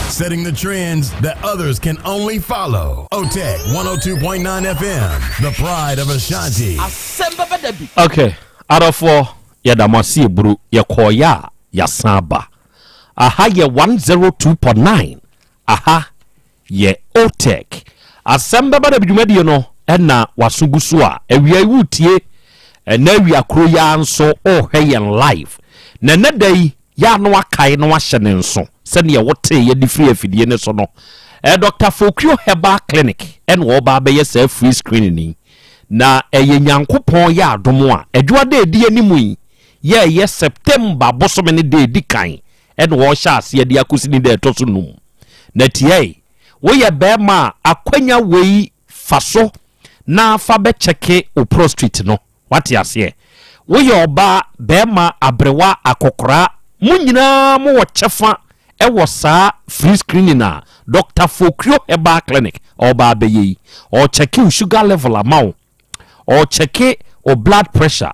Setting the trends that others can only follow. Otec 1029 FM, the pride of Ashanti. Asem Beba Dabi. Okay, out of 4, Yadamasi Bru, Yakoya, Yasaba. Aha, ye 102.9. Aha, ye Otec. Asem Beba Dabi Jumedio no, ena wasugusua, ewia wutie, ena ewia kroya anso, oh hey and live. Nene day, ya no akai no ahyene nso. Send ya wote ye di free afidie ne so no. Dr. Fokrio Herbal Clinic, en wo ba be ye free screening. Na ye nyankopon ya adomo a, edwa de di animu yi. Ye September bosome ne de di kan. En wo sha ase de akosi ni de to so num. Na tie wo ye be ma akwanya wei faso na fa be cheke o prostate no. What ya say? Wo ye oba be ma abrewa akokora munyina mo wo chefa ewo saa free screening na Dr. Fokrio Herbal Clinic oba be yi o check your sugar level amount or check o blood pressure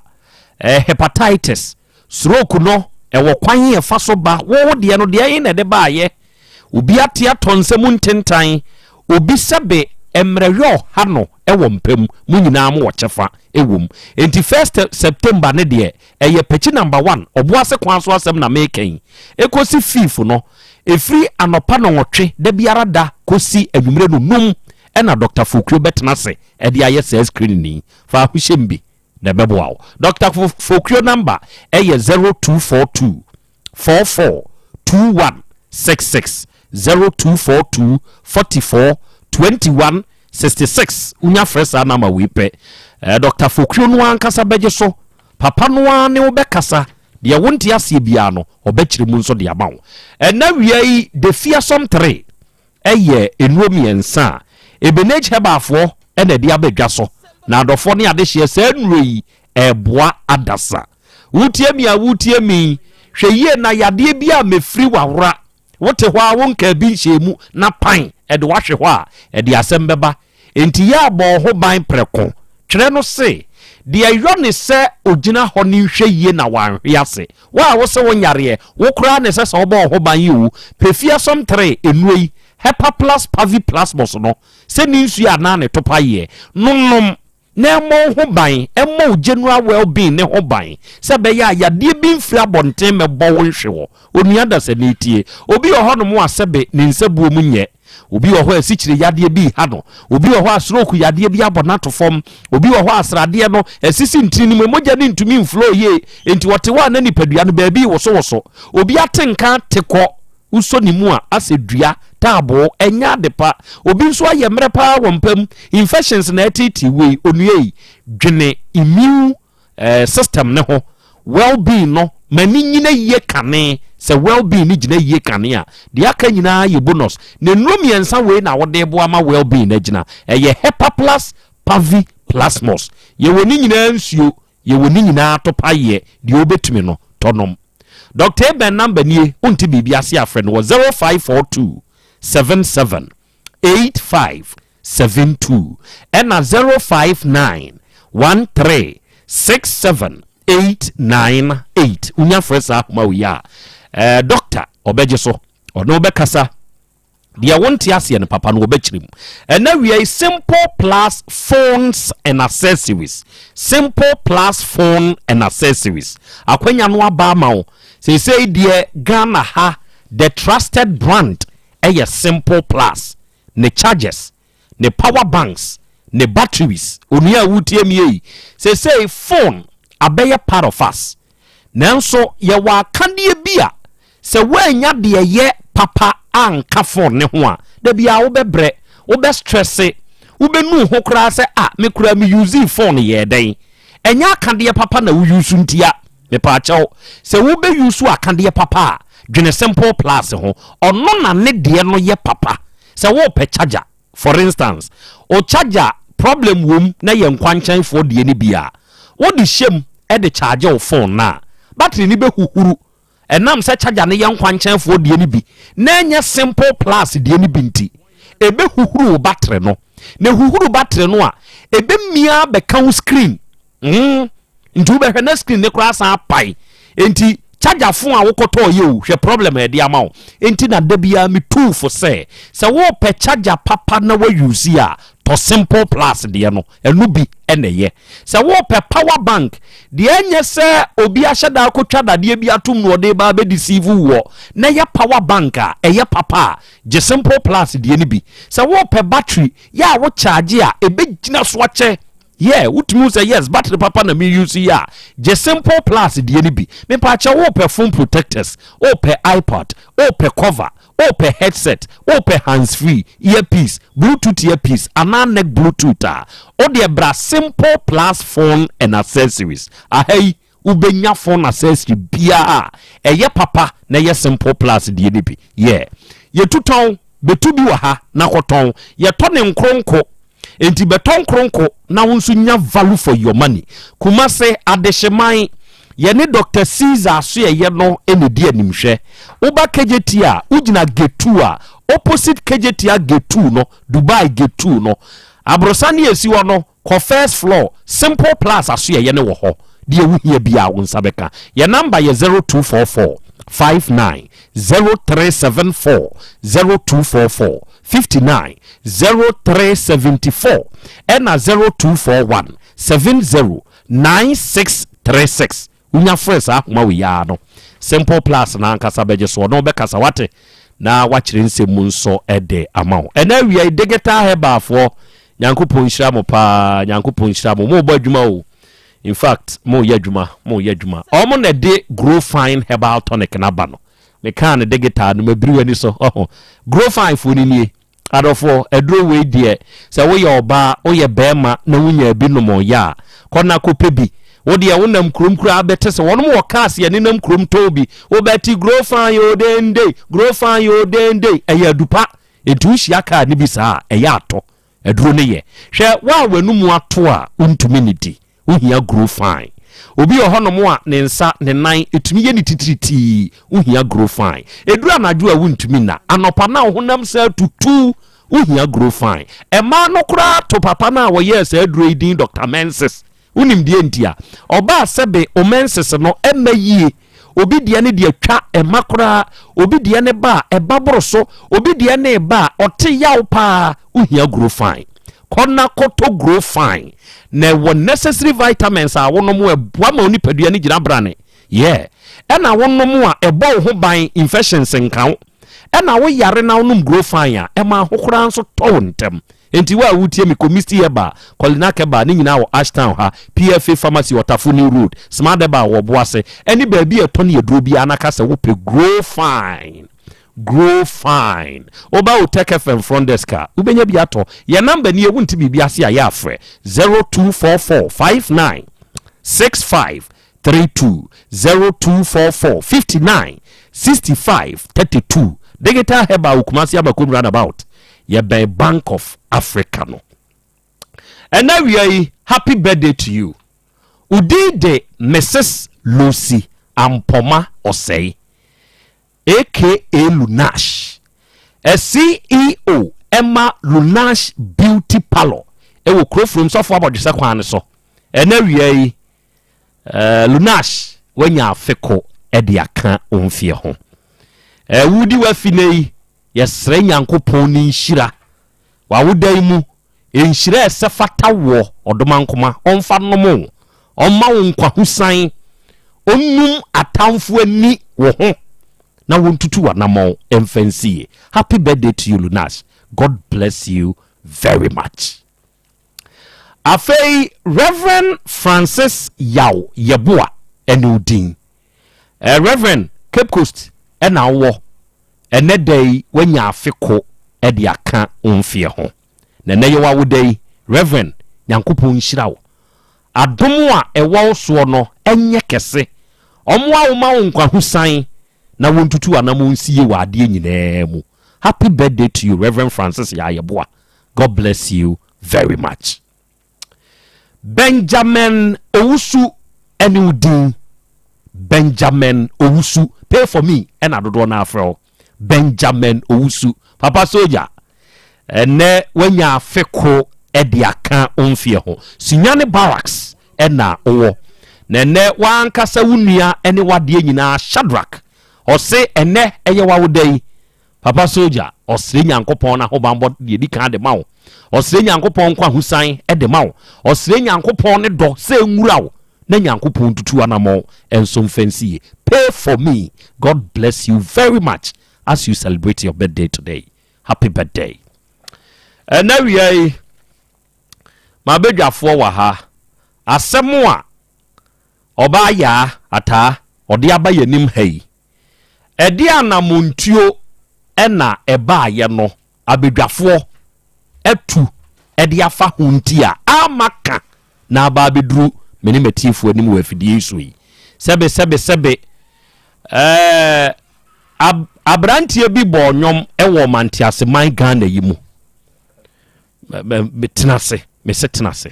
hepatitis stroke no ɛwɔ kwan yɛ fa so ba wo deɛ no deɛ yin na de ba ye obi atia tonsɛm ntentan obi sɛbe emrɛhwɛ ha no ɛwɔ mpam mu nyinaa mo wɔkyefa ɛwom enti 1st September ne deɛ ɛyɛ pechi number 1 ɔboase kwan so asɛm na meken ekosi fifo no efiri anopa no nwɔtwe da biara da kosi adwumre no num ɛna Dr. Fokrio betena se ɛde ayɛ sɛ screen ni fa ahohyɛm bi na bɛboa wo Dr. Fokrio number ɛyɛ 0242 44 2166 0242 44 21 66 unya fresa na ma wipe Dr. Fokrio no ankasa beje so papa no ane wo bekasa de wonte asie bia no obekire mu nso de amawo na wiai de fearsome 3 eye enuomiensa ebenage hebafo na de abedwa so na adofo ne ade hye sa nroi eboa adasa wutie mi hweye na yade bia mefiri wawra wote ho a wonka bi hyemu na pan ede wahwe ho a ede Asem Beba enti ya bo ho ban preko twere no se de ayone se ogina ho ne hweye na wanhwe ase wa wo se wonyare wo kura ne se se obo ho ban yiwu pefia som 3 enuei hepa plus pavi plus no se ni nsu ya na ne topa ye nonnom na mo ho ban emo general well-being ne ho ban se be ya yade bi mfiri abonten mebo wo nhwe wo onua da se ne tie obi ho no mo asebe ne nsabuo mu nye obi ho asikyire yade bi ha no obi ho asroku yade bi abonato fom obi ho asrade no asisi ntiri ni mogya ne ntumi mflow ye enti wote wa na nipadua no baabi woso obi atenka tekọ uso ni mu a asedua tabo enya depa obi nso aye mrepa wompam infections na atiti we onuei dwene immune system ne ho well-being no mani nyina ye kane se well-being ni gina ye kane a de aka nyina ye bonus ne nromiensa we na wode bo ama well-being na gina eye hepa plus pavi plasmos ye woni nyina nsuo ye woni nyina topaye de obetumi no tonom Dr. Ben number nie unti bibia se afre no 0542 77 8572 and 059 13 67 898 unya fresa mawiya doctor obeje so ono obekasa dia wonti ase ne papa no obechirim and now we are simple plus phones and accessories simple plus phone and accessories akwanya no aba ma say dear Ghana ha the trusted brand a simple plus ne chargers ne power banks ne batteries onia wutie mi say phone abeye part of us nanso ye wa kande bia se wanya de ye papa anka phone ne ho a da bia wo bebre wo be stress wo be nu ho kra se me kura me use phone ye den enya kande papa na wo use ntia me pa chawo se wo be use akande papa dwene simple plus ho ono na ne de no ye papa se wo pe charger for instance o charger problem wom na ye nkwanchan for de ni bia wo de hyem e de charge o phone na battery ni be huhuru enam se charger ne ye nkwanchan for de ni bi na nya simple plus de ni binti ebe huhuru battery no na huhuru battery no a ebe mia be kan screen ntu be hwe screen ne kura san pai enti charger phone a wokoto ye o hwe problem e de ama o enti na da bia me tool for say wo pe charger papa na wa use a to simple plus de no enu bi ene ye se wo pe power bank de enye se obi ahyeda akotwa dade bi atum no de ba be deceive wo na ye power bank a eye papa je simple plus de ni bi se wo pe battery ya wo charge a ebe gina so ache yeah utumi say yes battery papa na me use ya je simple plus de ni bi me pa cha wo pe phone protectors o pe iPod o pe cover o pe headset o pe hands free earpiece bluetooth earpiece ana neck bluetooth o de bra simple plus phone and accessories ahai ubenya phone accessory bia eye papa na ye simple plus de ni bi yeah ye tuton betu bi wa ha na koton ye to ne nkronko enti beton kronko na wonso nya value for your money kumase adehyeman ye ne Dr. Caesar so ye no enedi animhwe uba KJT a ugina getu a opposite KJT a getu no Dubai getu no abrosani esi wo no ko first floor simple plus aso ye ne wo ho deɛ wohia bia wo nsa bɛka yɛ number yɛ 0244 59 0374 0244 59 0374 ɛna 0241 70 9636 unya fresh ahoma we ya no simple plus na ankasa beje so no bekasa wate na wachire nsemu nso ede amawo ena wi digital heba fo nyankopon hira mo pa nyankopon hira mo bo adwuma o in fact mo ye adwuma omo na de grow fine herbal tonic na ba no me kan digital no mabiri wani so grow fine fo ni nie adofo edro we die se wo ye oba wo ye bema na wunya bi no mo ya kona ko pebi wo de wonam krom kura abete se wono mo kaase ye nenam krom tobi wo beti grow fine yo dende eya dupa etu hia ka ni bi saa eya ato edro ne ye hwe wa wanum ato a untumi ni di wo hia grow fine obi ohono mo a ne nsa ne nan etumi ye ni titiriti wo hia grow fine edru anadwo a wuntumi na anopa na honam sa tutu wo hia grow fine ema no kura to papa na wo ye sa edru edin Dr. Menses unim die ntia oba sebe o Menses no emayi obi die ne die twa emakura obi die ne ba ebaboroso obi die ne ba ote yaw pa wo hia grow fine kona koto grow fine na wo necessary vitamins a wonom eboa ma oni padua ne gina brane ena wonom a ebo ho ban infections nkan ena wo yare na wonom grow fine a ema hokora nso to ntem enti wa wutie mi komisti eba kolina keba ni nyina wo Ashtown ha PFA pharmacy Otafuni road smart eba wo boase eni ba bi eto ne eduro bi anaka se wo pe grow fine oba Otec FM front desk ubenya bi ato ye number ni ewunti bibi ase a ya afre 0244 59 65 32 0244 59 65 32 digital heba ukumasi abakum roundabout ye by Bank of Africa no and now we happy birthday to you udide Mrs. Lucy Ampoma Osei aka Lunash a CEO Emma Lunash Beauty Parlor ewo krofrom so for abodwese kwan so and now we Lunash wenya afeko e de aka onfie ho wudi wa finei yesre nyankopon ni nhira wa wodai mu enhira esefata wo odomankoma onfa nomo onma wo nkwa husan onnum atamfo ani wo ho na wontutu wa namo emfansie happy birthday to you Lunas God bless you very much afei Reverend Francis Yaw Yeboa enudin Reverend Cape Coast ena wo ene day wenya afeko e de aka onfie ho na ne yewa wodai Reverend nyankopon nhira wo adom a ewo so no enye kese omwa wo ma wo nkwa husan na wontutu anamo nsie wa ade nyina mu happy birthday to you Reverend Francis Yayeboa God bless you very much Benjamin Owusu enudin Benjamin Owusu pay for me and adodo na afro Benjamin Owusu papa soldier ene wenya afeko e de aka onfie ho sinyane barracks ena owo na ene wankasa wunua ene wade nyina Shadrack ose ene eye wawodai papa soldier osre nyankopon na ho bambo de di kan de mawo osre nyankopon kwa husan e de mawo osre nyankopon ne do se nwura wo na nyankopon tutu anamo enso mfansie pay for me God bless you very much as you celebrate your birthday today happy birthday and now we my bedwafo wa ha asemo a oba ya ata ode aba yanim hai ede anamontuo ena eba ye no abedwafo atu ede afa hunti a amaka na aba bedru meni matifu anim wa fidie so yi sebe abrantie bi bo nyom ewo mantiase man Ghana yimu betenase mesetenase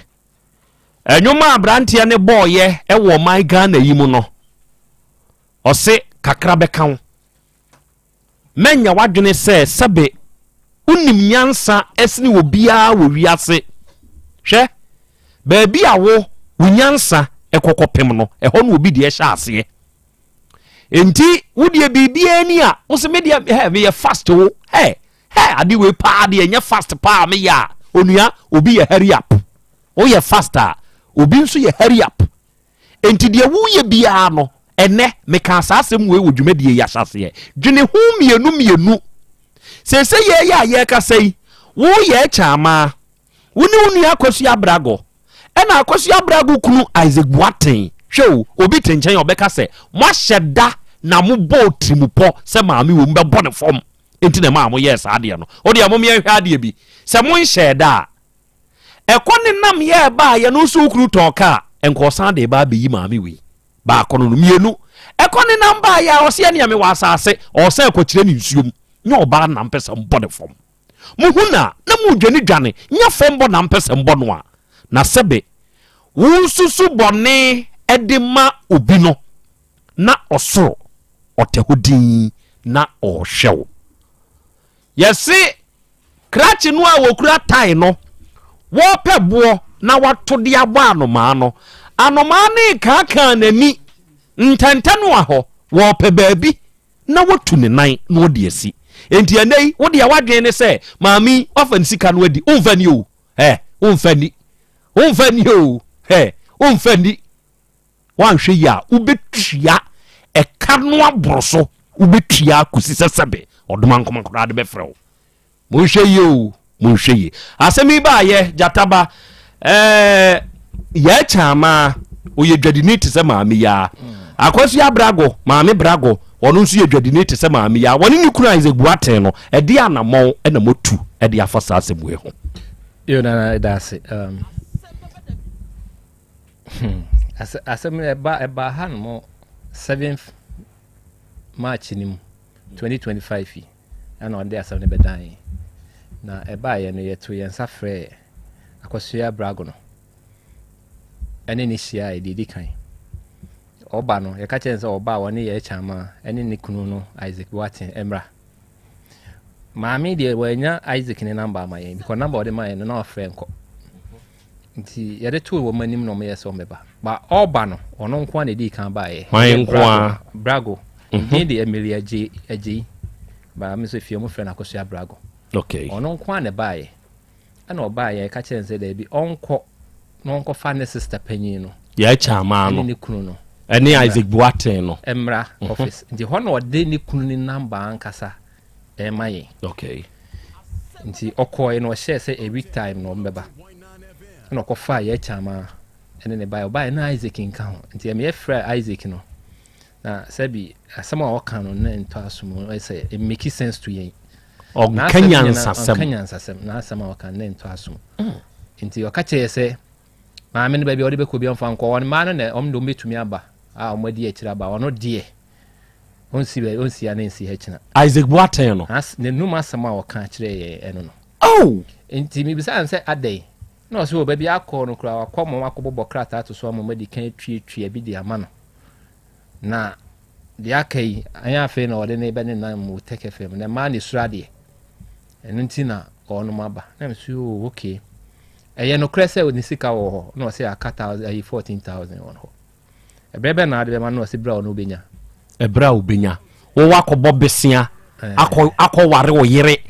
enyoma abrantie ne boye ewo man Ghana yimu no ose kakra bekan menya wadwene se sebe unim nyansa esni obia wo wiase hwe baabi awo wunyansa ekokopem no ɛhɔ no obi de ɛhyɛ ase enti wodie bibia ni a wo se me de me fast wo ade we pa de enye fast pa me ya onua obi ye hurry up wo ye faster obi nso ye hurry up enti de wo ye bia no ene me ka asasem we wodwumadie ya hyase dwene hu mienu sese ye ya ye ka sei wo ye chama woni woni akosu abrago ena akosu abrago kunu Isaac Boaten hwe obi tenchen obeka se mo hyeda na mo bo trimupo se maami wo mbebo ne fom enti na maamo yes ade no o de mo me hwe ade bi se mo hyeda ekone nam ye ba ye no so kunu tonka enkosan de ba be yi maami wi ba kono no mienu ekone nam ba ya o se ne me wasase o se ekokire ni nsuom nya oba nam pese mbo ne fom mo huna na mo dwane nya fom bo nam pese mbo no a na sebe wunsusu bone edema obi no na osoro otehudin na ohwew yesi krachi no a wokura tai no wo pebo na wato de abo anoma no ne kaka nani ntantanu aho wo pe baabi na watu ne nan na wodi asi enti anei wodi ya wadwen ne se maami wafa nsika no adi umfani o umfani o umfani wanhwe ya ubetua eka no aboroso ubetua kusi sesebe odoma nkomankora de befrew monhwe ye asemi ba ye jataba ye chama oye dwadiniti se maami ya akosu ya brago maami brago ono nso ye dwadiniti se maami ya woni ni kura Isaac Boaten no e de anamo na motu e de afasa asemwe ho yo na that's it asem eba han mo 7th March ni 2025 ana onde asem ne bedan na eba ye no yeto ye nsafre akosu ya brago no ene ni hia e didi kan oba no ye ka chense oba woni ye chama ene ni kunu no Isaac Boaten emra maami de wanya Isaac ni number ma ye because number de ma ye no na ofre nko nti yede to wo manim no me yeso meba ba oba no ono nko na di kan ba ye nko brago ndi de Emilia J ba me so fie mo frɛ na akoso ya brago okay ono nko na ba ye ana oba ye ka chense de bi onko fa ne sister panyin no ya chama no ni kunu no ene Isaac Boaten no emra office nti hono ode ni kunu ni number ankasa maye okay nti okoy no share say every time no mbeba no ko fa ye chama ene ne buy na Isaac nkan nti me frɛ Isaac no na sabi asama waka no na ento asom I say it make sense to yen Kenyan sasem na asama waka na ento asom nti o ka che say ma me ne ba bi ode be ko bi on fa nko won ma no na omdo metumi aba a omadi akira aba ono de onsi ya nensi hechina Isaac Boaten no as ne numa sama waka kire ye eno no enti mi bisa an say adai no so ba bi akọ no kura akọ mo akọbọ krata to so mo di kan twie bi di ama no na di akai anya fe na ode ne be ne na mo Otec FM na ma ne surade eno ntina ono maba na me so okay eye no krese oni sika wo ho no say akata 14,000 on ho ebrebe na ade be ma no say bra ono benya ebra ubenya wo wakobo besia akọ ware wo yere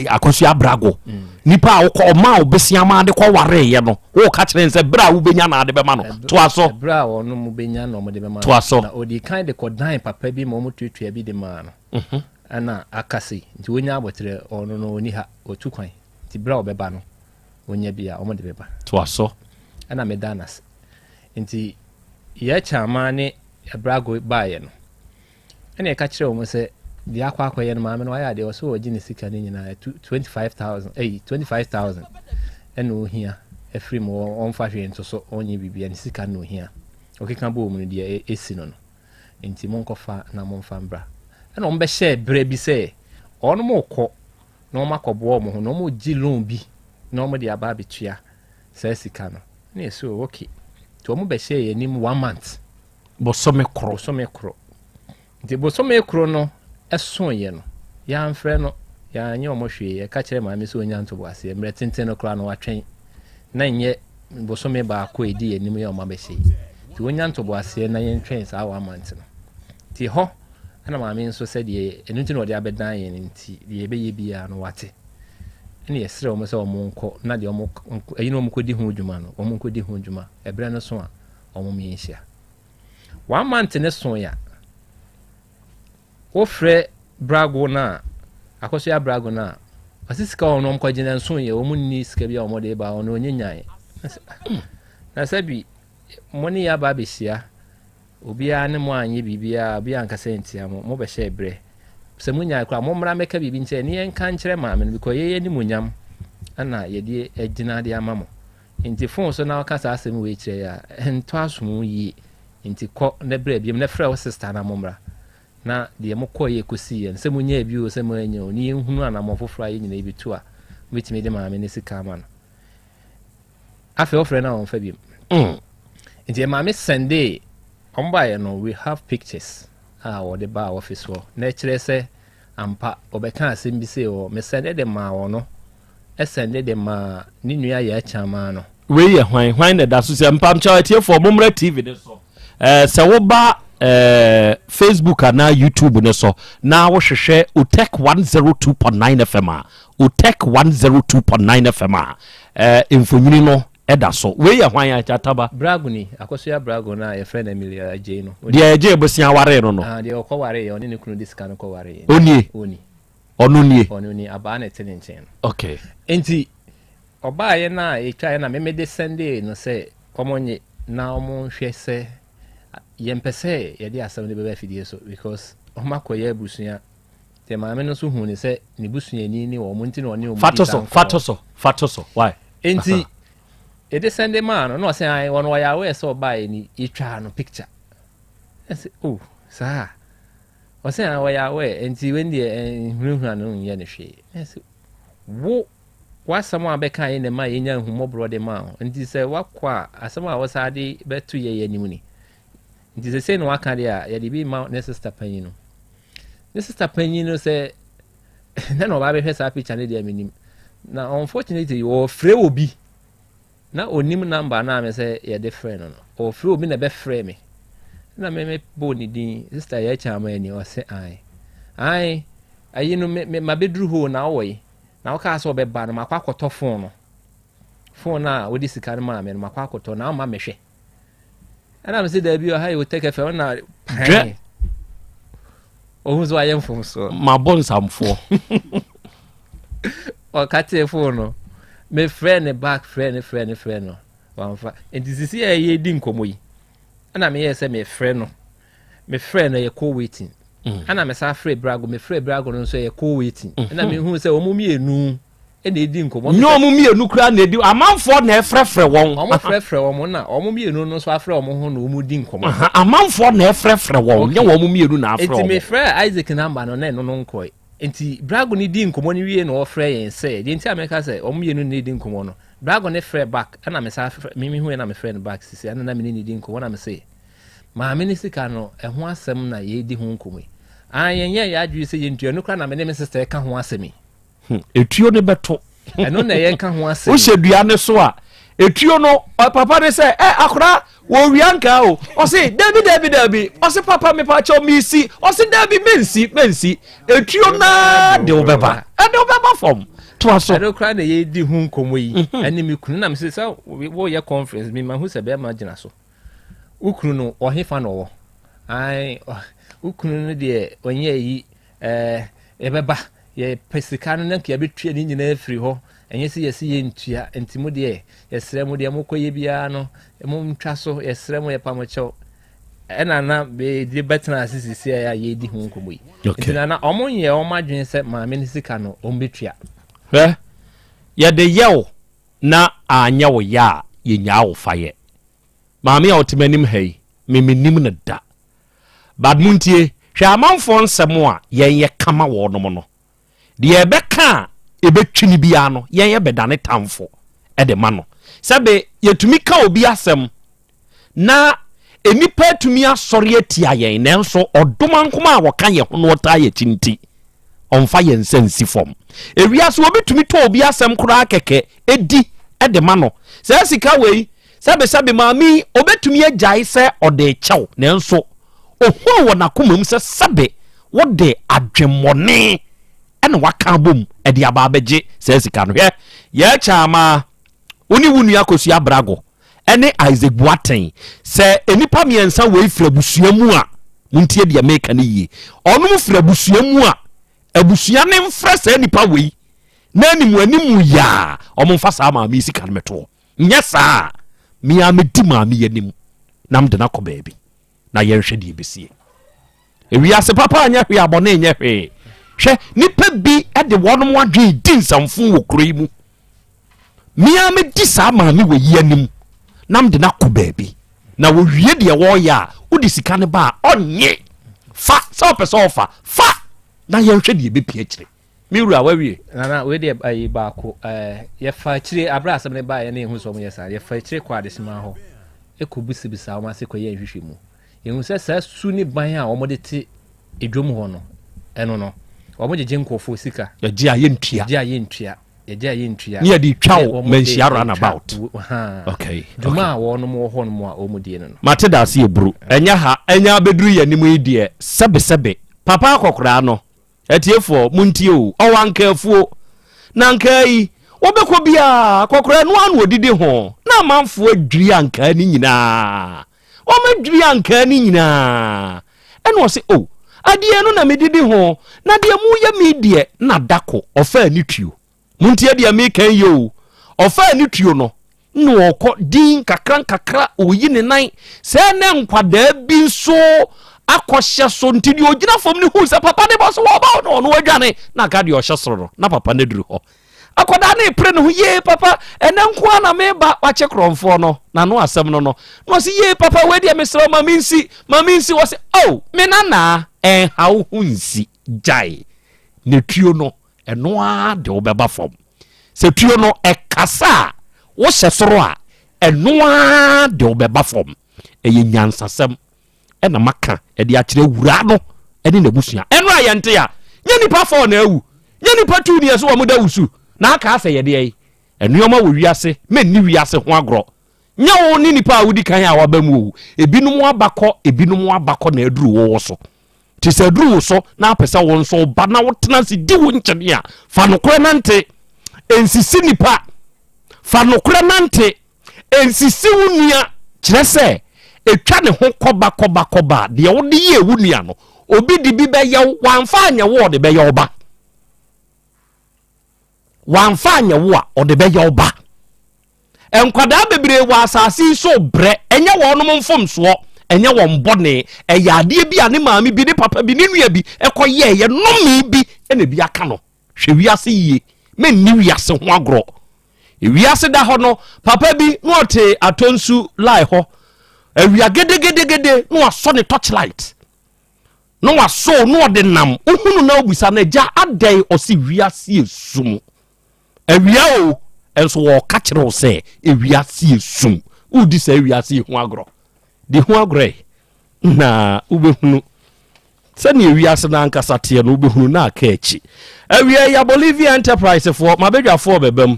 akosu abrago nipa wo ma obesia ma de ko ware ye no wo ka kire nse bra ubenya na ade be ma no to aso bra ono mu benya no mo de be ma to aso na odi kan de ko dan papa bi mo tutua bi de ma no ana akasi nti wonya abotre ono no oni ha otu kwan nti bra obeba no wonya bia o mo de beba to aso ana medanas nti ye chama ne abrago baye no ene ka kire wo se di akwa ye no ma me no ya de o so ogine sika ni nyina 25,000 eno hia efri mo on fa hwe nto so onye bibia ni sika no hia okeka bo mu de esi no enti mo nkofa na mo mfa mbra ena mo be share bre bi se ono mo kọ na mo makobo mo ho na mo gi loan bi na mo de aba bitua se sika no na so okay to mo be share ye nim 1 month bosome kro nti bosome kro no eson ye no ya mfre no ya anye omo hwe ye ka kire ma me so onya nto boase emre tenten no kra no watwen na nye bosome ba ko edi enim ye o ma be sei ti wonya ntobo ase na yen twɛn saa 1 month no ti ho ana maame nso sɛ de enu nti na ɔde abedan yen nti de ebeye bia no wate ne yɛsrɛ ɔmo sɛ ɔmo nkɔ na de ɔmo ɛyi no ɔmo kɔdi ho dwuma no ɔmo kɔdi ho dwuma ɛbrɛ no so a ɔmo mienhyia 1 month ne so ya wo frɛ brago na akɔso ya brago na asisika ɔno ɔmo kɔgye na so yɛ ɔmo ni sika bia ɔmo de ba ɔno onyenyan na sɛ bi moni ya ba besia obia ne mo anye bibia bia ankasa ntia mo be hye brɛ sɛ munya kwa mo mra meka bibi nkyɛ ne yɛn ka nkyerɛ maame no because yɛyɛ ni munyam ana yɛde agina de ama mo nti phone so na ɔka saa asɛm we kyerɛ ya ento asom yi nti kɔ ne brɛ biem ne frɛ wo sister na mo mra na de mo kɔ yɛ kosi yɛn sɛ munya bi o sɛ mo anya o ne yɛhunu ana mo foforo yɛ nyina bi to a wetimi de maame ne sika ama no afɛ ofrɛ na on fa biem nti maame Sunday omba no we have pictures or the bar office wo na kyerɛ sɛ ampa obɛka asɛm bi sɛ o me send them ma wo no send them ma ni nua yɛ chama no we yɛ hwan na da so sɛ mpam cha tie for momra TV ne so sɛ wo ba Facebook na YouTube ne so na wo hwehwɛ Otec 1029 FM a Otec 1029 FM a infonyini no eda so we ya hwan ya chataba brago ni akoso ya brago na ye friend Emilia J no dia eje bosia ware no no dia okọ ware oni ne kunu disika no kọ ware oni oni aba na tene nchen okay enti oba ye na etwa ye na me de Sunday no se omonye na omo hwe se ye mpese ye de asem ne beba fidie so because omakoye busuya te maame no so hu ne se ne busuya ni wo mo nti na oni o fatoso why enti it is Sunday man no say I one why we so buy ni etwa no picture I say oh sir o say I why we enti when the hunu no ye ne hwe I say wo wasam abeka ye ne ma ye nya humo brother ma enti say wakwa asam a wasade betu ye ye nimu ni enti say no waka dia ye de bi ma ne sister panyin no say na no ba be hwe sa picture ne dia menim na unfortunately you free obi na onim number na me say ye de friend no o free obi na be free me na me bo ni din sister ye chama ani o say ai ayi no me ma bedru ho na wo yi na wo ka so be ba no makwa akoto phone na wo di sika no ma me no makwa akoto na ma me hwe ana me say da bi o ha you take FM na o hu zo ayem phone so ma bon samfo o ka te phone no me friend back friend no wanfa and this is ye di nkomo yi ana me say me friend no ye call waiting ana me sa free brago no so ye call waiting ana me hu say omo mienu e na edi nkomo no omo mienu kura na edi amanfo na efrefre won omo frefre won na omo mienu no so afre omo ho na omo di nkomo amanfo na efrefre won nye omo mienu na afre enti me frɛ Isaac number no na no nkoi enti brago ni di nkomo ni wie na ofre yen say de enti ameka say omo mienu ni di nkomo no brago ne frɛ back ana me sa mimi hu na me frɛ no back sisi ana na me ni di nkomo na me say ma me ni sika no ho asɛm na ye di ho nkomo ayenye ya adwi say yentua no kra na me ne me sister ka ho asɛm etuo ne beto eno na ye ka ho asɛm wo hwedua ne so a etuo no papa ne say akora wo wianka o say Dabi o say papa me pa cho mi si o say Dabi mensi etuo na de obeba form to aso ado kra na ye di hu nkomo yi ani me kunu na me say wo ye conference me ma hu se be ma gina so ukunu no o hefa no wo ai ukunu no de onye yi ebeba ye pesika no na kia betue ni nyina afiri ho enye se yesi ye ntua ntimo de yesrɛ mu de mokoye bia no mo ntwa so yesrɛ mu ye pamocho ena na be de betena asisi ya ye di hu nkomo yi ntina na omonye omadwen se ma me ni sika no ombetua ye de yew na anya wo ya ye nya wo faye maame a otimanim hai memenim na da badmuntie hwe amanfo nsɛm a ye kama wo no mo no de ye beka ebetwini bia no ye bedane tamfo de ma no sebe yetumi ka obi asɛm na enipa tumi asɔre atia ye nanso ɔdoma nkoma a wɔka ye ho no ɔta ye tinti ɔmfa ye nsansi fom ewia so obi tumi to obi asɛm kora keke edi de ma no sɛ sika wei sɛbe maami obetumi agyae sɛ ɔde kyɛw nanso ohu wɔ nakomam sɛ sɛbe wode adwemmɔne ɛna waka bom ɛde aba abɛgye sɛ sika no hwɛ yɛ kyama oni wunu akosua brago ɛne Isaac Boateng sɛ enipa miɛnsa wei fira busua mu a muntie de America ne yie ɔno fira busua mu a abusua ne mfrɛ sɛ nipa wei na animu ya ɔmomfa saa maame sika no meto nyɛ saa mia medi maame yanim nam de na kɔ baabi na yɛnhwɛ de besie ewiase papa anya hwe abɔne nyɛ hwe hwɛ nipa bi de wɔnom adwe di nsamfo wɔ kuro yi mu mia medi saa maame wɔ yanim nam de na kɔ baabi na wo wie de wɔyɛ a wodi sika ne ba ɔnye fa sɛ ɔpɛ sɛ ɔfa fa na yɛnhwɛ de bepie akyire miwura wawie nana we de ayi baako ye fa kire abra asem ne ba ye ne hu so mo ye sa ye fa kire kwa de sima ho e ko bisibisa o ma se ko ye hwehwe mu ye hu se sa su ni ban a o mo de te edwom ho no eno no o mo jeje nkofo sika ye gye aye ntua ne ye di twawo mensiaro an about okay duma wo no mo ho no mo a o mo die no mate da se ebru enya beduru ye ni mu idie sebe papa akokora no etiefo muntie o owankafuo na nkai wobekọ bia kokora no anu odidi ho na manfo adwiri anka ni nyina o madwiri anka ni nyina eno o se o adie no na medidi ho na de mu ye medie na dako ofa ni tuo muntie de me kan yo ofa ni tuo no no okọ din kakra oyi ne nan se na nkwada bi so akɔhyɛ so ntidi ogyina fam ne hu sɛ papa ne bɔso wɔba no wadwane na ka de ɔhyɛ soro no na papa ne duru hɔ akɔda ne pre ne ho ye papa ɛnɛ nko na meba wakyɛ krɔmfoɔ no na no asɛm no no ɔse ye papa we de mesrɛ maminsi wɔ se oh me nana ɛnhaw ho nsi gyae ne tuo no ɛno a de wobɛba fam sɛ tuo no ɛkasa a wohyɛ soro a ɛno a de wobɛba fam ɛyɛ nyansasɛm ɛna maka ɛde akyerɛ wura no ɛne nabusua ɛno a yɛnte a nyɛ nipa fɔ na awu nyɛ nipa tu ne ɛso wɔ mu da wusu na aka asɛ yɛde ɛyi ɛnuɔma wɔ wiase menni wiase ho agorɔ nyɛ wo ne nipa a wodi kan a waba mu owu ebinom abakɔ na aduru wo so te sɛ aduru wo so na apɛ sɛ wo nso ba na wotena se di wo nkyɛne a fa nokorɛ nante ensisi nipa fa nokorɛ nante ensisi wo nua kyerɛ sɛ etwa ne ho kɔba de wo de ye wo nua no obi di bi bɛyɛ wanfa anya wo de bɛyɛ oba wanfa anya wo a ɔde bɛyɛ oba enkwada bebre wa asase so brɛ ɛnyɛ wo no mfomsoɔ ɛnyɛ wo mbɔne ɛyɛ ade bi a ne maami bi ne papa bi ne nua bi ɛkɔyɛ yɛ nomi bi ɛna bi aka no hwɛ wiase yie menni wiase ho agorɔ wiase da hɔ no papa bi no ɔte atonsu lai hɔ awia gede no waso ne torchlight no waso no de nam ohunu na obusa na gya adai osi wiase esum awia o enso wo ka kire wo se wiase esum udi se wiase ho agro de ho agro na ubehunu se ne wiase na ankasa te no ubehunu na aka echi awia ya Bolivia Enterprise for mabedwafo bebam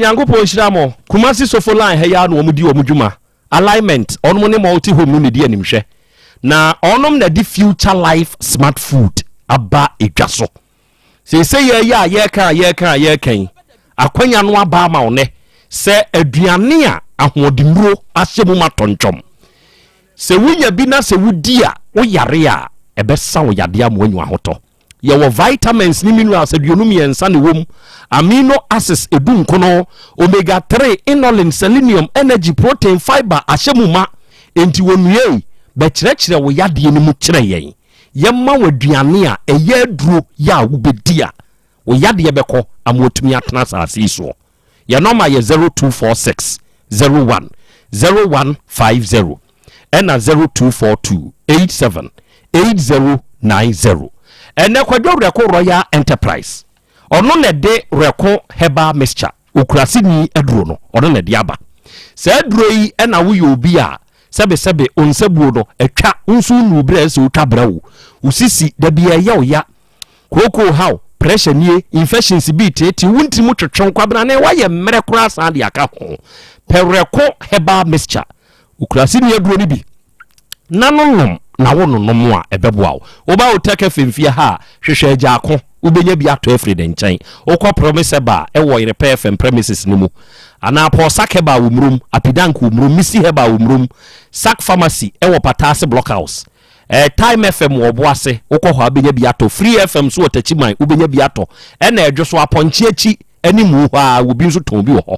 nyankopon hyiramo Kumasi Sofo line he ya no omudi omudwuma alignment onom ne multi home no ne di animhwɛ na onom na di future life smart food aba edwaso se ya ye kan akwanya no aba ma one se aduane a ahodimuro ahyemu matonchom se wunya bi na se wudi a wo yare a ebesa wo yade am wanyu ahoto ye wo vitamins ni minerals aduonum yensa ne wom amino acids edu nkono omega 3 inulin selenium energy protein fiber ahyemuma enti wonue be kyerɛkyerɛ wo yade ni mu kyerɛ yen yemma waduane a ɛyɛ aduro ya wo bedi a wo yade bɛkɔ amotumi atena asase so ye number ye 0246 01 0150 ɛna 0242 87 8090 ene kwadwo reko Royal Enterprise ono ne de reko herbal mixture okurase ni aduro no ono ne de aba se aduro yi ena wo ye obi a sebe onsebuo no atwa nso nu bre se otwa brawo usisi da bia ye oya koko haw pressure nie infections bi tete wunti mu twetwe kwabena na wa ye mmere kura san de aka ho pereko herbal mixture ukurasi ne aduro ni bi nanomnom na wononom a ebeboa wo ba Otec FM ha hwehwe agya ako ubenya bi ato afri de nkyɛn okɔ promise ba ɛwɔ Repair FM premises ni mu ana po sakeba wumrum apidank wumrum misi heba wumrum sak pharmacy ɛwɔ Patase blockhouse time FM wɔ boase okɔ hɔ abenya bi ato free FM so watachiman ubenya bi ato ɛna ɛdwo so aponchi achi animu hɔ a obi nso ton bi wɔ hɔ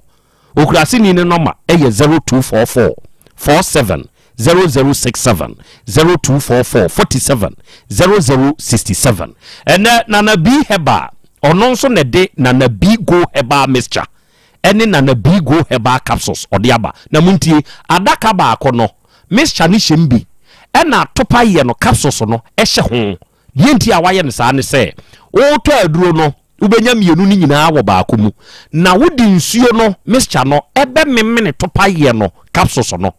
okurase ni ne number ɛyɛ 0244 47 0067 0244 47 0067 ene nana bi heba ono nso ne de nana bi go heba mixture ene nana bi go heba capsules odiaba na muntie adaka ba akono mixture ni shembi ena topa ye no capsules no ehye ho die nti a waye ne saa ne se wo to aduro no ubenya mienu ni nyina wo baako mu na wodi nsuo no mixture no ebe memene topa ye no capsules no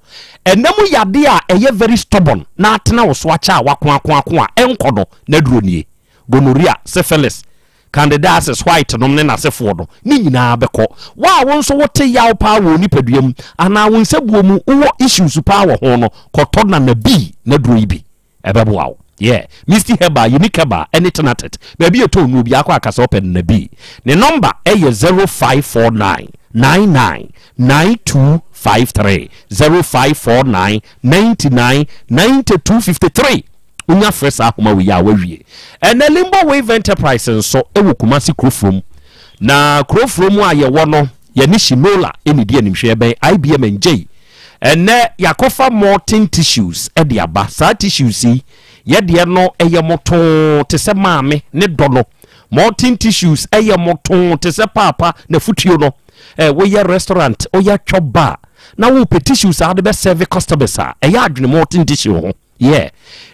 enemu yade a eye very stubborn na atena wo so acha wako a enkodo na duro nie gonorrhea syphilis candidiasis white no ne na sefo do ni nyina beko wa wo nso wote yaw pa wo ni paduam ana wo nsabuo mu wo issues pa wo ho no koto na na bi na duro ibi ebebo awo yeah Mr. Heba unique Heba anything at it baby you told no bi akwa akasa open na bi ne number eye 0549 99 9253 0549 99 9253 unya fresa ahoma we ya wawie ene Limbo Wave Enterprise so ewo Kumasi Krofrom na Krofrom a ye wo no ye ni Shinola eni di animhwe ben IBM NJ ene yakofa Morton tissues e de aba sa tissues ye de no eye moton te se maame ne dono Morton tissues eye moton te se papa na futuo no we ye restaurant o ya choba na wo tissues a de be serve customers a ya adwene Morton tissue ho yeah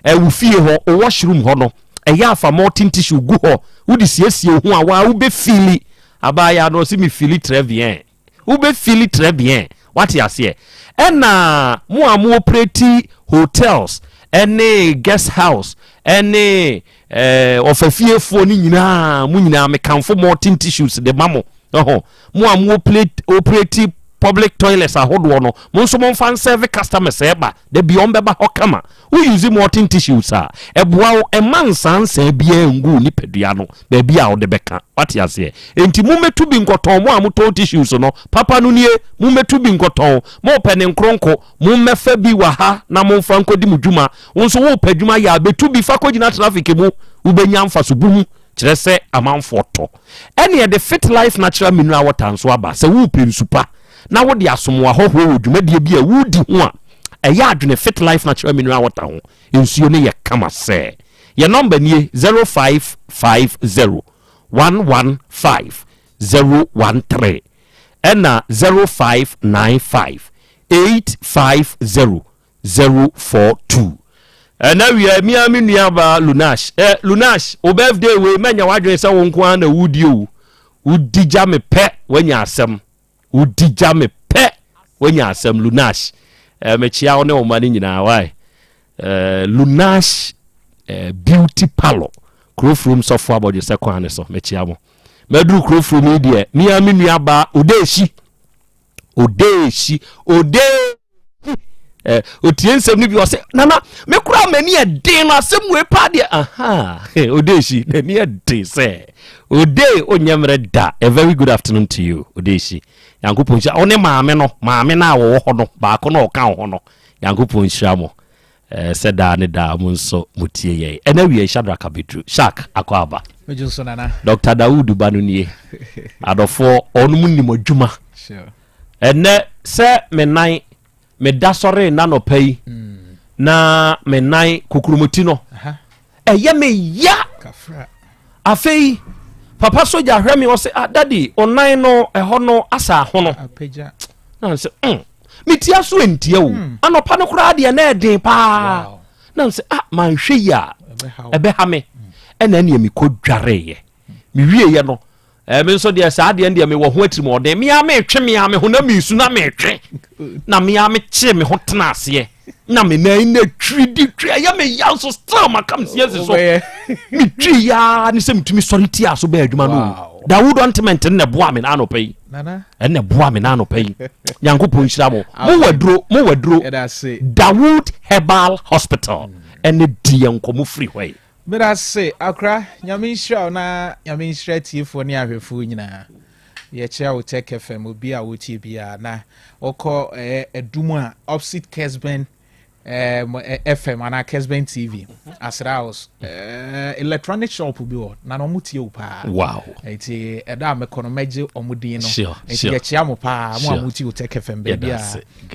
wo fie ho o washroom ho no ya afa Morton tissue gu ho wo di siesie ho a wa wo be fili abaya no si mi fili très bien wo be fili très bien what you say na mo am operate hotels any guest house any ofafie fo ni nyina mu nyina me kanfo Morton tissues de mamo mo am operate public toilets ahodo no mo nso mo fan serve customers eba de biom beba hokama we use Morton tissues a eboa e mansansa bia ngu ni pedua no ba bia o de beka what you say enti mo metu bi nkoton mo amoto tissues no papa no nie mo metu bi nkoton mo pene nkronko mo mefa bi wa ha na mo fa nkodi mudwuma nso wo padwuma ya betu bi fa kogina traffic mu ubenya mfa so buhu kire se amanfo to ene de Fit Life natural mineral water nso aba se wo pensupa na wo de asomwa hoho odwumadie bi a wudi ho a eya adwene Fit Life natural mineral water ho ensuo ne ye kama se ye number nie 0550 115 013 ena 0595 850 042 ena wi mi nua ba Lunash o birthday we manya wadwen se wo nko an na wudi o wudi ja me pe wanya asem udija me pe wenya asem Lunash mechia one o mani nyina why Lunash beauty parlor Krofrom sofo abodje sekwan so mechia mo madru Krofrom idie mi aminu ba odeshi otie nsem ni bi o se nana me kura mani e den no asem we pa de aha odeshi mani e den se ode onyamre da. A very good afternoon to you odeshi yankopon sha one maame na wo ho no ba ko no ka ho no yankopon sha mo seda ne da mo nso mutie ye ena wi Shadrack Abidru Shak akwaba mejuso nana Dr. Dawood Banunie adofo onum ni modwuma sure ene se menan me da sore na no pai na menan kukurumuti no eye me ya kafra afei papa soja hwɛ me wɔ se daddy onan no ɛhɔ no asa ho no apeja na se metia so entia wo anopa no kora de na ɛden pa na se man hwɛ ya ebe ha me ɛna ne mi kodware ye mi wie ye no me nso de sa de me wɔ ho atiri mo ɔden me ya me twe me ya me ho na me su na me twe na me ya me kye me ho tena ase na me na ina twi ya me ya so still ma come see so me twi ya ni se mtumi sorry ti aso ba adwuma no Dawood ointment na boa me na no pay nana na boa me na no pay Yankopon hira mo wadro Dawood Herbal Hospital and di enkomo free way me da say akra nyame hira na nyame hira tiefo ne ahwefo nyina ye chia Otec FM obi a woti bia na okọ edumu a opposite Kesben FM and Kesben TV Asra House electronic shop bi o na no mutie o pa wow eti eda me kono meje omudin no eti ye chia mo pa mo amutie Otec FM bia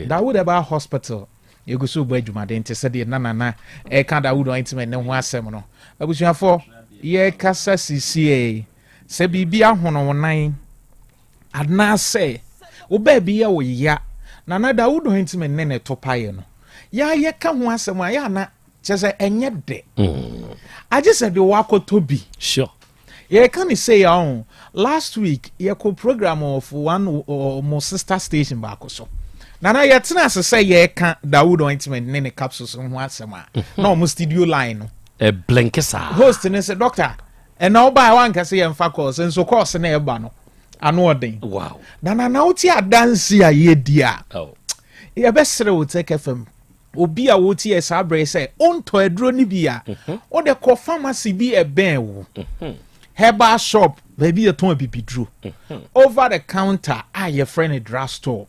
Dawood Herbal Hospital yeguso bo adwumade nte se de na ka Dawood ointment ne ho asem no abusuafo ye kasa CCA se bibia hono wonan adna say oba bia wo ya na Dawood ointment ne topaye no ya ye ka ho asem ya na chese enye de aje se de wakoto bi sure ye can say ya last week ye ko program of one mo sister station back so na ye tena se ye ka Dawood ointment ne capsules ho asem na mo studio line no blinkesa host ne say doctor and now by one can say en fa course and so course na e ba no ano odin wow na uti adansi a ye dia ye besere Otec FM obi a woti e sabre say onto aduro ni bia o de ko pharmacy bi e ben wo herbal shop baby e ton bibiduro over the counter a ye friend drug store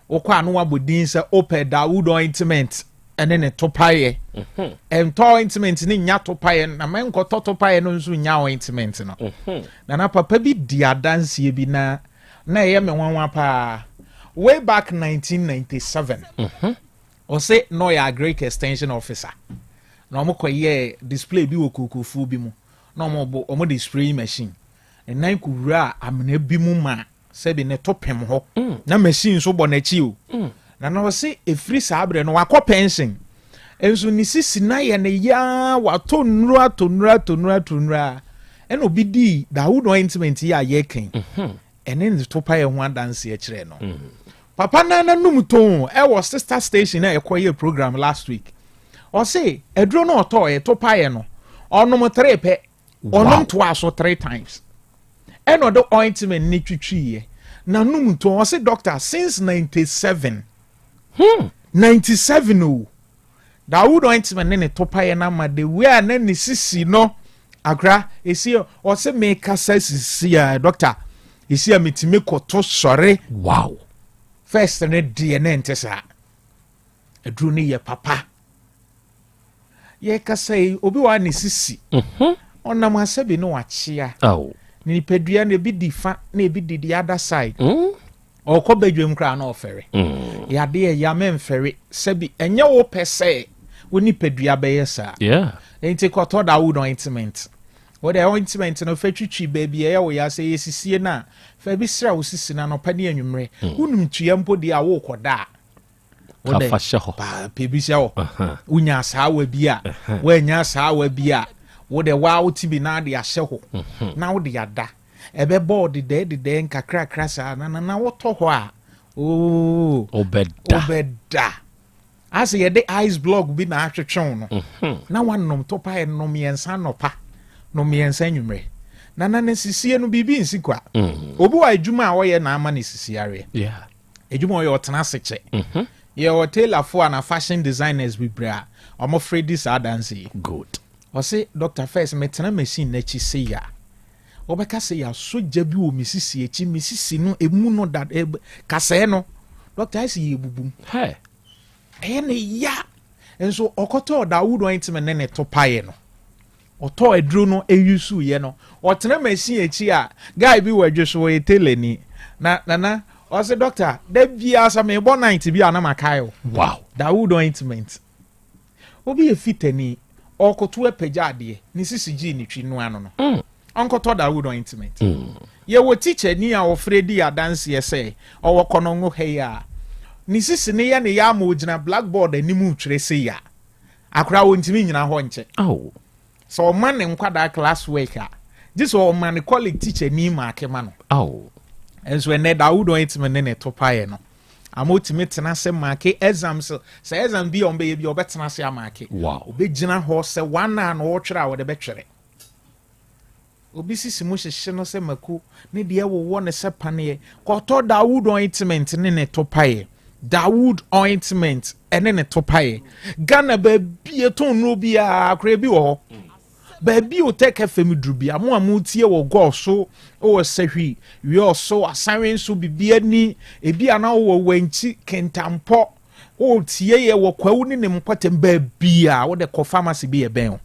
o kwa no abodin say ope Dawood ointment ene ne topaye to ointment ni nya topaye na men ko topaye no nso nya ointment no na papa bi di adanse bi na ye me wanwa pa way back 1997 o say no ya Great Extension Officer na mo koye display bi wo kokofu bi mu na mo display machine nan kuwura amena bi mu ma se bi ne topem ho na machine so bo na chi o na no se efri sabre no wakọ pension enso ni sisi na ye ne ya wato tonura en obi di Dawood ointment ya ye ken ene ne topa ye ho adanse e kire no papa na num ton e was sister station na e koye program last week o say edro no oto e topa ye no onom 3 pe onom to aso 3 times eno the ointment ni twitwi ye na num ton o say doctor since 97 97 o Dawood ointment ne topaye na ma de we na ni sisi no agra esi o se me kasa sisi a doctor esi a metime koto sore wow first ne de ne ntesa edru ne ye papa ye kasa obi wa ni sisi ona ma sabi no wachia ni pedua ne bi difa na bi di the other side okọ bedwem kra na ofere ya de ya memfere sabi enye wo pese woni pedua be yesa enti koto Dawood ointment wo de ointment no fatwitwi baby ya wo ya se yesisie na fa bi sra wo sisi na no pani anwumre wonum tua mpo de a wo koda wo de pa pebisia wo unya sawa bi a wo nya sawa bi a wo de wa wo tibi na de ahye ho na wo de yada ebe board de nkakra krasa na woto ho a obeda as ye de ice block bi na atwetwon no na wanom topa e nom yensa nopa nom yensa nwumre na ne sisie no bibi nsikwa obi wa adwuma a wo ye na ama ne sisiare adwuma wo otena seche ye hotel afo na fashion designers bi bra omo Freddy Sadansi good o say Dr. First metena machine na chi se ya obeka se ya soja bi o misisi echi misisi no emu no that kase no Dr. I see ebubum ne ya enso okoto Dawood ointment ne topaye no oto edro no eyusu ye no otena machine echi a guy bi wadweso e teleni na o say doctor da bia sa me bo 90 bia na makayo wow Dawood ointment obi e fitani okoto epejade ni sisi gi ni twi no ano no onkoto Dawood ointment ye wo teacher ni a wo Freddy adanse ye say owo kono ngo he ya ni sisi ne ya ne ya ma ogina blackboard animu twere se ya akra wo ntimi nyina ho nche so man ne nkwada class work a this o man college teacher ni ma akema no enso ne Dawood ointment ne topaye no amotimi tena se market exams say exam bi on be bi obetena se market obegina ho se one na no twere a wo de betwere obi sisi mu hyehye no se maku ne de wo ne se pane ko to Dawood ointment ne topaye Dawood ointment ene ne topaye Ghana ba bi eton no bi a akra bi wo Baby Otec FM drubi amu tie wo go so o sehwi wi so asanwen so bibia ni ebi ana wo wanchi kentampo o tie ye wo kwawu ni mpotem baabia wo de ko pharmacy bi e ben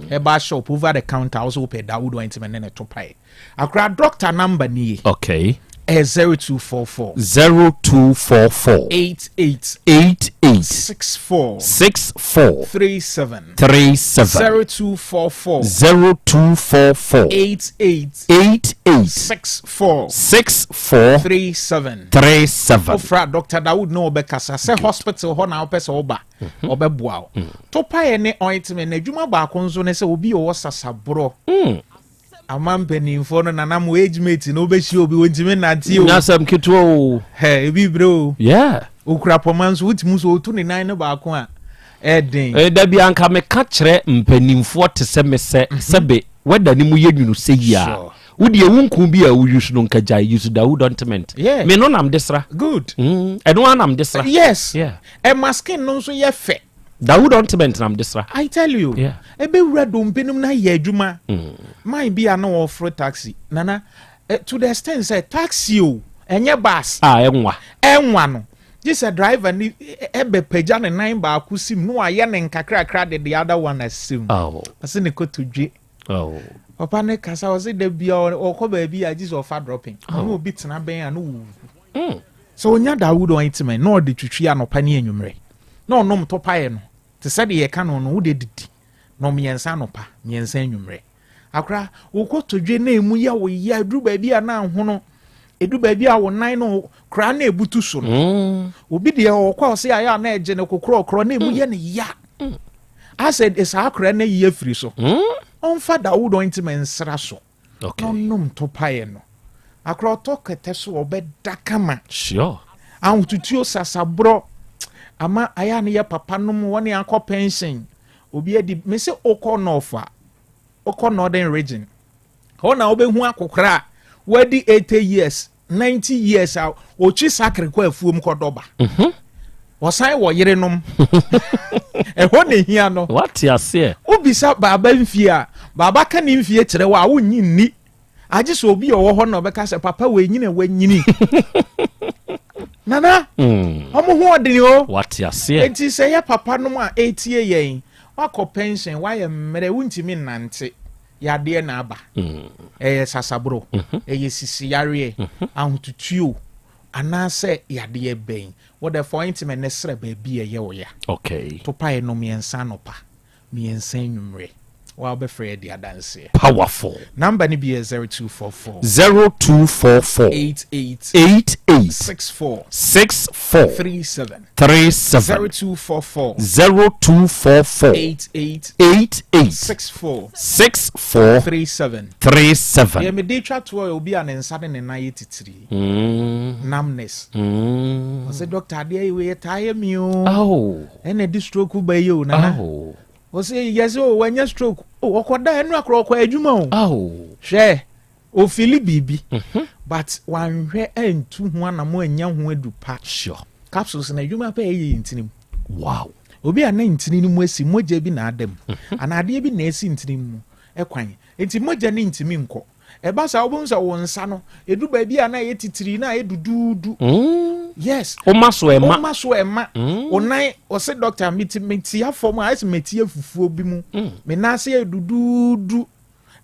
e ba shop over the counter also pay Dawood ointment ne to pay akra doctor number ni okay 0244 88 64 37 0244 88 64 37 Ofra Dr. Dawood no obekasa say hospital ho na opese oba obeboa to pay ne ointment na adwuma ba akonzo ne say obi o sasabro amampeni mfono na namu age mate no be shi obi wontime nante o nasam keto he ebi bro yeah okura pomanso wutimu so otu ne nan ne ba ko a eden da bi anka me ka kire mpanimfo te se me se sebe weda ni mu yedwunu se ya wodi ewunku bi a wuyusu no nka jai use Dawood ointment me no nam desra good eno anam desra yes yeah e maskin no so ye fe Dawood ointment nam desra I tell you yeah ebe wura do mpenum na ye adwuma my be an offer taxi nana to the extent say taxi o enye bus enwa no this a driver ni ebe peja ne nine ba akusim no aye ne nkakra the other one asim ase ne ko to dwe papa ne kasa o se de bia o ko ba bia Jesus offer dropping no obi tena ben anu so onya Dawood ointment no de twitwi anopa ne anwumre no nom to pae no te se de ye ka no wo de didi no miensa anopa miensa anwumre akra wo ko to dwe na emu ya wo ya dru ba bia na ho no edu ba bia wo nan no kra na ebutu so no obi de o kwa se aya na eje ne kokro na emu ye ne ya I said is akra na ye free so on fa Dawood ointment sra so okay no nom to pae no akra to kete so obeda kama sure an tutuo sasabro ama aya ne ya papa no mo woni akọ pension obi adi me se okọ nofa okọ northern region ho na obehu akokra wadi 80 years 90 years ochi sakre kwa afuom kodoba wosan wo yerenom ho ne hia no what you say obisa baba mfia baba ka ne mfie kire wa wo nyinni age so obi owo ho na obeka se papa we nyine wa nyini nana omo ho odini o what you say enti say ya papa no a 80 yen wako pension wa ye mmere wuntimi nante ya de na aba sasabro sisi yare ahututuo anase ya de ben what the point me nesre ba bi ye wo ya okay to pa no miensa no pa miensa nwumre wa be free the dance powerful number ni be 0244 88 64 37 0244 88 64 37 ye me dey twa to obi an nsa ne na ye titiri numbness o se doctor dey we tire me o ene di stroke ba ye o na o se yes o wanya stroke o okoda enu akro okwa adwuma o hwe o fili bibi but wanhwe entu ho anamo anya ho adupa sure capsules na adwuma pa ye ntinim wow obi ana ntini ni mu asi moja bi na adam ana ade bi na asi ntini mu ekwan enti moja ni ntimi nko eba sa obun sa won nsa no edu ba bi ana ye titiri na edududu yes o maso ema onan o se doctor meti afom a ese meti afufuo bi mu me na se edududu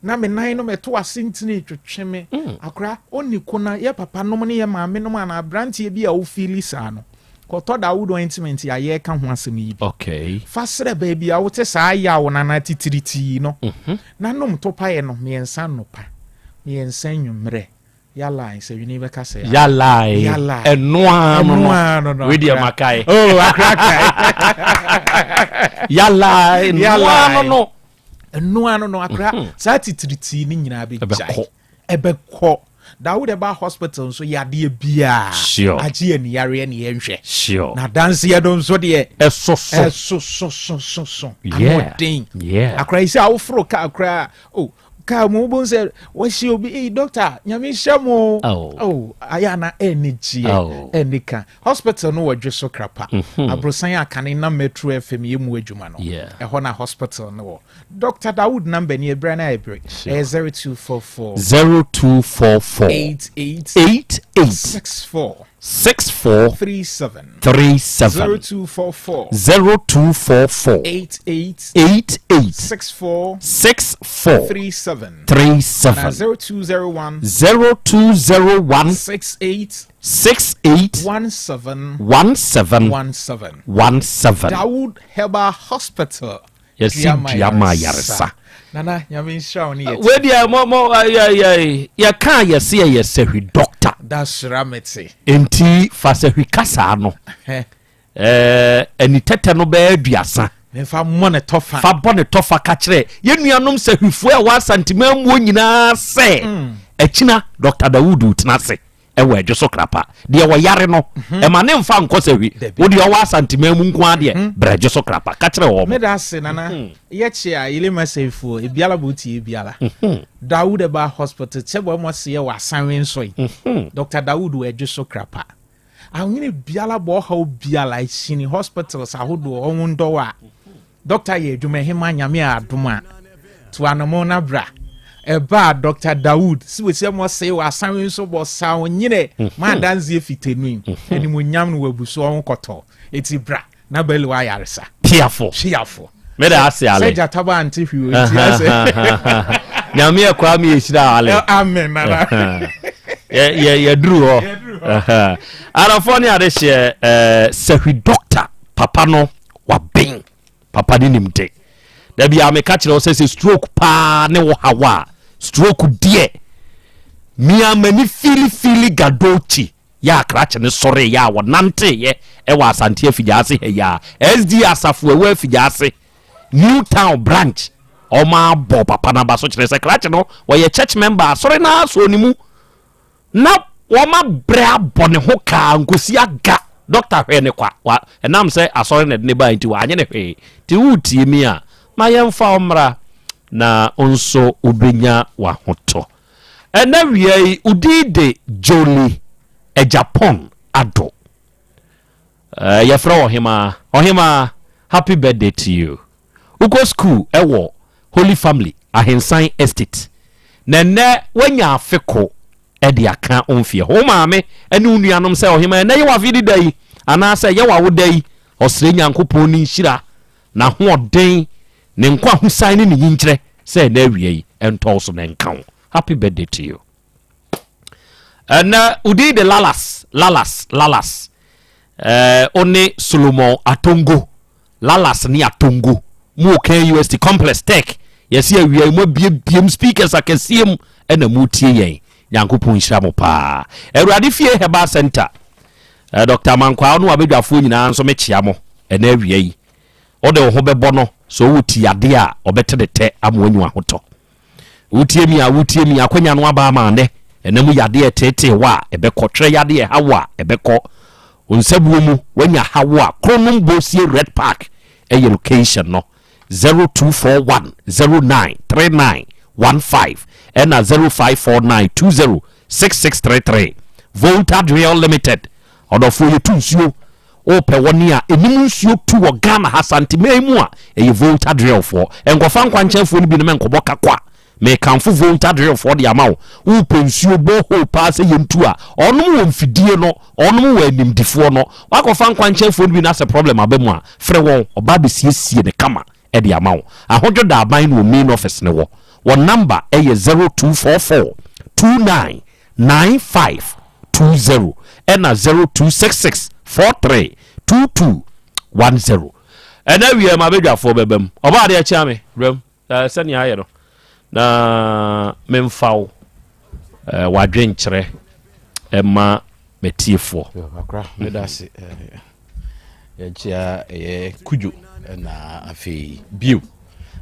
na me nan no meto asintini twetweme akra oni kona ye papa no ne ye maame no na brantie bi a wo feel sa no koto Dawood ointment ya ye ka ho asem yi okay fasre baby a wo te sa ya wo na titiriti no na nom to pae no me ensa no pa me ensa nwumre ya line se yuni be ka se ya line enoa no we dia makai oh akrakai ya line no akra sa titiriti ni nyina be jai ebe ko Dawood Eba Hospital so yade bia sure agye ani yare ne yenhwe sure na dance ye don so de so yeah akra isi awofro ka akra oh ka mo bon say what she obi doctor nyame hyamo oh ayana energy enika hospital no wadwe so krapa abrosan akane na Metro FM yemu adwuma no ho na hospital no Dr. Dawood number ni ebra na ebre 0244 64 37 0244 64 37 0201 68 17 Dawood Heba Hospital. Yes, Yama Yarsa. Nana, Yamin Shawnee. Where the Momo, ya can you see a sehu doctor? That's Rametsy. Enti Fasehu Casano. Any tetano bed, yasa. If I'm one a toffa, Fabon a toffa catcher. Yenum say who fuel was santimum when you say. Echina, Dr. Dawood, Tnase. Ewe just so krapa dia wa yare no e ma ne mfa nkosewi wo dia wa santimam nko ade bre just so krapa ka kire wo me da se nana ye chi a ile masefu e biala buti e biala Dawood Eba Hospital chebo mo se ye wa sanwe nso yi Dr. Dawood we just so krapa awini biala bo ha biala shini hospitals ahodo onwundo wa doctor ye dwuma hema nyame adoma to anomo na bra Eba Dr. Dawood si we say mo say wa sanwe so bo sa onyine ma danzie fitenu eni mo nyam no wabuso on koto eti bra na beli wa yaresa piafo me da ase ale se jataba anti hwi eti ase nyame akwa me yeshira ale amen nana ya dru ho arafo ni ade hye sehi doctor papa no wa ben papa ni nimte da bia me ka kire o say stroke pa ne wo hawa stroke die mia mani fili gadochi ya krache ne sore ya wo nante ye e wa Asante afijase he ya SD Asafo ewe afijase New Town branch o ma bo papa na ba so kire se krache no wo ye church member sore na so nimu na wo ma bra bone ho ka nkosi aga doctor hwe ne kwa wa enam se asore ne ne ba nti wa anye ne hwe ti wutie mi a ma yemfa omra na onso ubenya wa hoto ena wiei udide joli e Japan ado yefra ohima happy birthday to you uko school ewo Holy Family Ahensan Estate nene wanya afeko e de aka onfie ho maame ene unuanom se ohima ene ye wa vidi dai ana se ye wa wodai osre nyankopon ni nhira na ho oden ne nkwa husan ni yinkire say na wiei ento so na nkan happy birthday to you and udi the lalas oni Solomon Atongo lalas ni Atongo mu kan UST complex tech yesi awiei mo biem speakers akasiem ena mu tie yen yankopon nhira mo pa Awurade fie Heba Center Dr. Mankwa no abedwafo nyina nso me chia mo ena awiei ode wo ho bebo no so wuti ade a obetedete amwanyu ahoto wutie mi akwanya no aba ma ne enemu yade tete wa ebekotwe yade hawa ebeko onsabuo mu wanya hawa kronum bosie red park eye location no 0241093915 and 0549206633 Volta Real Limited odofo yetunsuo o pe woni a enimu nsuo tu wo Ghana Asante memu a eye Volta Drill for enkofa nkwanchefo ni bi ne menkobo kakwa me kanfo Volta Drill for de amawo wo pe nsuo bo ho pa se yentu a onum wo mfidie no onum wo animdifo no wakofa nkwanchefo ni bi na se problem abemu a frɛ won oba be siesie ne kama e de amawo ahodwo da aban no main office ne wo number eye 0244 299520 and 0266 432210 and now we are my bigger for bebem oba de chiame rem send ya no na memfao wadwen kire ema metiefo akra me da se ya chia kujo na afi bio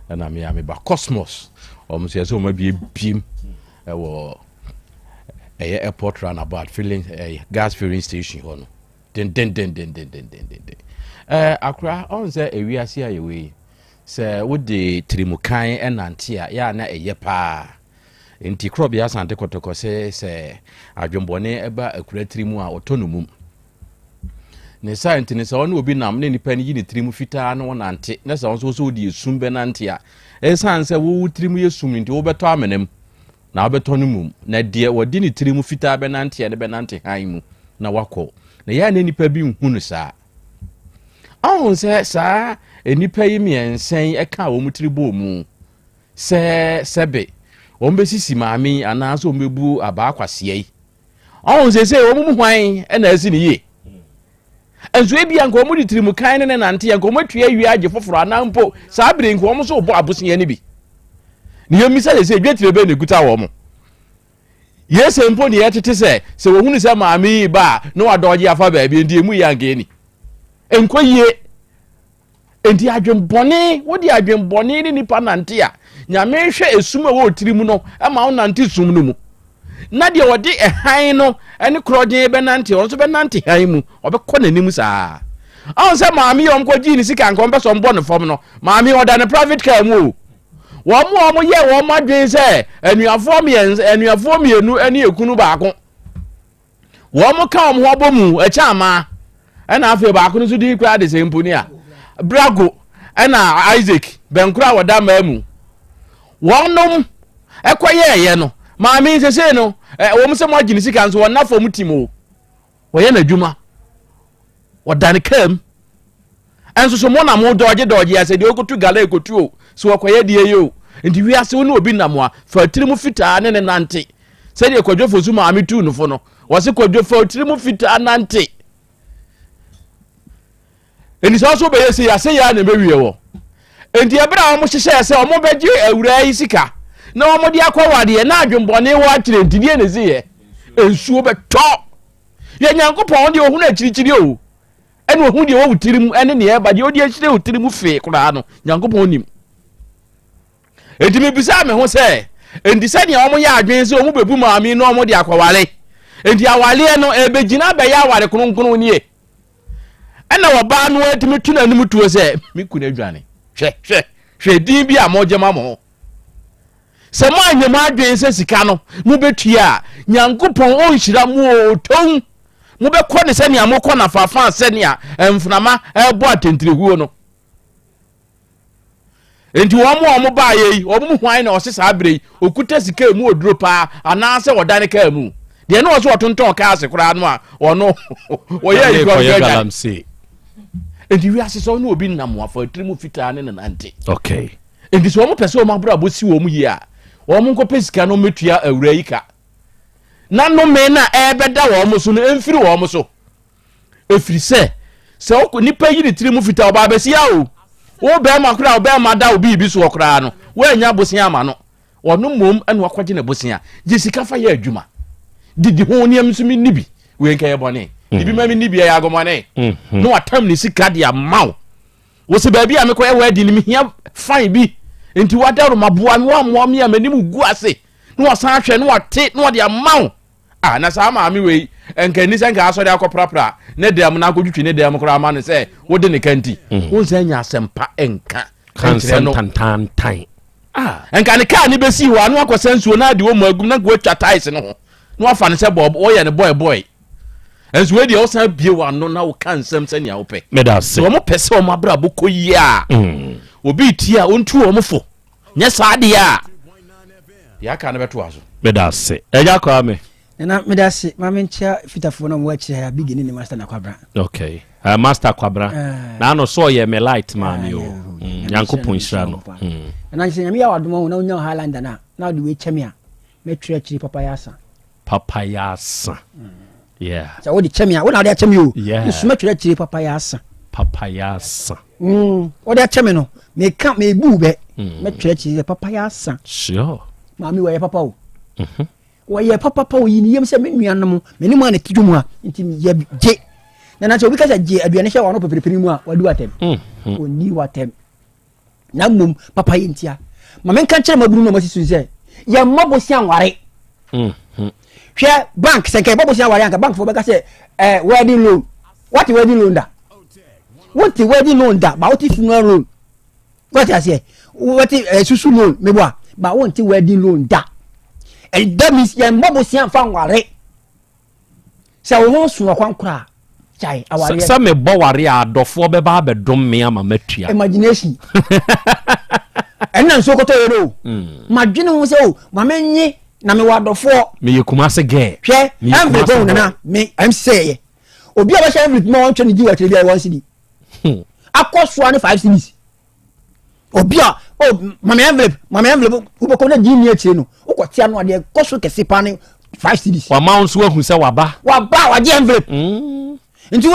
na me ba cosmos o mo se so ma biem ewo airport runabout filling gas filling station ho no den akra on say ewiase ayewe say wo de trimukan enante a ya na pa enti Krobea Asante kotoko say adwombone eba akura trimu a otonumum ne science ne sa ono obi nam ne nipa ne yi ne trimu fitaa no nante ne sa onso so di esum be nante a esan say wo trimu yesum nti wo beto amenem na obeto no mum na de wodi ne trimu fitaa be nante ya de be nante han mu na wakọ na ya ne nipa bi nhunu saa ahun se saa enipa yi miensen eka wo mutribo mu sebe wo mbesisi maami anaso mebu aba akwase yi ahun se wo mu hwan na asi ne ye enzo ebi anko mu ditrimu kan ne nante anko matue awie age foforo anampo saa bere nko wo so bo abosia ne bi ne yemisa se dwetire be ne guta wo mu yes empo ne yetete se wo hunu se maami ba no wadoje afa ba bi ndi emu yange ni enkoyie enti adwembone wodi adwembone ni nipa nante a nyame hwe esum a wo tirimu no ma wo nante sum no mu na de wodi ehan no ene krogen be nante won so be nante han mu obekọ nanim saa on se maami yom ko gi ni sika nko be so mbo no fom no maami oda ne private car mu wo ye wo madwen se anuafo mienu ene ekunu baako wo mo ka wo ho bomu e cha ama ena afi baako no so di kwa de semponi a brago ena Isaac benkura wada mamu wonom ekoye ye no maami sese no wo mse mo agini sika nso wona fo mutimo wo ye na dwuma wodane kam enso so mo na mo doje ase de okotu gala ekotu o so wakoye de ye ndi wi ase woni obi namwa fa tirimu fitaa ne nante se de kwadwofo su maami tu no fo no wo se kwadwofo tirimu fitaa nante eni so be yesi ya se ya na mewie wo enti ebra wo mo hyehye se wo mo beje awura yi sika na wo mo de akwawade na adwembone wo akyire ntidie ne ziye ensuo beto ye nyankopon de ohunu akirikyiri o ene ohunu de wo wutirim ene ne eba de odi akyire wutirim fe kura no nyankopon nim enti me bisa me ho se enti se ne wo mo ya adwen se wo mo bebu maami no mo de akwawale enti awale no ebegina be ya awale kronkron nie ena woba no atimi tuna nim tuo se mikuna dwane hwe din bi a mojema mo se mo anyema adwen se sika no mu betua nyankopon o nhira mu o ton mu bekọ ne se ne amokọ na fafa se ne a emfnama ebo atentrehuo no enti wo mo ba ye wo mo hwan na o se sa bere okuta sika mu oduro pa ana se wodane ka mu de no so otonton ka ase kura no a ono wo ye galamse enti wi ase so no obi nam afa trimu fitaa ne nante okay enti so mo pese o mabra bosi wo mu yi a wo mo nko pesika no metua awura yi ka na no me na ebeda wo mo so no emfiri wo mo so efiri se o nipa yi ni trimu fitaa oba besi ya o wo be ma kura o be ma da obi bi so okura no wo anya bosia ma no wono mom ene wakwaje na bosia jisika fa ya adwuma didi ho niam so mi nibi we nka ye bone ibi ma mi nibi ya agomane no atam ni sika dia maw wo se ba bi a me ko e wadi ni mi hia fine bi enti wadaru maboa mi wa mo mi amanim gu ase no wasan ahwe no wate no dia maw na sa ma mi we enka ni senka aso de akoprapra ne dem na akodwutwe ne dem kora ma ne se wo de ne kanti wo nsanya asempa enka kansen tantan enka ne ka ni besi wa no akosansuo na de wo magum na go atwa ties no ho no afa ne se bob wo ye ne boy enso we de wo san bie wa no na wo kansem se ne a wo pe medase wo mo pese wo mabra boko yi a obi tia ontu wo mo fo nya saade a ya ka na beto aso medase eja kwa me na medase mamentia fitafo na mo akire ya bigini ni master na kwabra okay master kwabra na no so ye me light mami o yankopon hira no na nse nyame ya wadomo na onya Highlander na de we chemi a metwe akiri papayasa yeah so wo de chemi a wo na de chemi o nso metwe akiri papayasa wo de chemi no me ka me bu be metwe akiri papayasa sure mami wo ye papa o wo ye papa o yini yem se me nuanom me ni ma na tidum a nti ye je na so obi ka je aduane hye wo no peperepere mu a wadu atem oni watem na mum papa yintia ma men kan kire maburu no masisu se ye mabo si anware hwɛ bank sɛ nkɛ bɔbɔ si awari anka bank fo bɛka sɛ wedding loan what wedding loan da what wedding loan da ba what funeral loan what I say what susu loan meboa ba what wedding loan da and that means yɛn bɔbɔ si anfa nware sɛ wo ho so kwan kora chai awari sɛ me bɔ ware a adɔfoɔ bɛba abɛdom me ama matua imagination ɛnna nso koto yero madwene ho sɛ o ma menye na me wadɔfoɔ me yekuma se ge hwɛ ambe go na me am say obi a bɛhyɛ every mo ntwe ne di watire bia 1 cedi akɔsoa ne 5 cedis obi a ma me envelope uboko na di ni akire no ukotia no ade kɔso kɛse pa ne 5 cedis wa ma nso ahu sɛ waba wagye envelope nti